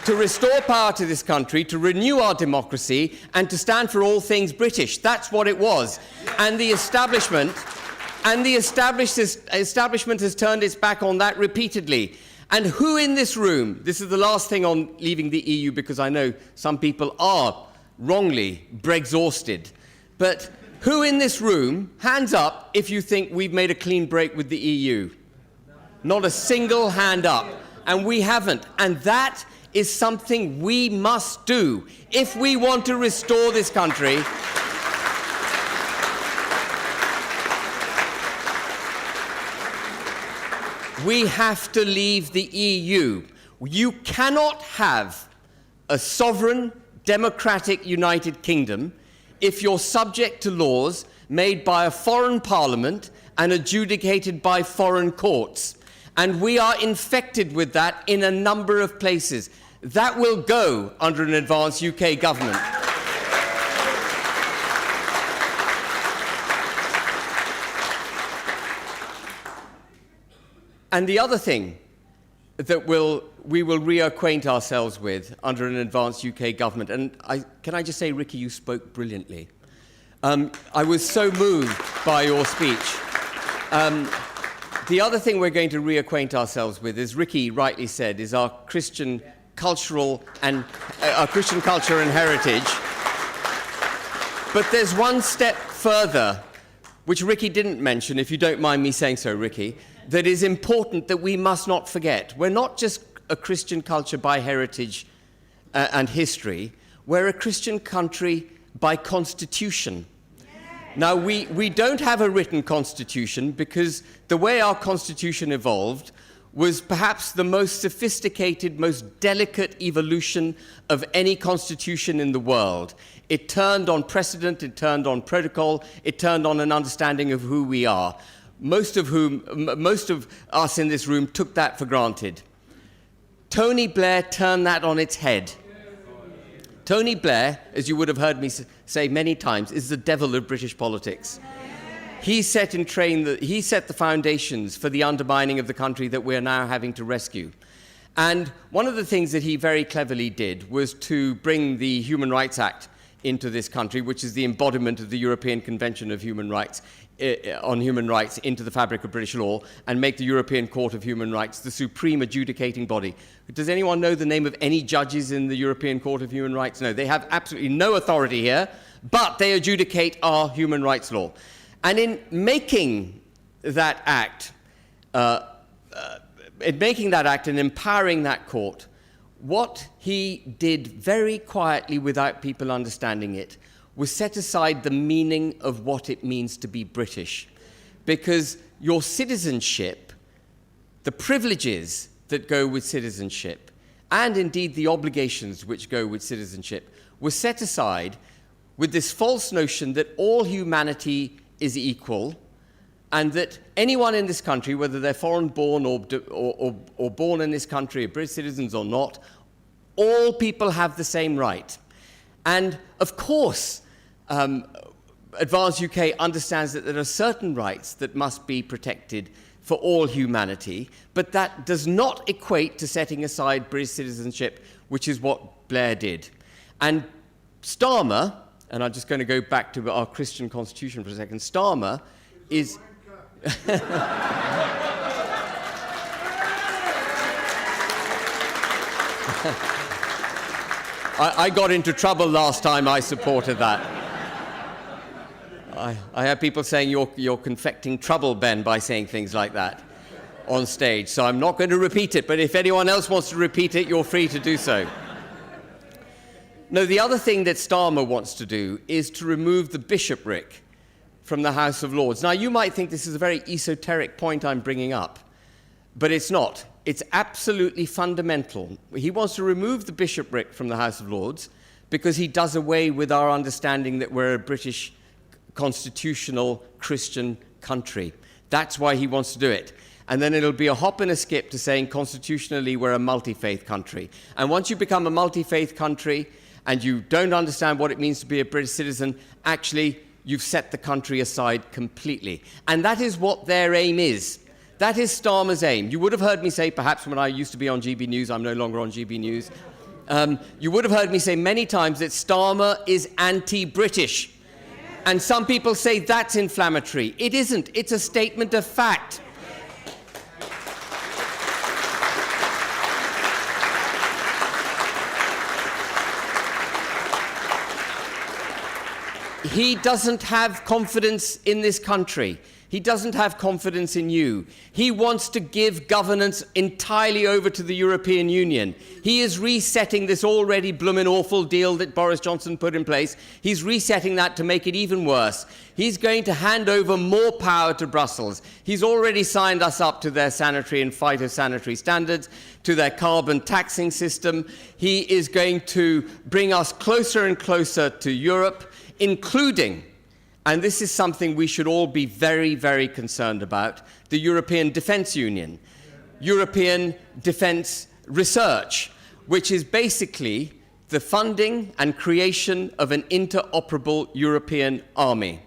Speaker 10: to restore power to this country, to renew our democracy, and to stand for all things British. That's what it was. And the establishment has turned its back on that repeatedly. And who in this room, this is the last thing on leaving the EU, because I know some people are wrongly Brexhausted, but who in this room, hands up if you think we've made a clean break with the EU? Not a single hand up. And we haven't. And that is something we must do if we want to restore this country. We have to leave the EU. You cannot have a sovereign, democratic United Kingdom if you're subject to laws made by a foreign parliament and adjudicated by foreign courts. And we are infected with that in a number of places. That will go under an advanced UK government. And the other thing that we will reacquaint ourselves with under an advanced UK government, and can I just say, Rikki, you spoke brilliantly. I was so moved by your speech. The other thing we're going to reacquaint ourselves with, as Rikki rightly said, is our Christian culture and heritage. But there's one step further, which Rikki didn't mention, if you don't mind me saying so, Rikki, that is important that we must not forget. We're not just a Christian culture by heritage and history. We're a Christian country by constitution. Now, we don't have a written constitution because the way our constitution evolved was perhaps the most sophisticated, most delicate evolution of any constitution in the world. It turned on precedent, it turned on protocol, it turned on an understanding of who we are. Most of us in this room took that for granted. Tony Blair turned that on its head. Tony Blair, as you would have heard me say many times, is the devil of British politics. He set the foundations for the undermining of the country that we're now having to rescue. And one of the things that he very cleverly did was to bring the Human Rights Act into this country, which is the embodiment of the European Convention of Human Rights, on human rights, into the fabric of British law, and make the European Court of Human Rights the supreme adjudicating body. Does anyone know the name of any judges in the European Court of Human Rights? No, they have absolutely no authority here, but they adjudicate our human rights law. And in making that act, and empowering that court, what he did very quietly without people understanding it was set aside the meaning of what it means to be British. Because your citizenship, the privileges that go with citizenship, and indeed the obligations which go with citizenship, were set aside with this false notion that all humanity is equal, and that anyone in this country, whether they're foreign-born or born in this country, or British citizens or not, all people have the same right. And of course, Advance UK understands that there are certain rights that must be protected for all humanity, but that does not equate to setting aside British citizenship, which is what Blair did. And Starmer, and I'm just going to go back to our Christian constitution for a second, Starmer is... I got into trouble last time I supported that. I have people saying you're confecting trouble, Ben, by saying things like that on stage. So I'm not going to repeat it, but if anyone else wants to repeat it, you're free to do so. No, the other thing that Starmer wants to do is to remove the bishopric from the House of Lords. Now, you might think this is a very esoteric point I'm bringing up, but it's not. It's absolutely fundamental. He wants to remove the bishopric from the House of Lords because he does away with our understanding that we're a British constitutional Christian country. That's why he wants to do it. And then it'll be a hop and a skip to saying constitutionally we're a multi-faith country. And once you become a multi-faith country and you don't understand what it means to be a British citizen, actually you've set the country aside completely. And that is what their aim is. That is Starmer's aim. You would have heard me say, perhaps when I used to be on GB News, I'm no longer on GB News, you would have heard me say many times that Starmer is anti-British. And some people say that's inflammatory. It isn't. It's a statement of fact. He doesn't have confidence in this country. He doesn't have confidence in you. He wants to give governance entirely over to the European Union. He is resetting this already bloomin' awful deal that Boris Johnson put in place. He's resetting that to make it even worse. He's going to hand over more power to Brussels. He's already signed us up to their sanitary and phytosanitary standards, to their carbon taxing system. He is going to bring us closer and closer to Europe, including, and this is something we should all be very, very concerned about, the European Defence Union, European Defence Research, which is basically the funding and creation of an interoperable European army.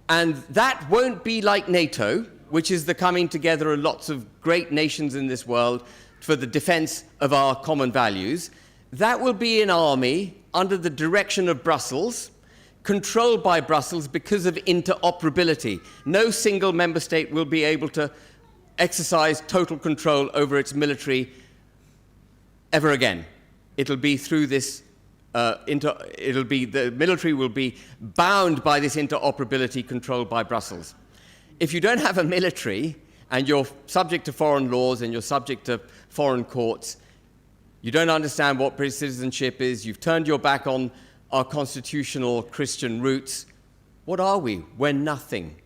Speaker 10: And that won't be like NATO, which is the coming together of lots of great nations in this world for the defence of our common values. That will be an army under the direction of Brussels, controlled by Brussels because of interoperability. No single member state will be able to exercise total control over its military ever again. It'll be through this, the military will be bound by this interoperability controlled by Brussels. If you don't have a military and you're subject to foreign laws and you're subject to foreign courts, you don't understand what British citizenship is, you've turned your back on our constitutional Christian roots, what are we? We're nothing.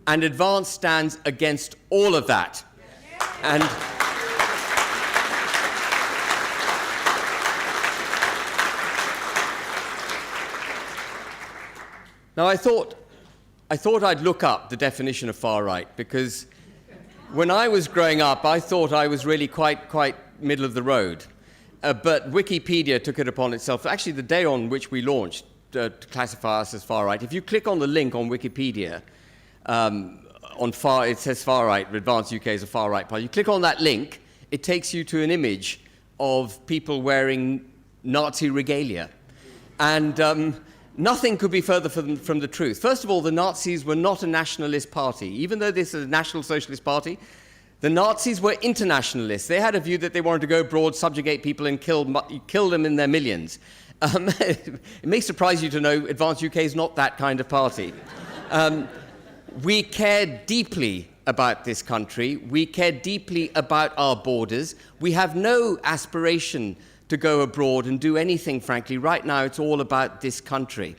Speaker 10: And Advance stands against all of that. And now I thought I'd look up the definition of far right, because when I was growing up, I thought I was really quite middle of the road. But Wikipedia took it upon itself, actually the day on which we launched, to classify us as far right. If you click on the link on Wikipedia, it says far right, Advance UK is a far right party. You click on that link, it takes you to an image of people wearing Nazi regalia. And nothing could be further from the truth. First of all, the Nazis were not a nationalist party. Even though this is a National Socialist Party, the Nazis were internationalists. They had a view that they wanted to go abroad, subjugate people, and kill them in their millions. It may surprise you to know Advance UK is not that kind of party. We care deeply about this country. We care deeply about our borders. We have no aspiration to go abroad and do anything, frankly. Right now, it's all about this country.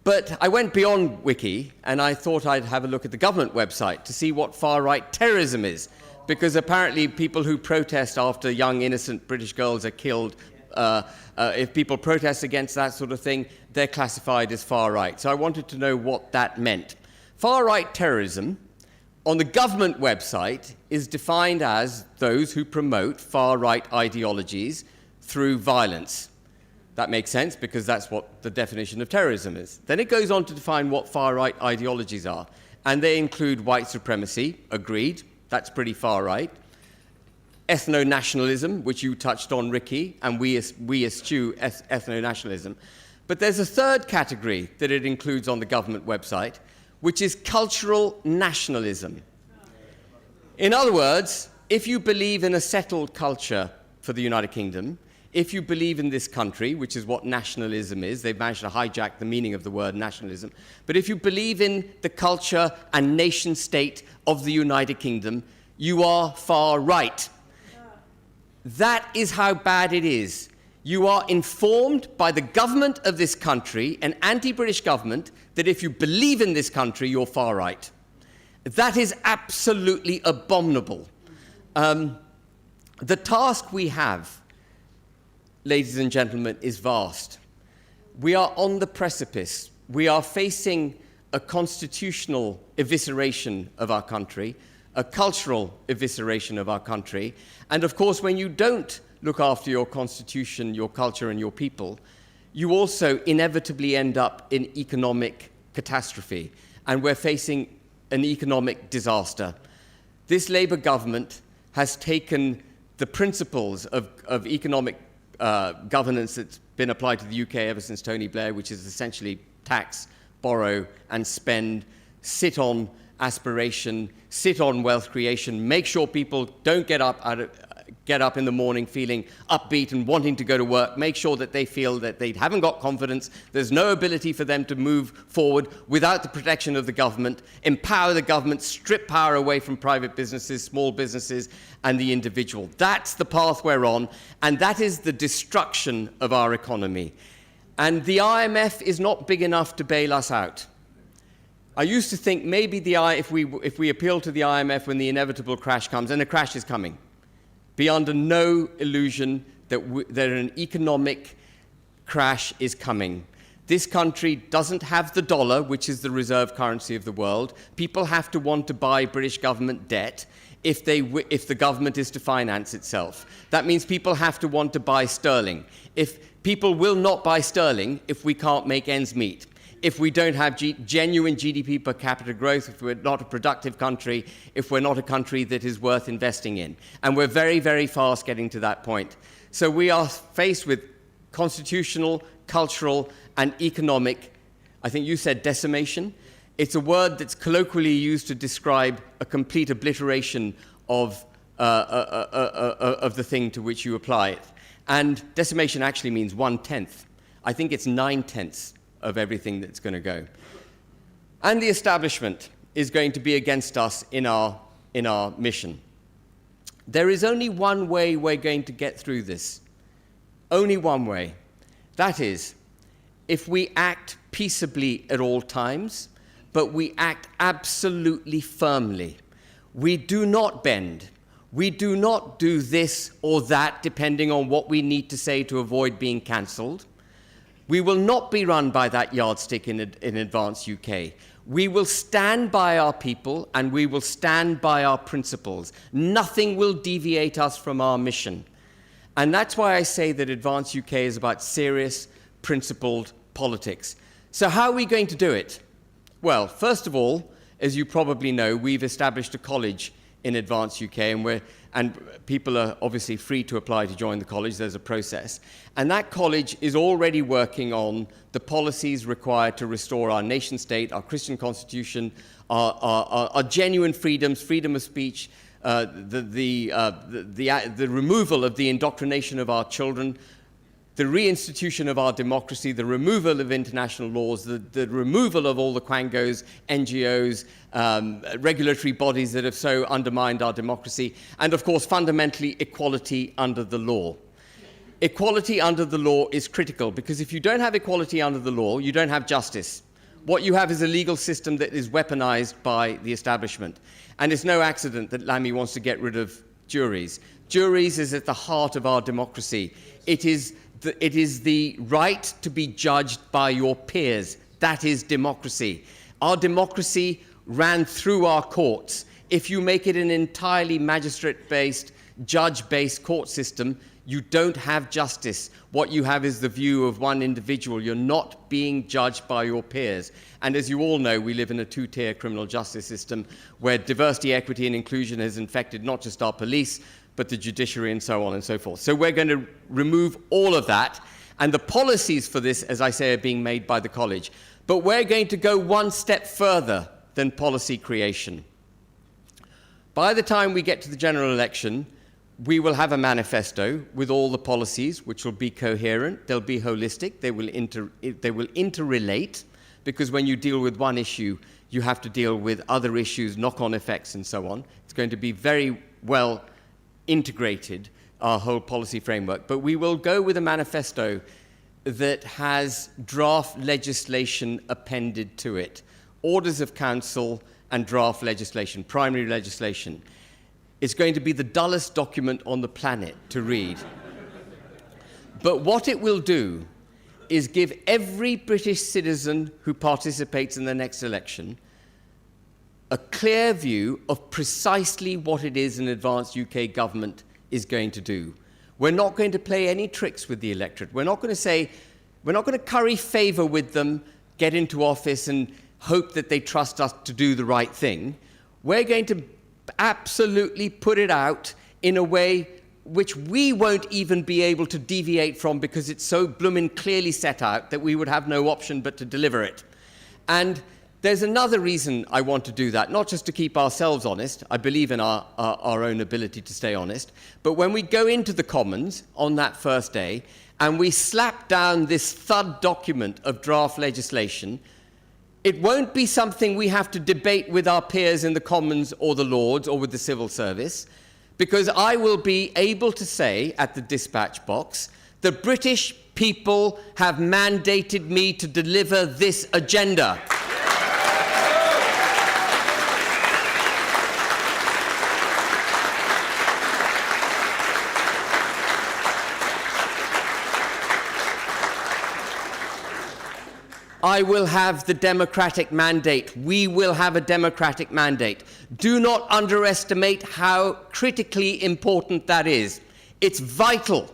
Speaker 10: But I went beyond Wiki, and I thought I'd have a look at the government website to see what far-right terrorism is, because apparently people who protest after young, innocent British girls are killed, if people protest against that sort of thing, they're classified as far-right. So I wanted to know what that meant. Far-right terrorism on the government website is defined as those who promote far-right ideologies through violence. That makes sense because that's what the definition of terrorism is. Then it goes on to define what far-right ideologies are, and they include white supremacy, agreed, that's pretty far-right, ethno-nationalism, which you touched on, Rikki, and we eschew ethno-nationalism. But there's a third category that it includes on the government website, which is cultural nationalism. In other words, if you believe in a settled culture for the United Kingdom, if you believe in this country, which is what nationalism is, they've managed to hijack the meaning of the word nationalism, but if you believe in the culture and nation state of the United Kingdom, you are far right. That is how bad it is. You are informed by the government of this country, an anti-British government, that if you believe in this country, you're far right. That is absolutely abominable. The task we have, ladies and gentlemen, is vast. We are on the precipice. We are facing a constitutional evisceration of our country, a cultural evisceration of our country, and of course, when you don't look after your constitution, your culture, and your people, you also inevitably end up in economic catastrophe, and we're facing an economic disaster. This Labour government has taken the principles of economic governance that's been applied to the UK ever since Tony Blair, which is essentially tax, borrow, and spend, sit on aspiration, sit on wealth creation, make sure people don't get up in the morning feeling upbeat and wanting to go to work, make sure that they feel that they haven't got confidence, there's no ability for them to move forward without the protection of the government, empower the government, strip power away from private businesses, small businesses, and the individual. That's the path we're on, and that is the destruction of our economy. And the IMF is not big enough to bail us out. I used to think maybe if we appeal to the IMF when the inevitable crash comes, and a crash is coming, be under no illusion that an economic crash is coming. This country doesn't have the dollar, which is the reserve currency of the world. People have to want to buy British government debt if the government is to finance itself. That means people have to want to buy sterling. If people will not buy sterling if we can't make ends meet, if we don't have genuine GDP per capita growth, if we're not a productive country, if we're not a country that is worth investing in. And we're very, very fast getting to that point. So we are faced with constitutional, cultural, and economic, I think you said decimation. It's a word that's colloquially used to describe a complete obliteration of the thing to which you apply it. And decimation actually means 1/10. I think it's 9/10 of everything that's going to go. And the establishment is going to be against us in our mission. There is only one way we're going to get through this. Only one way. That is, if we act peaceably at all times, but we act absolutely firmly. We do not bend. We do not do this or that depending on what we need to say to avoid being cancelled. We will not be run by that yardstick in Advance UK. We will stand by our people and we will stand by our principles. Nothing will deviate us from our mission. And that's why I say that Advance UK is about serious, principled politics. So how are we going to do it? Well, first of all, as you probably know, we've established a college in Advance UK, and people are obviously free to apply to join the college. There's a process. And that college is already working on the policies required to restore our nation state, our Christian constitution, our genuine freedoms, freedom of speech, the removal of the indoctrination of our children, the reinstitution of our democracy, the removal of international laws, the removal of all the quangos, NGOs, regulatory bodies that have so undermined our democracy, and of course, fundamentally, equality under the law. Equality under the law is critical because if you don't have equality under the law, you don't have justice. What you have is a legal system that is weaponized by the establishment. And it's no accident that Lammy wants to get rid of juries. Juries is at the heart of our democracy. It is the right to be judged by your peers. That is democracy. Our democracy ran through our courts. If you make it an entirely magistrate-based, judge-based court system, you don't have justice. What you have is the view of one individual. You're not being judged by your peers. And as you all know, we live in a two-tier criminal justice system where diversity, equity, and inclusion has infected not just our police, but the judiciary and so on and so forth. So we're going to remove all of that. And the policies for this, as I say, are being made by the college. But we're going to go one step further than policy creation. By the time we get to the general election, we will have a manifesto with all the policies, which will be coherent, they'll be holistic, they will interrelate, because when you deal with one issue, you have to deal with other issues, knock-on effects, and so on. It's going to be very well integrated, our whole policy framework. But we will go with a manifesto that has draft legislation appended to it, orders of council and draft legislation, primary legislation. It's going to be the dullest document on the planet to read. But what it will do is give every British citizen who participates in the next election a clear view of precisely what it is an advanced UK government is going to do. We're not going to play any tricks with the electorate. We're not going to curry favour with them, get into office and hope that they trust us to do the right thing. We're going to absolutely put it out in a way which we won't even be able to deviate from because it's so bloomin' clearly set out that we would have no option but to deliver it. And there's another reason I want to do that, not just to keep ourselves honest. I believe in our own ability to stay honest. But when we go into the Commons on that first day and we slap down this thud document of draft legislation, it won't be something we have to debate with our peers in the Commons or the Lords or with the civil service, because I will be able to say at the dispatch box, the British people have mandated me to deliver this agenda. I will have the democratic mandate. We will have a democratic mandate. Do not underestimate how critically important that is. It's vital.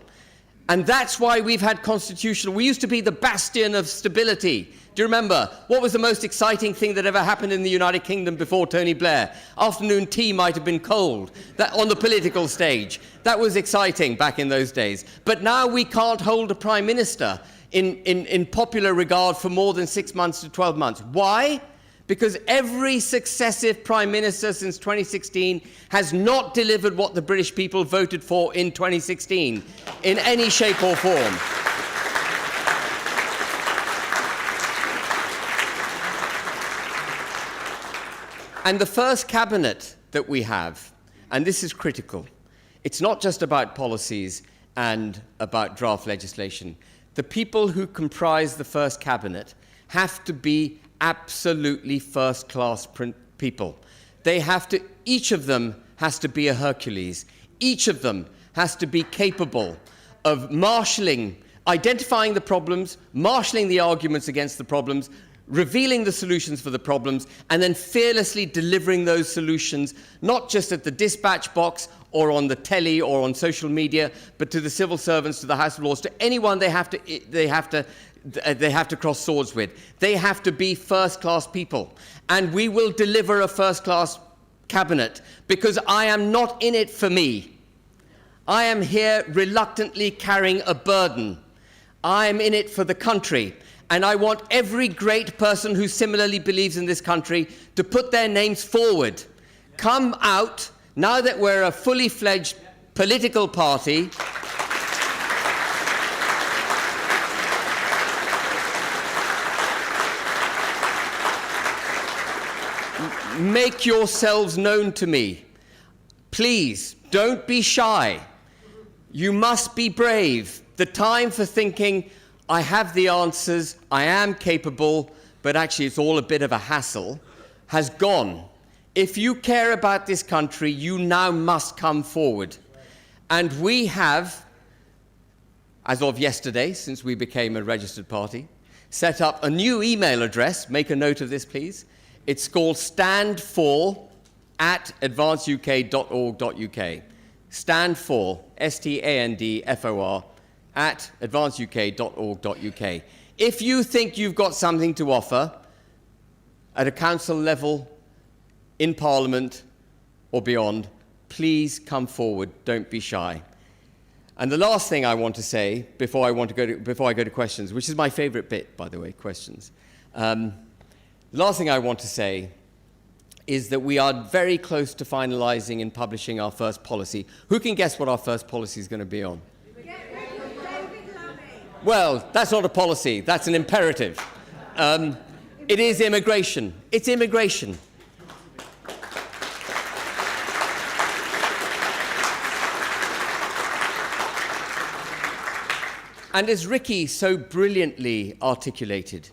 Speaker 10: And that's why we've had constitutional. We used to be the bastion of stability. Do you remember? What was the most exciting thing that ever happened in the United Kingdom before Tony Blair? Afternoon tea might have been cold on the political stage. That was exciting back in those days. But now we can't hold a prime minister in popular regard for more than 6 months to 12 months. Why? Because every successive Prime Minister since 2016 has not delivered what the British people voted for in 2016 in any shape or form. And the first cabinet that we have, and this is critical, it's not just about policies and about draft legislation. The people who comprise the first cabinet have to be absolutely first-class people. They have to, each of them has to be a Hercules. Each of them has to be capable of marshalling, identifying the problems, marshalling the arguments against the problems, revealing the solutions for the problems, and then fearlessly delivering those solutions, not just at the dispatch box or on the telly or on social media, but to the civil servants, to the House of Lords, to anyone they have to cross swords with. They have to be first-class people. And we will deliver a first-class cabinet, because I am not in it for me. I am here reluctantly carrying a burden. I am in it for the country. And I want every great person who similarly believes in this country to put their names forward. Come out, now that we're a fully fledged political party, make yourselves known to me. Please, don't be shy. You must be brave. The time for thinking, I have the answers, I am capable, but actually it's all a bit of a hassle, has gone. If you care about this country, you now must come forward. And we have, as of yesterday, since we became a registered party, set up a new email address. Make a note of this, please. It's called standfor@advanceuk.org.uk. Standfor, STANDFOR, @advanceuk.org.uk. If you think you've got something to offer at a council level, in Parliament or beyond, please come forward. Don't be shy. And the last thing I want to say before I go to questions, which is my favourite bit, by the way, questions. The last thing I want to say is that we are very close to finalising and publishing our first policy. Who can guess what our first policy is going to be on? Well, that's not a policy. That's an imperative. It is immigration. It's immigration. And as Rikki so brilliantly articulated,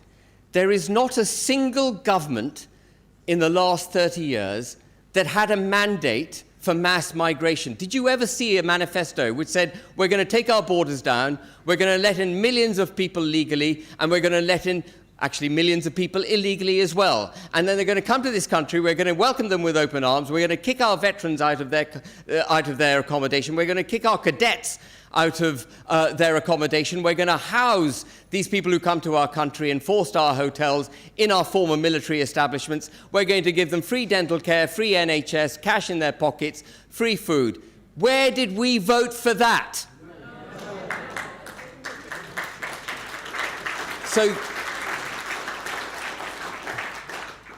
Speaker 10: there is not a single government in the last 30 years that had a mandate for mass migration. Did you ever see a manifesto which said, we're going to take our borders down, we're going to let in millions of people legally, and we're going to let in actually millions of people illegally as well. And then they're going to come to this country, we're going to welcome them with open arms, we're going to kick our veterans out of their accommodation, we're going to kick our cadets out of their accommodation. We're going to house these people who come to our country in four-star hotels in our former military establishments. We're going to give them free dental care, free NHS, cash in their pockets, free food. Where did we vote for that? So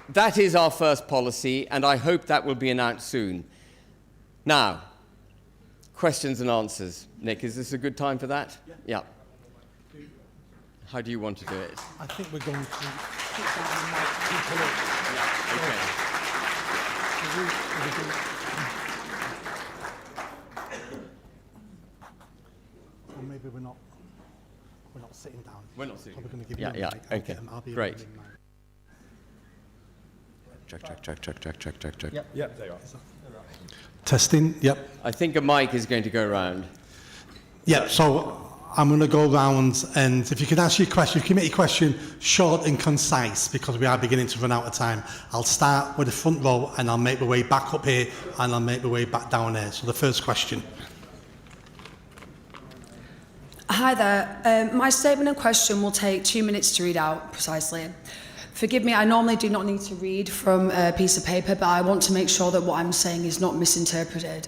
Speaker 10: that is our first policy, and I hope that will be announced soon. Now, questions and answers. Nick, is this a good time for that? Yeah. How do you want to do it?
Speaker 1: I think we're going to sit down and mic people up. Yeah, okay. Or maybe we're not sitting down.
Speaker 10: We're not sitting down.
Speaker 1: We're going to give you a mic.
Speaker 10: Okay.
Speaker 1: I'll be
Speaker 10: Great.
Speaker 3: Check.
Speaker 6: Yep, there you are.
Speaker 1: Testing, yep.
Speaker 10: I think a mic is going to go around.
Speaker 1: Yep, so I'm going to go round, and if you can ask your question, if you can make your question short and concise, because we are beginning to run out of time. I'll start with the front row, and I'll make my way back up here, and I'll make my way back down there. So the first question.
Speaker 15: Hi there. My statement and question will take 2 minutes to read out precisely. Forgive me, I normally do not need to read from a piece of paper, but I want to make sure that what I'm saying is not misinterpreted.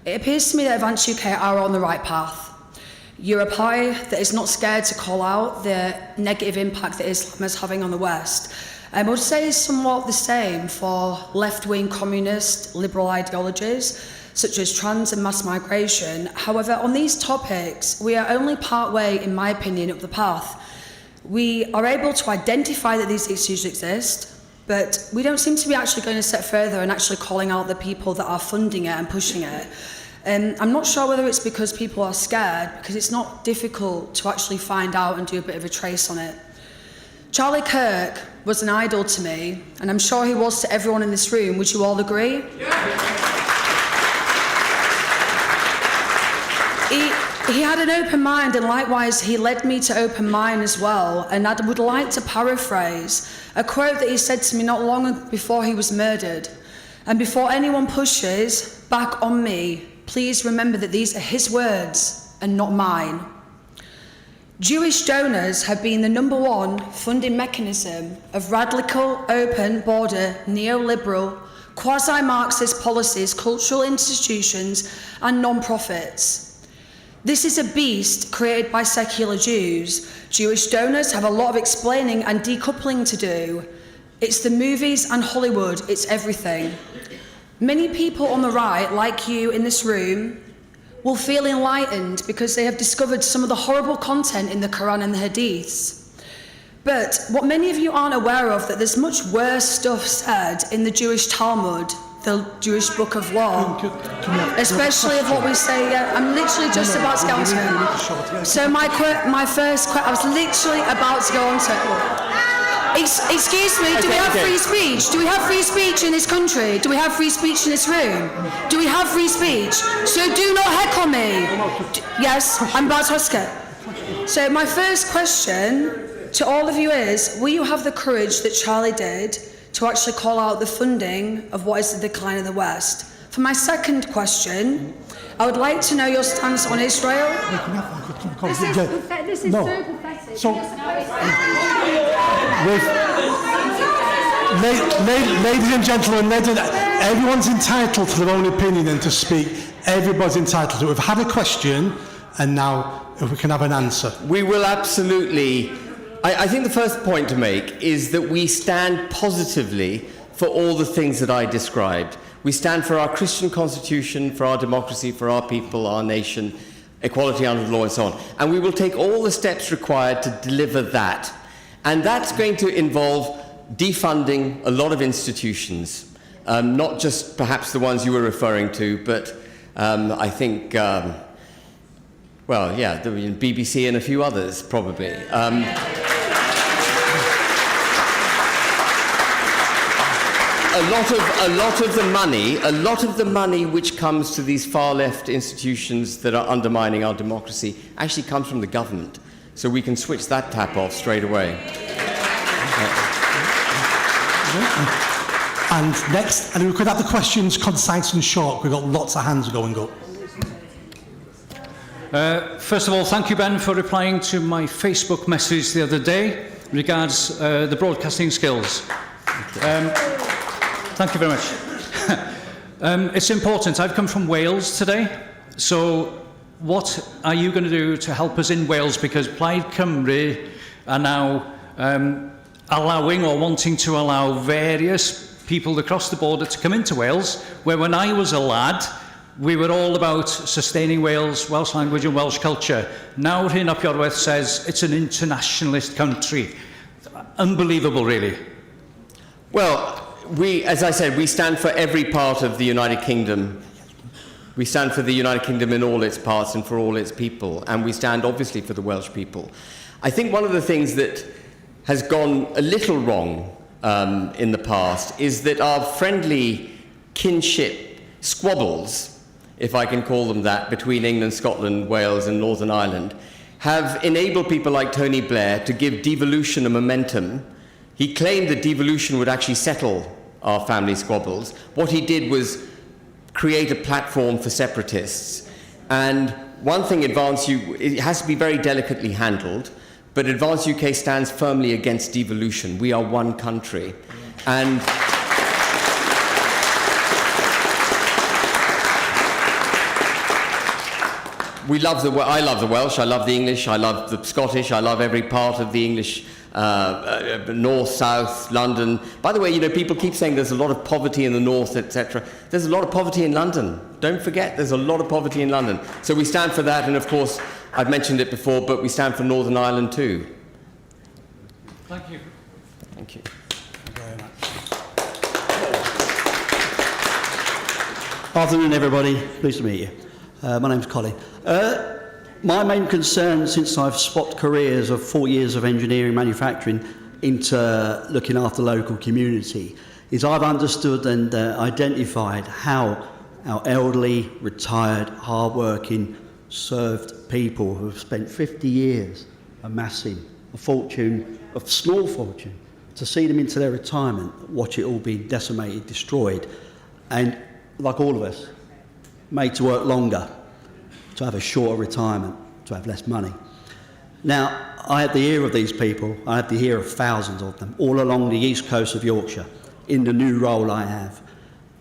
Speaker 15: It appears to me that Advance UK are on the right path. You're a party that is not scared to call out the negative impact that Islam is having on the West. I would say somewhat the same for left-wing communist liberal ideologies, such as trans and mass migration. However, on these topics, we are only part-way, in my opinion, up the path. We are able to identify that these issues exist, but we don't seem to be actually going a step further and actually calling out the people that are funding it and pushing it. I'm not sure whether it's because people are scared, because it's not difficult to actually find out and do a bit of a trace on it. Charlie Kirk was an idol to me, and I'm sure he was to everyone in this room. Would you all agree? He had an open mind, and likewise he led me to open mine as well. And I would like to paraphrase a quote that he said to me not long before he was murdered. And before anyone pushes back on me, please remember that these are his words and not mine. Jewish donors have been the #1 funding mechanism of radical, open border, neoliberal, quasi-Marxist policies, cultural institutions and non-profits. This is a beast created by secular Jews. Jewish donors have a lot of explaining and decoupling to do. It's the movies and Hollywood, it's everything. Many people on the right, like you in this room, will feel enlightened because they have discovered some of the horrible content in the Quran and the Hadiths. But what many of you aren't aware of, that there's much worse stuff said in the Jewish Talmud, the Jewish Book of Law, especially of what we say. I'm literally just about to go on to it. So my first question, I was literally about to go on to it. Excuse me, do we have free speech? Do we have free speech in this country? Do we have free speech in this room? Do we have free speech? So do not heckle me. Yes, I'm about to ask it. So my first question to all of you is, will you have the courage that Charlie did to actually call out the funding of what is the decline of the West? For my second question, I would like to know your stance on Israel.
Speaker 1: This is
Speaker 15: so pathetic.
Speaker 1: So, ladies and gentlemen, everyone's entitled to their own opinion and to speak. Everybody's entitled to it. We've had a question, and now if we can have an answer.
Speaker 10: We will absolutely. I think the first point to make is that we stand positively for all the things that I described. We stand for our Christian constitution, for our democracy, for our people, our nation, equality under the law, and so on. And we will take all the steps required to deliver that. And that's going to involve defunding a lot of institutions, not just perhaps the ones you were referring to, but I think, well, yeah, the BBC and a few others, probably. A lot of the money which comes to these far left institutions that are undermining our democracy actually comes from the government. So we can switch that tap off straight away.
Speaker 1: And next, and we could have the questions concise and short. We've got lots of hands going up.
Speaker 12: First of all, thank you, Ben, for replying to my Facebook message the other day regards the broadcasting skills. Thank you very much. It's important. I've come from Wales today, so what are you going to do to help us in Wales? Because Plaid Cymru are now allowing or wanting to allow various people across the border to come into Wales, where when I was a lad, we were all about sustaining Wales, Welsh language and Welsh culture. Now Rhyn ap Iorwerth says it's an internationalist country. Unbelievable, really.
Speaker 10: Well, as I said, we stand for every part of the United Kingdom. We stand for the United Kingdom in all its parts and for all its people, and we stand obviously for the Welsh people. I think one of the things that has gone a little wrong in the past is that our friendly kinship squabbles, if I can call them that, between England, Scotland, Wales and Northern Ireland, have enabled people like Tony Blair to give devolution a momentum. He claimed that devolution would actually settle our family squabbles. What he did was create a platform for separatists. And one thing, it has to be very delicately handled, but Advance UK stands firmly against devolution. We are one country. And I love the Welsh, I love the English, I love the Scottish, I love every part of the English, north, south, London. By the way, you know, people keep saying there's a lot of poverty in the north, etc. There's a lot of poverty in London. Don't forget, there's a lot of poverty in London. So we stand for that, and of course, I've mentioned it before, but we stand for Northern Ireland too.
Speaker 12: Thank you.
Speaker 10: Thank you.
Speaker 12: Afternoon, everybody. Pleased to meet you. My name's Colin. My main concern since I've swapped careers of 4 years of engineering manufacturing into looking after local community is I've understood and identified how our elderly, retired, hard-working, served people who have spent 50 years amassing a fortune, a small fortune, to see them into their retirement, watch it all be decimated, destroyed, and like all of us, made to work longer, to have a shorter retirement, to have less money. Now, I had the ear of these people, I had the ear of thousands of them, all along the east coast of Yorkshire, in the new role I have.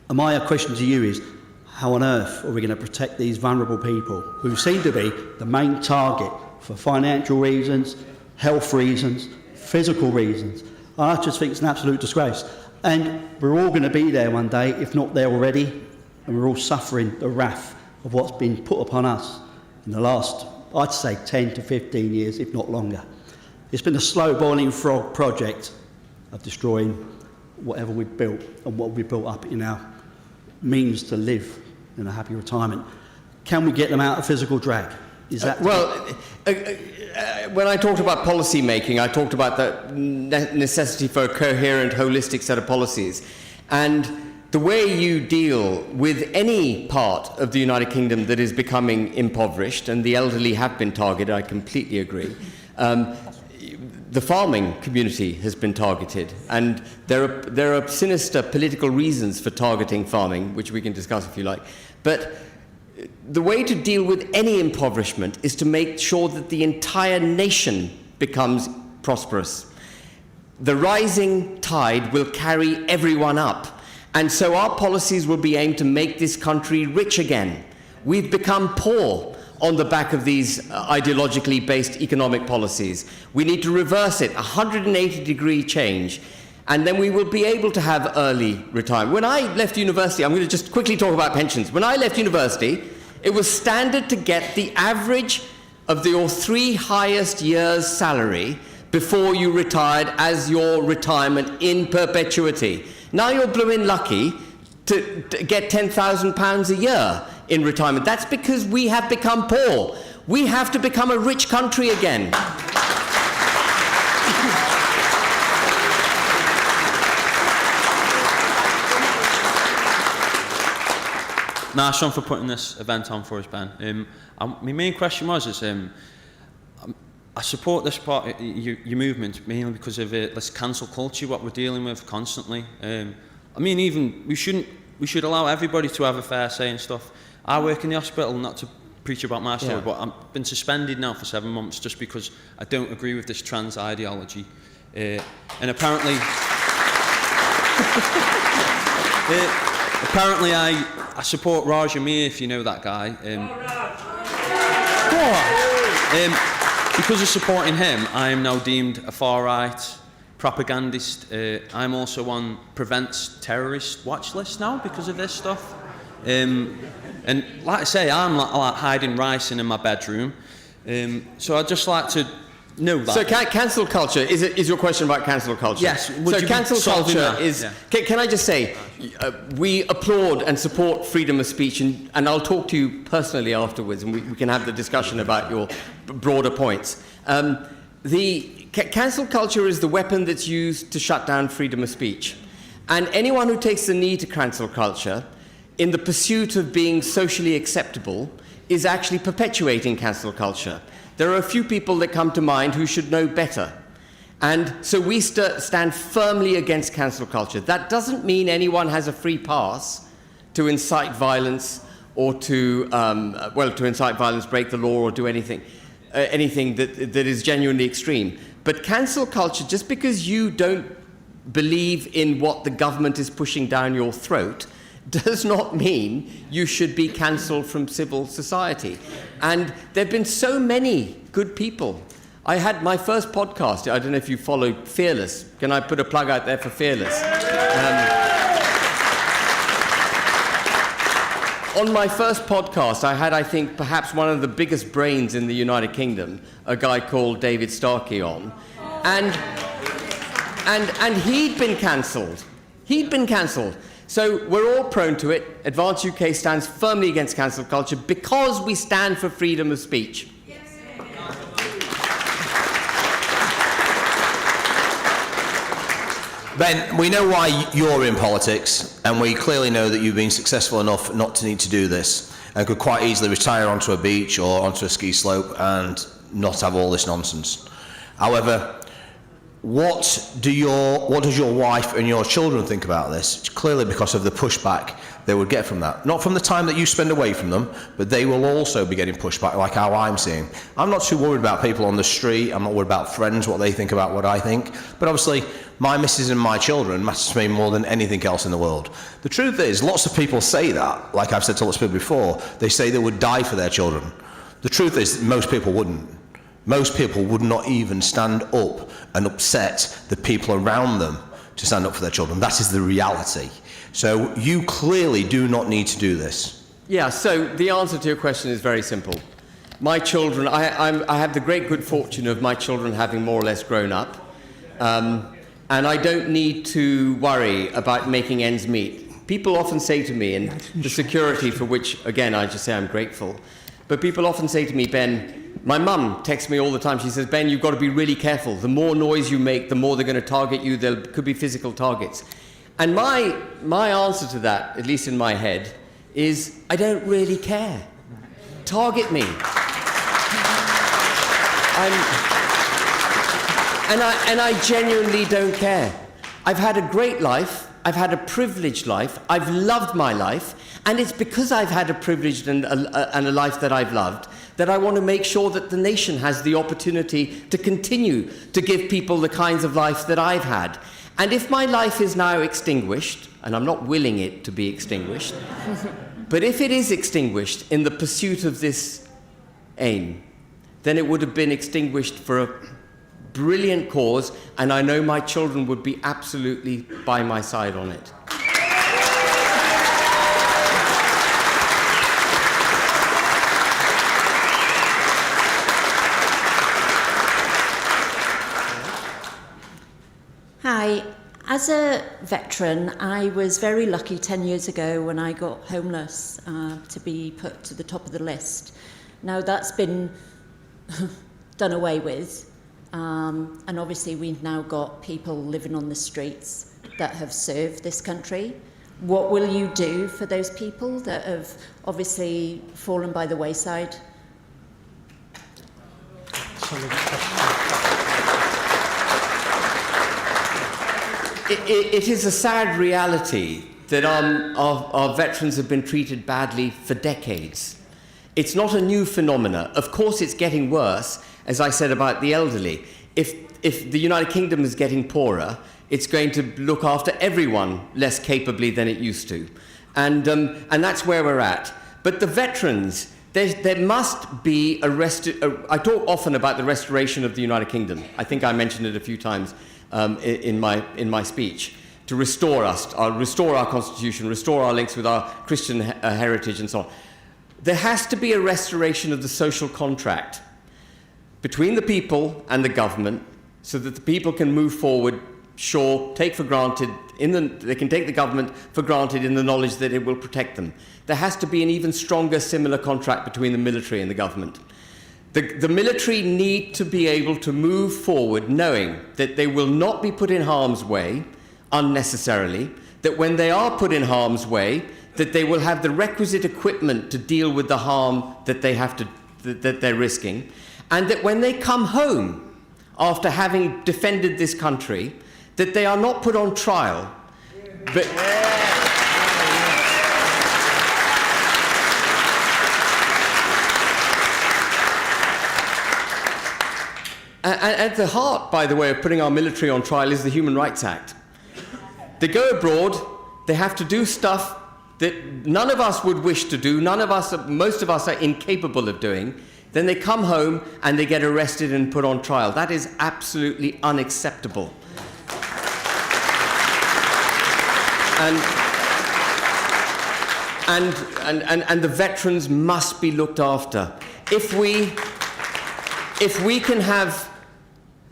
Speaker 12: And my question to you is, how on earth are we going to protect these vulnerable people who seem to be the main target for financial reasons, health reasons, physical reasons? I just think it's an absolute disgrace. And we're all going to be there one day, if not there already, and we're all suffering the wrath of what's been put upon us in the last, I'd say, 10 to 15 years, if not longer. It's been a slow boiling frog project of destroying whatever we've built and what we've built up in our means to live in a happy retirement. Can we get them out of physical drag? Is that
Speaker 10: when I talked about policy making, I talked about the necessity for a coherent, holistic set of policies. And the way you deal with any part of the United Kingdom that is becoming impoverished, and the elderly have been targeted, I completely agree. the farming community has been targeted, and there are sinister political reasons for targeting farming, which we can discuss if you like. But the way to deal with any impoverishment is to make sure that the entire nation becomes prosperous. The rising tide will carry everyone up, and so our policies will be aimed to make this country rich again. We've become poor on the back of these ideologically based economic policies. We need to reverse it, 180-degree change, and then we will be able to have early retirement. When I left university, I'm going to just quickly talk about pensions. When I left university, it was standard to get the average of your 3 highest years' salary before you retired as your retirement in perpetuity. Now you're blooming lucky to get £10,000 a year in retirement. That's because we have become poor. We have to become a rich country again.
Speaker 16: Nice one for putting this event on for us, Ben. My main question was, I support this part of your movement mainly because of this cancel culture, what we're dealing with constantly. I mean, even we should allow everybody to have a fair say and stuff. I work in the hospital, not to preach about my story, but I've been suspended now for 7 months just because I don't agree with this trans ideology. And apparently, apparently I support Raze, if you know that guy. Because of supporting him, I am now deemed a far-right propagandist. I'm also on Prevent's terrorist watch list now because of this stuff. And like I say, I'm like hiding rice in my bedroom. So I'd just like to know that.
Speaker 10: So cancel culture, is your question about cancel culture?
Speaker 16: Yes.
Speaker 10: So cancel culture is, can I just say, we applaud and support freedom of speech, and I'll talk to you personally afterwards, and we can have the discussion about your broader points. Cancel culture is the weapon that's used to shut down freedom of speech. And anyone who takes the knee to cancel culture in the pursuit of being socially acceptable is actually perpetuating cancel culture. There are a few people that come to mind who should know better. And so we stand firmly against cancel culture. That doesn't mean anyone has a free pass to incite violence or to incite violence, break the law, or do anything that is genuinely extreme. But cancel culture, just because you don't believe in what the government is pushing down your throat, does not mean you should be cancelled from civil society. And there have been so many good people. I had my first podcast, I don't know if you followed Fearless. Can I put a plug out there for Fearless? On my first podcast, I had, I think, perhaps one of the biggest brains in the United Kingdom, a guy called David Starkey on. And he'd been cancelled. He'd been cancelled. So we're all prone to it. Advance UK stands firmly against cancel culture because we stand for freedom of speech.
Speaker 11: Ben, we know why you're in politics, and we clearly know that you've been successful enough not to need to do this, and could quite easily retire onto a beach or onto a ski slope and not have all this nonsense. However, what does your wife and your children think about this? It's clearly because of the pushback they would get from that. Not from the time that you spend away from them, but they will also be getting pushback, like how I'm seeing. I'm not too worried about people on the street. I'm not worried about friends, what they think about what I think. But obviously, my missus and my children matter to me more than anything else in the world. The truth is, lots of people say that, like I've said to lots of people before. They say they would die for their children. The truth is, most people wouldn't. Most people would not even stand up and upset the people around them to stand up for their children. That is the reality. So you clearly do not need to do this.
Speaker 10: Yeah, so the answer to your question is very simple. My children, I have the great good fortune of my children having more or less grown up. And I don't need to worry about making ends meet. People often say to me, and the security for which, again, I just say I'm grateful, but people often say to me, Ben, my mum texts me all the time. She says, Ben, you've got to be really careful. The more noise you make, the more they're going to target you. There could be physical targets. And my answer to that, at least in my head, is I don't really care. Target me. And I genuinely don't care. I've had a great life. I've had a privileged life. I've loved my life. And it's because I've had a privileged and a life that I've loved that I want to make sure that the nation has the opportunity to continue to give people the kinds of life that I've had. And if my life is now extinguished, and I'm not willing it to be extinguished, but if it is extinguished in the pursuit of this aim, then it would have been extinguished for a brilliant cause, and I know my children would be absolutely by my side on it.
Speaker 17: Hi. As a veteran, I was very lucky 10 years ago when I got homeless to be put to the top of the list. Now that's been done away with, and obviously we've now got people living on the streets that have served this country. What will you do for those people that have obviously fallen by the wayside?
Speaker 10: It is a sad reality that our veterans have been treated badly for decades. It's not a new phenomena. Of course, it's getting worse, as I said about the elderly. If the United Kingdom is getting poorer, it's going to look after everyone less capably than it used to. And that's where we're at. But the veterans, there must be I talk often about the restoration of the United Kingdom. I think I mentioned it a few times in my speech, to restore us, restore our constitution, restore our links with our Christian heritage and so on. There has to be a restoration of the social contract between the people and the government so that the people can move forward, take for granted, they can take the government for granted in the knowledge that it will protect them. There has to be an even stronger similar contract between the military and the government. The military need to be able to move forward knowing that they will not be put in harm's way unnecessarily, that when they are put in harm's way, that they will have the requisite equipment to deal with the harm that that they're risking, and that when they come home after having defended this country, that they are not put on trial, but at the heart, by the way, of putting our military on trial is the Human Rights Act. They go abroad, they have to do stuff that none of us would wish to do, most of us are incapable of doing. Then they come home and they get arrested and put on trial. That is absolutely unacceptable. And the veterans must be looked after. If we can have,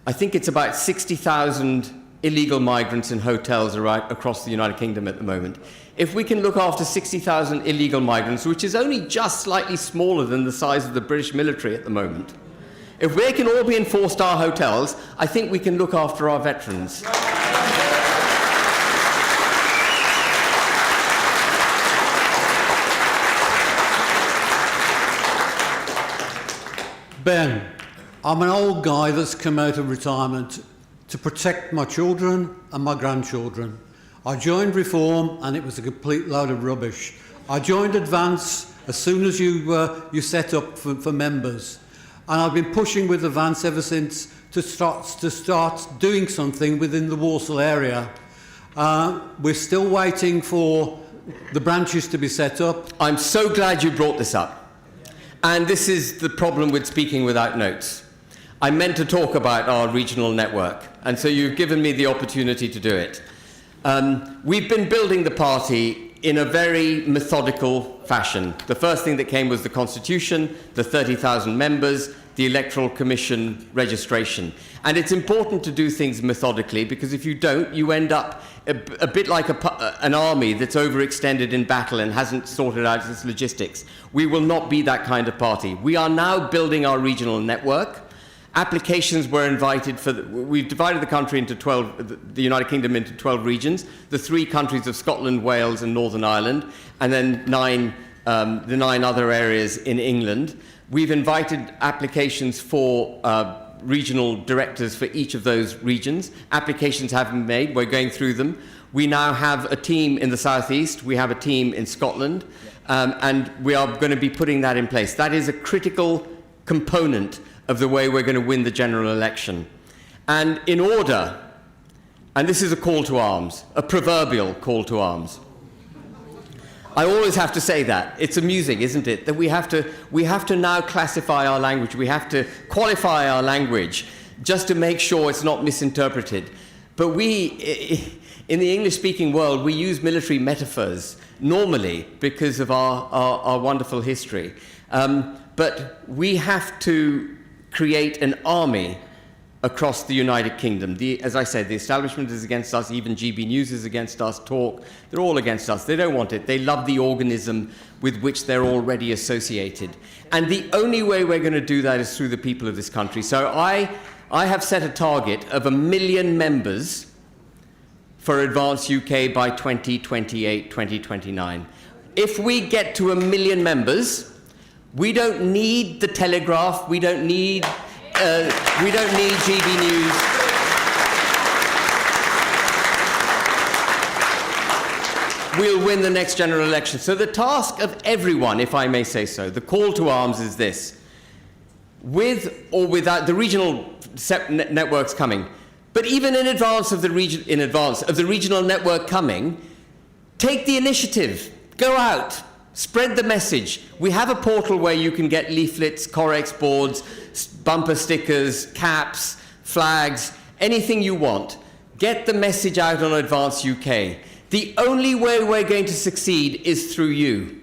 Speaker 10: I think it's about 60,000 illegal migrants in hotels right across the United Kingdom at the moment. If we can look after 60,000 illegal migrants, which is only just slightly smaller than the size of the British military at the moment, if they can all be in four-star hotels, I think we can look after our veterans.
Speaker 12: Ben, I'm an old guy that's come out of retirement to protect my children and my grandchildren. I joined Reform and it was a complete load of rubbish. I joined Advance as soon as you set up for members. And I've been pushing with Advance ever since to start doing something within the Walsall area. We're still waiting for the branches to be set up.
Speaker 10: I'm so glad you brought this up. And this is the problem with speaking without notes. I meant to talk about our regional network, and so you've given me the opportunity to do it. We've been building the party in a very methodical fashion. The first thing that came was the Constitution, the 30,000 members, the Electoral Commission registration. And it's important to do things methodically, because if you don't, you end up a bit like an army that's overextended in battle and hasn't sorted out its logistics. We will not be that kind of party. We are now building our regional network. Applications were invited we've divided the country into 12, the United Kingdom into 12 regions, the 3 countries of Scotland, Wales and Northern Ireland, and then the 9 other areas in England. We've invited applications for regional directors for each of those regions. Applications have been made. We're going through them. We now have a team in the southeast. We have a team in Scotland. And we are going to be putting that in place. That is a critical component of the way we're going to win the general election. And in order, and this is a call to arms, a proverbial call to arms. I always have to say that. It's amusing, isn't it? That we have to now classify our language. We have to qualify our language just to make sure it's not misinterpreted. But we, in the English-speaking world, we use military metaphors normally because of our wonderful history. But we have to create an army across the United Kingdom. As I said, the establishment is against us, even GB News is against us, Talk, they're all against us. They don't want it. They love the organism with which they're already associated. And the only way we're going to do that is through the people of this country. So I have set a target of 1 million members for Advance UK by 2028, 2029. If we get to 1 million members, we don't need the Telegraph, we don't need GB News. We'll win the next general election. So the task of everyone, if I may say so, the call to arms is this. With or without the regional networks coming, but even in advance of the regional network coming, take the initiative, go out, spread the message. We have a portal where you can get leaflets, Corex boards, bumper stickers, caps, flags, anything you want. Get the message out on Advance UK. The only way we're going to succeed is through you.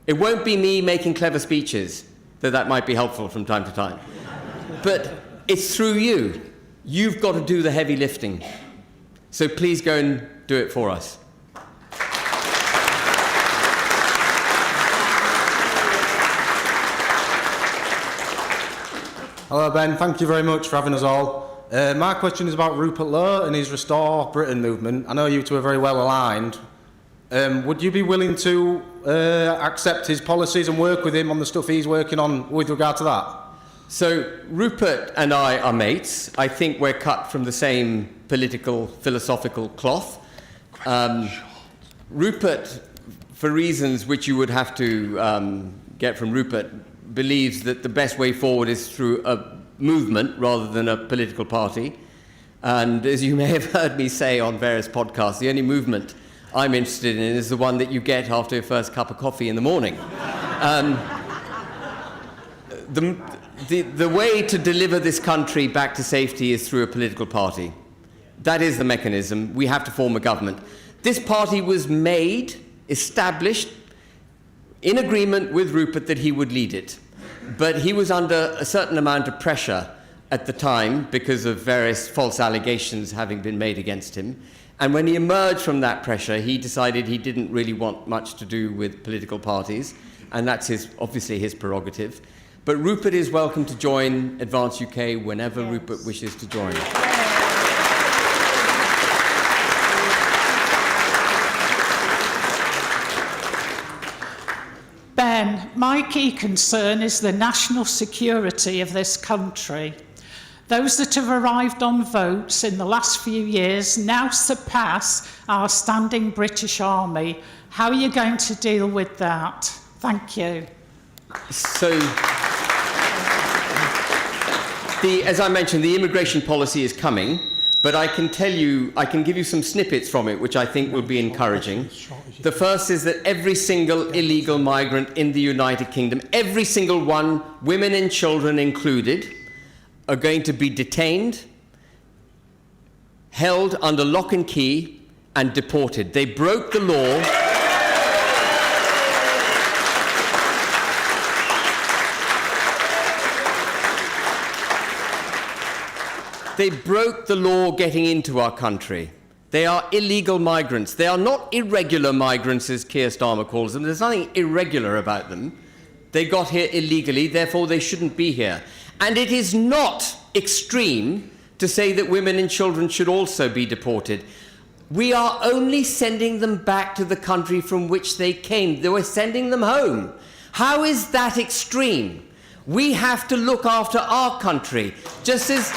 Speaker 10: It won't be me making clever speeches, though that might be helpful from time to time. But it's through you. You've got to do the heavy lifting. So please go and do it for us.
Speaker 18: Hello Ben, thank you very much for having us all. My question is about Rupert Lowe and his Restore Britain movement. I know you two are very well aligned. Would you be willing to accept his policies and work with him on the stuff he's working on with regard to that?
Speaker 10: So Rupert and I are mates. I think we're cut from the same political, philosophical cloth. Rupert, for reasons which you would have to get from Rupert, believes that the best way forward is through a movement rather than a political party. And as you may have heard me say on various podcasts, the only movement I'm interested in is the one that you get after your first cup of coffee in the morning. The way to deliver this country back to safety is through a political party. That is the mechanism. We have to form a government. This party was made, established, in agreement with Rupert that he would lead it. But he was under a certain amount of pressure at the time because of various false allegations having been made against him. And when he emerged from that pressure, he decided he didn't really want much to do with political parties, and that's obviously his prerogative. But Rupert is welcome to join Advance UK whenever Rupert wishes to join.
Speaker 19: Ben, my key concern is the national security of this country. Those that have arrived on votes in the last few years now surpass our standing British Army. How are you going to deal with that? Thank you.
Speaker 10: So, as I mentioned, the immigration policy is coming, but I can give you some snippets from it, which I think will be encouraging. The first is that every single illegal migrant in the United Kingdom, every single one, women and children included, are going to be detained, held under lock and key, and deported. They broke the law. They broke the law getting into our country. They are illegal migrants. They are not irregular migrants, as Keir Starmer calls them. There's nothing irregular about them. They got here illegally, therefore they shouldn't be here. And it is not extreme to say that women and children should also be deported. We are only sending them back to the country from which they came. We're sending them home. How is that extreme? We have to look after our country, just as...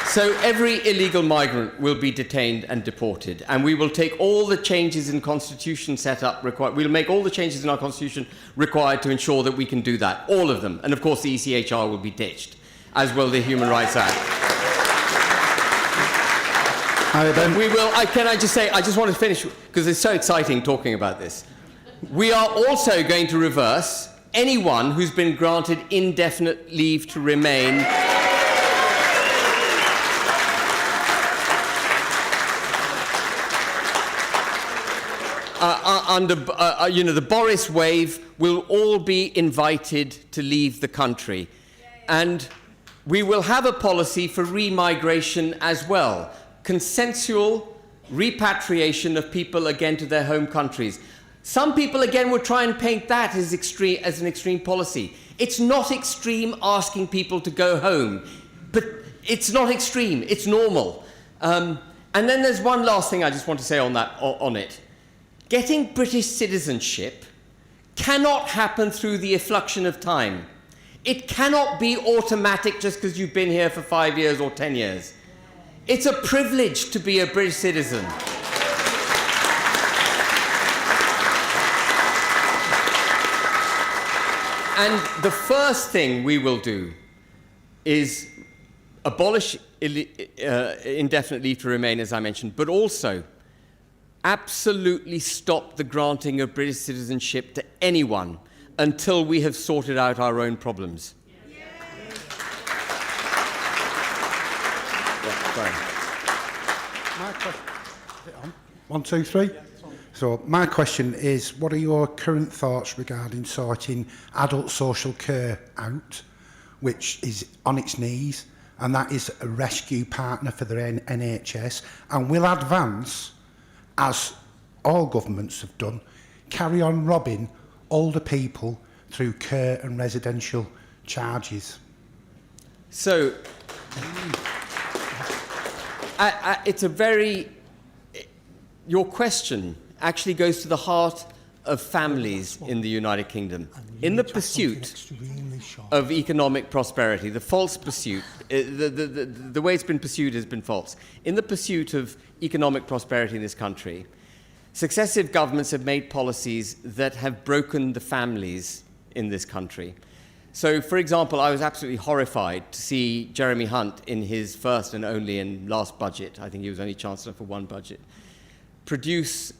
Speaker 10: So every illegal migrant will be detained and deported, and we will take all the changes in constitution set up required. We'll make all the changes in our constitution required to ensure that we can do that, all of them. And of course, the ECHR will be ditched, as will the Human Rights Act. We will. Can I just say? I just want to finish because it's so exciting talking about this. We are also going to reverse anyone who's been granted indefinite leave to remain. Under the Boris wave, will all be invited to leave the country. And we will have a policy for remigration as well. Consensual repatriation of people again to their home countries. Some people again would try and paint that as an extreme policy. It's not extreme asking people to go home, but it's not extreme, it's normal. And then there's one last thing I just want to say on it. Getting British citizenship cannot happen through the effluxion of time. It cannot be automatic just because you've been here for 5 years or 10 years. It's a privilege to be a British citizen. And the first thing we will do is abolish indefinite leave to remain, as I mentioned, but also absolutely stop the granting of British citizenship to anyone until we have sorted out our own problems.
Speaker 20: My question, 1, 2, 3. So my question is, what are your current thoughts regarding sorting adult social care out, which is on its knees, and that is a rescue partner for the NHS, and will Advance, as all governments have done, carry on robbing older people through care and residential charges?
Speaker 10: So, it's a very... Your question actually goes to the heart of families in the United Kingdom. In the pursuit of economic prosperity, the false pursuit, the way it's been pursued has been false. In the pursuit of economic prosperity in this country, successive governments have made policies that have broken the families in this country. So, for example, I was absolutely horrified to see Jeremy Hunt in his first and only and last budget, I think he was only Chancellor for one budget, produce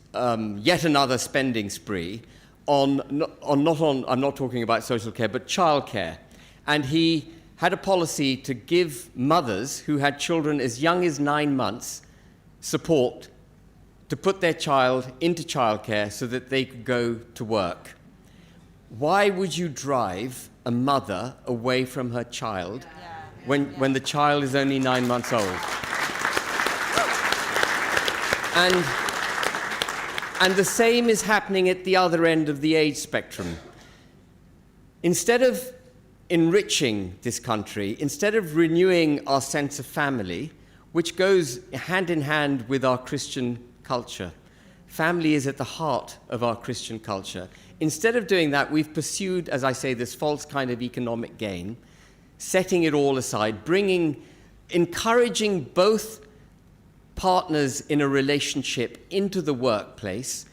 Speaker 10: yet another spending spree I'm not talking about social care, but childcare. And he had a policy to give mothers who had children as young as 9 months support to put their child into childcare so that they could go to work. Why would you drive a mother away from her child when the child is only 9 months old? And the same is happening at the other end of the age spectrum. Instead of enriching this country, instead of renewing our sense of family, which goes hand in hand with our Christian culture, family is at the heart of our Christian culture. Instead of doing that, we've pursued, as I say, this false kind of economic gain, setting it all aside, encouraging both partners in a relationship into the workplace,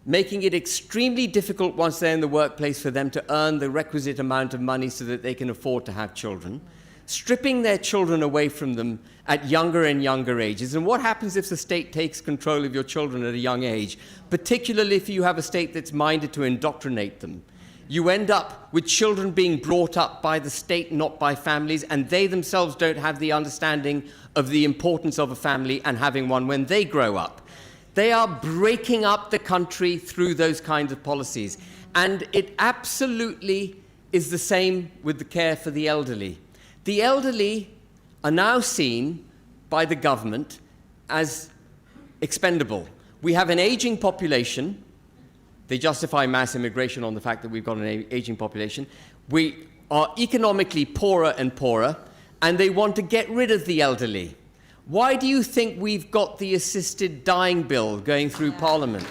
Speaker 10: making it extremely difficult once they're in the workplace for them to earn the requisite amount of money so that they can afford to have children, stripping their children away from them at younger and younger ages. And what happens if the state takes control of your children at a young age, particularly if you have a state that's minded to indoctrinate them? You end up with children being brought up by the state, not by families, and they themselves don't have the understanding of the importance of a family and having one when they grow up. They are breaking up the country through those kinds of policies. And it absolutely is the same with the care for the elderly. The elderly are now seen by the government as expendable. We have an aging population. They justify mass immigration on the fact that we've got an aging population. We are economically poorer and poorer, and they want to get rid of the elderly. Why do you think we've got the assisted dying bill going through Parliament?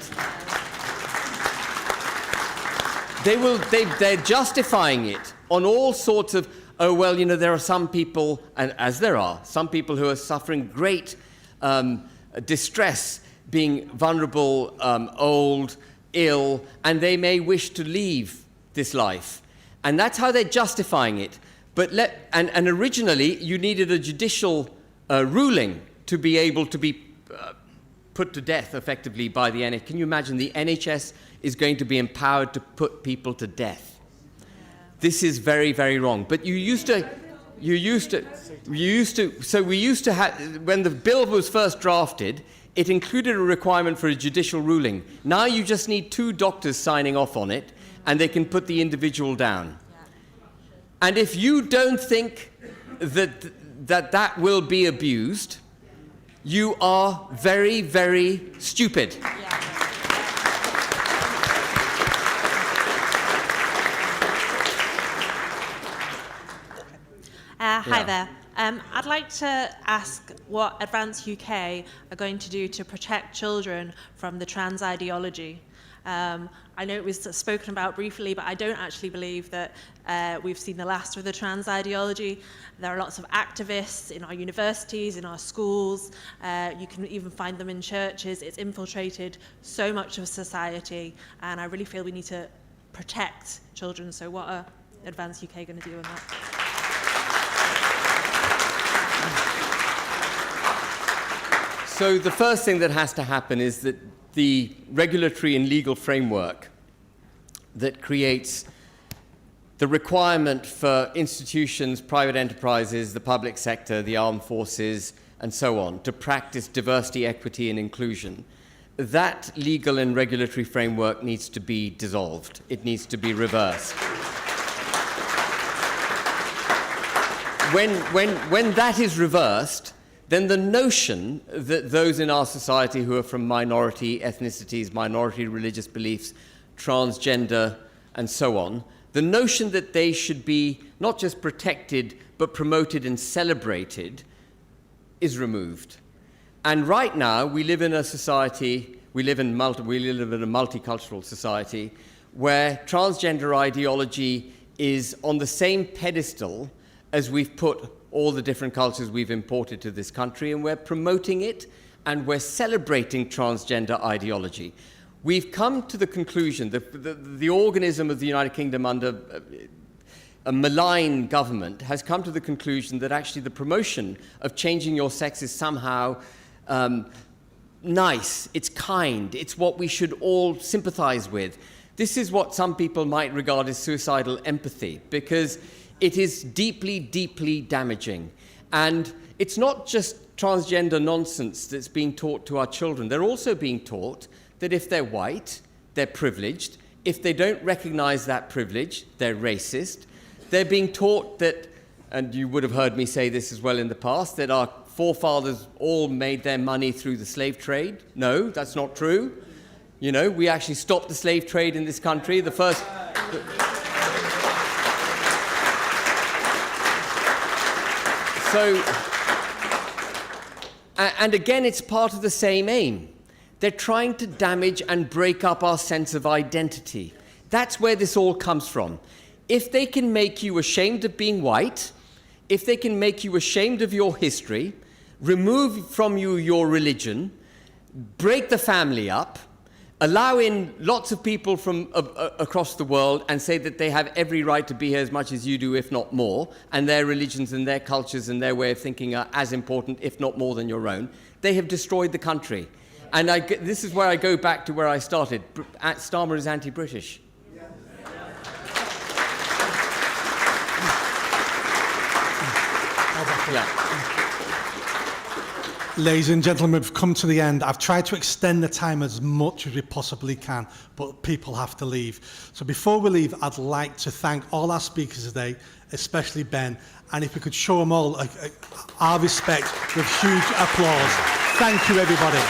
Speaker 10: They're justifying it on all sorts of, oh, well, you know, there are some people, and as there are, some people who are suffering great distress, being vulnerable, old, ill, and they may wish to leave this life. And that's how they're justifying it. But and originally, you needed a judicial ruling to be able to be put to death effectively by the NHS. Can you imagine the NHS is going to be empowered to put people to death? This is very, very wrong. But we used to have, when the bill was first drafted, it included a requirement for a judicial ruling. Now you just need 2 doctors signing off on it, and they can put the individual down. And if you don't think that will be abused, you are very, very stupid.
Speaker 21: Hi there. I'd like to ask what Advance UK are going to do to protect children from the trans ideology. I know it was spoken about briefly, but I don't actually believe that we've seen the last of the trans ideology. There are lots of activists in our universities, in our schools. You can even find them in churches. It's infiltrated so much of society, and I really feel we need to protect children. So what are Advance UK going to do on that?
Speaker 10: So the first thing that has to happen is that the regulatory and legal framework that creates the requirement for institutions, private enterprises, the public sector, the armed forces, and so on, to practice diversity, equity, and inclusion, that legal and regulatory framework needs to be dissolved. It needs to be reversed. When that is reversed, then the notion that those in our society who are from minority ethnicities, minority religious beliefs, transgender, and so on, the notion that they should be not just protected, but promoted and celebrated is removed. And right now, we live in a society, we live in a multicultural society, where transgender ideology is on the same pedestal as we've put all the different cultures we've imported to this country, and we're promoting it, and we're celebrating transgender ideology. We've come to the conclusion that the organism of the United Kingdom under a malign government has come to the conclusion that actually the promotion of changing your sex is somehow nice, it's kind, it's what we should all sympathize with. This is what some people might regard as suicidal empathy, because it is deeply, deeply damaging. And it's not just transgender nonsense that's being taught to our children. They're also being taught that if they're white, they're privileged. If they don't recognize that privilege, they're racist. They're being taught that, and you would have heard me say this as well in the past, that our forefathers all made their money through the slave trade. No, that's not true. You know, we actually stopped the slave trade in this country. The first... So, and again, it's part of the same aim. They're trying to damage and break up our sense of identity. That's where this all comes from. If they can make you ashamed of being white, if they can make you ashamed of your history, remove from you your religion, break the family up, allow in lots of people from across the world and say that they have every right to be here as much as you do, if not more, and their religions and their cultures and their way of thinking are as important, if not more than your own, they have destroyed the country. And this is where I go back to where I started. Starmer is anti-British. Yeah.
Speaker 1: Ladies and gentlemen, we've come to the end. I've tried to extend the time as much as we possibly can, but people have to leave. So before we leave, I'd like to thank all our speakers today, especially Ben, and if we could show them all our respect with huge applause. Thank you, everybody.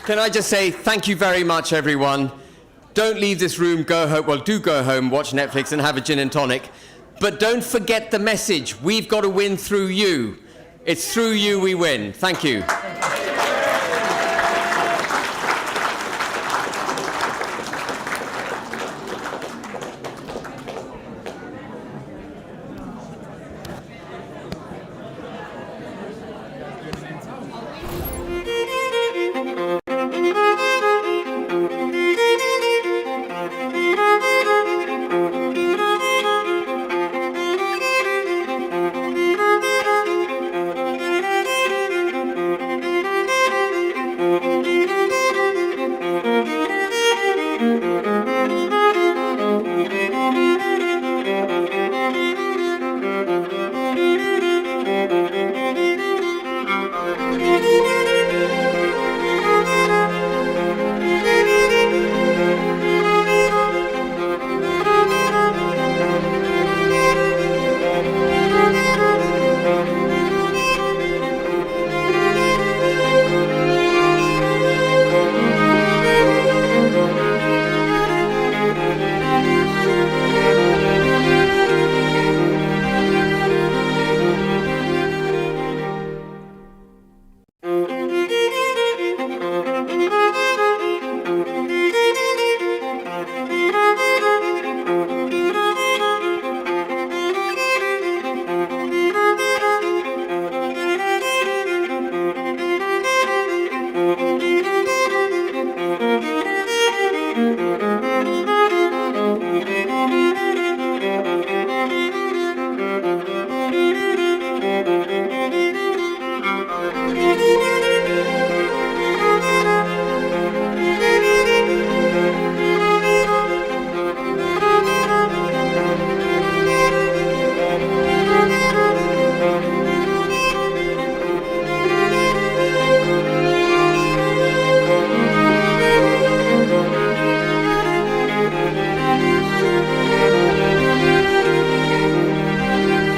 Speaker 10: Can I just say thank you very much, everyone. Don't leave this room, go home. Well, do go home, watch Netflix and have a gin and tonic. But don't forget the message. We've got to win through you. It's through you we win. Thank you.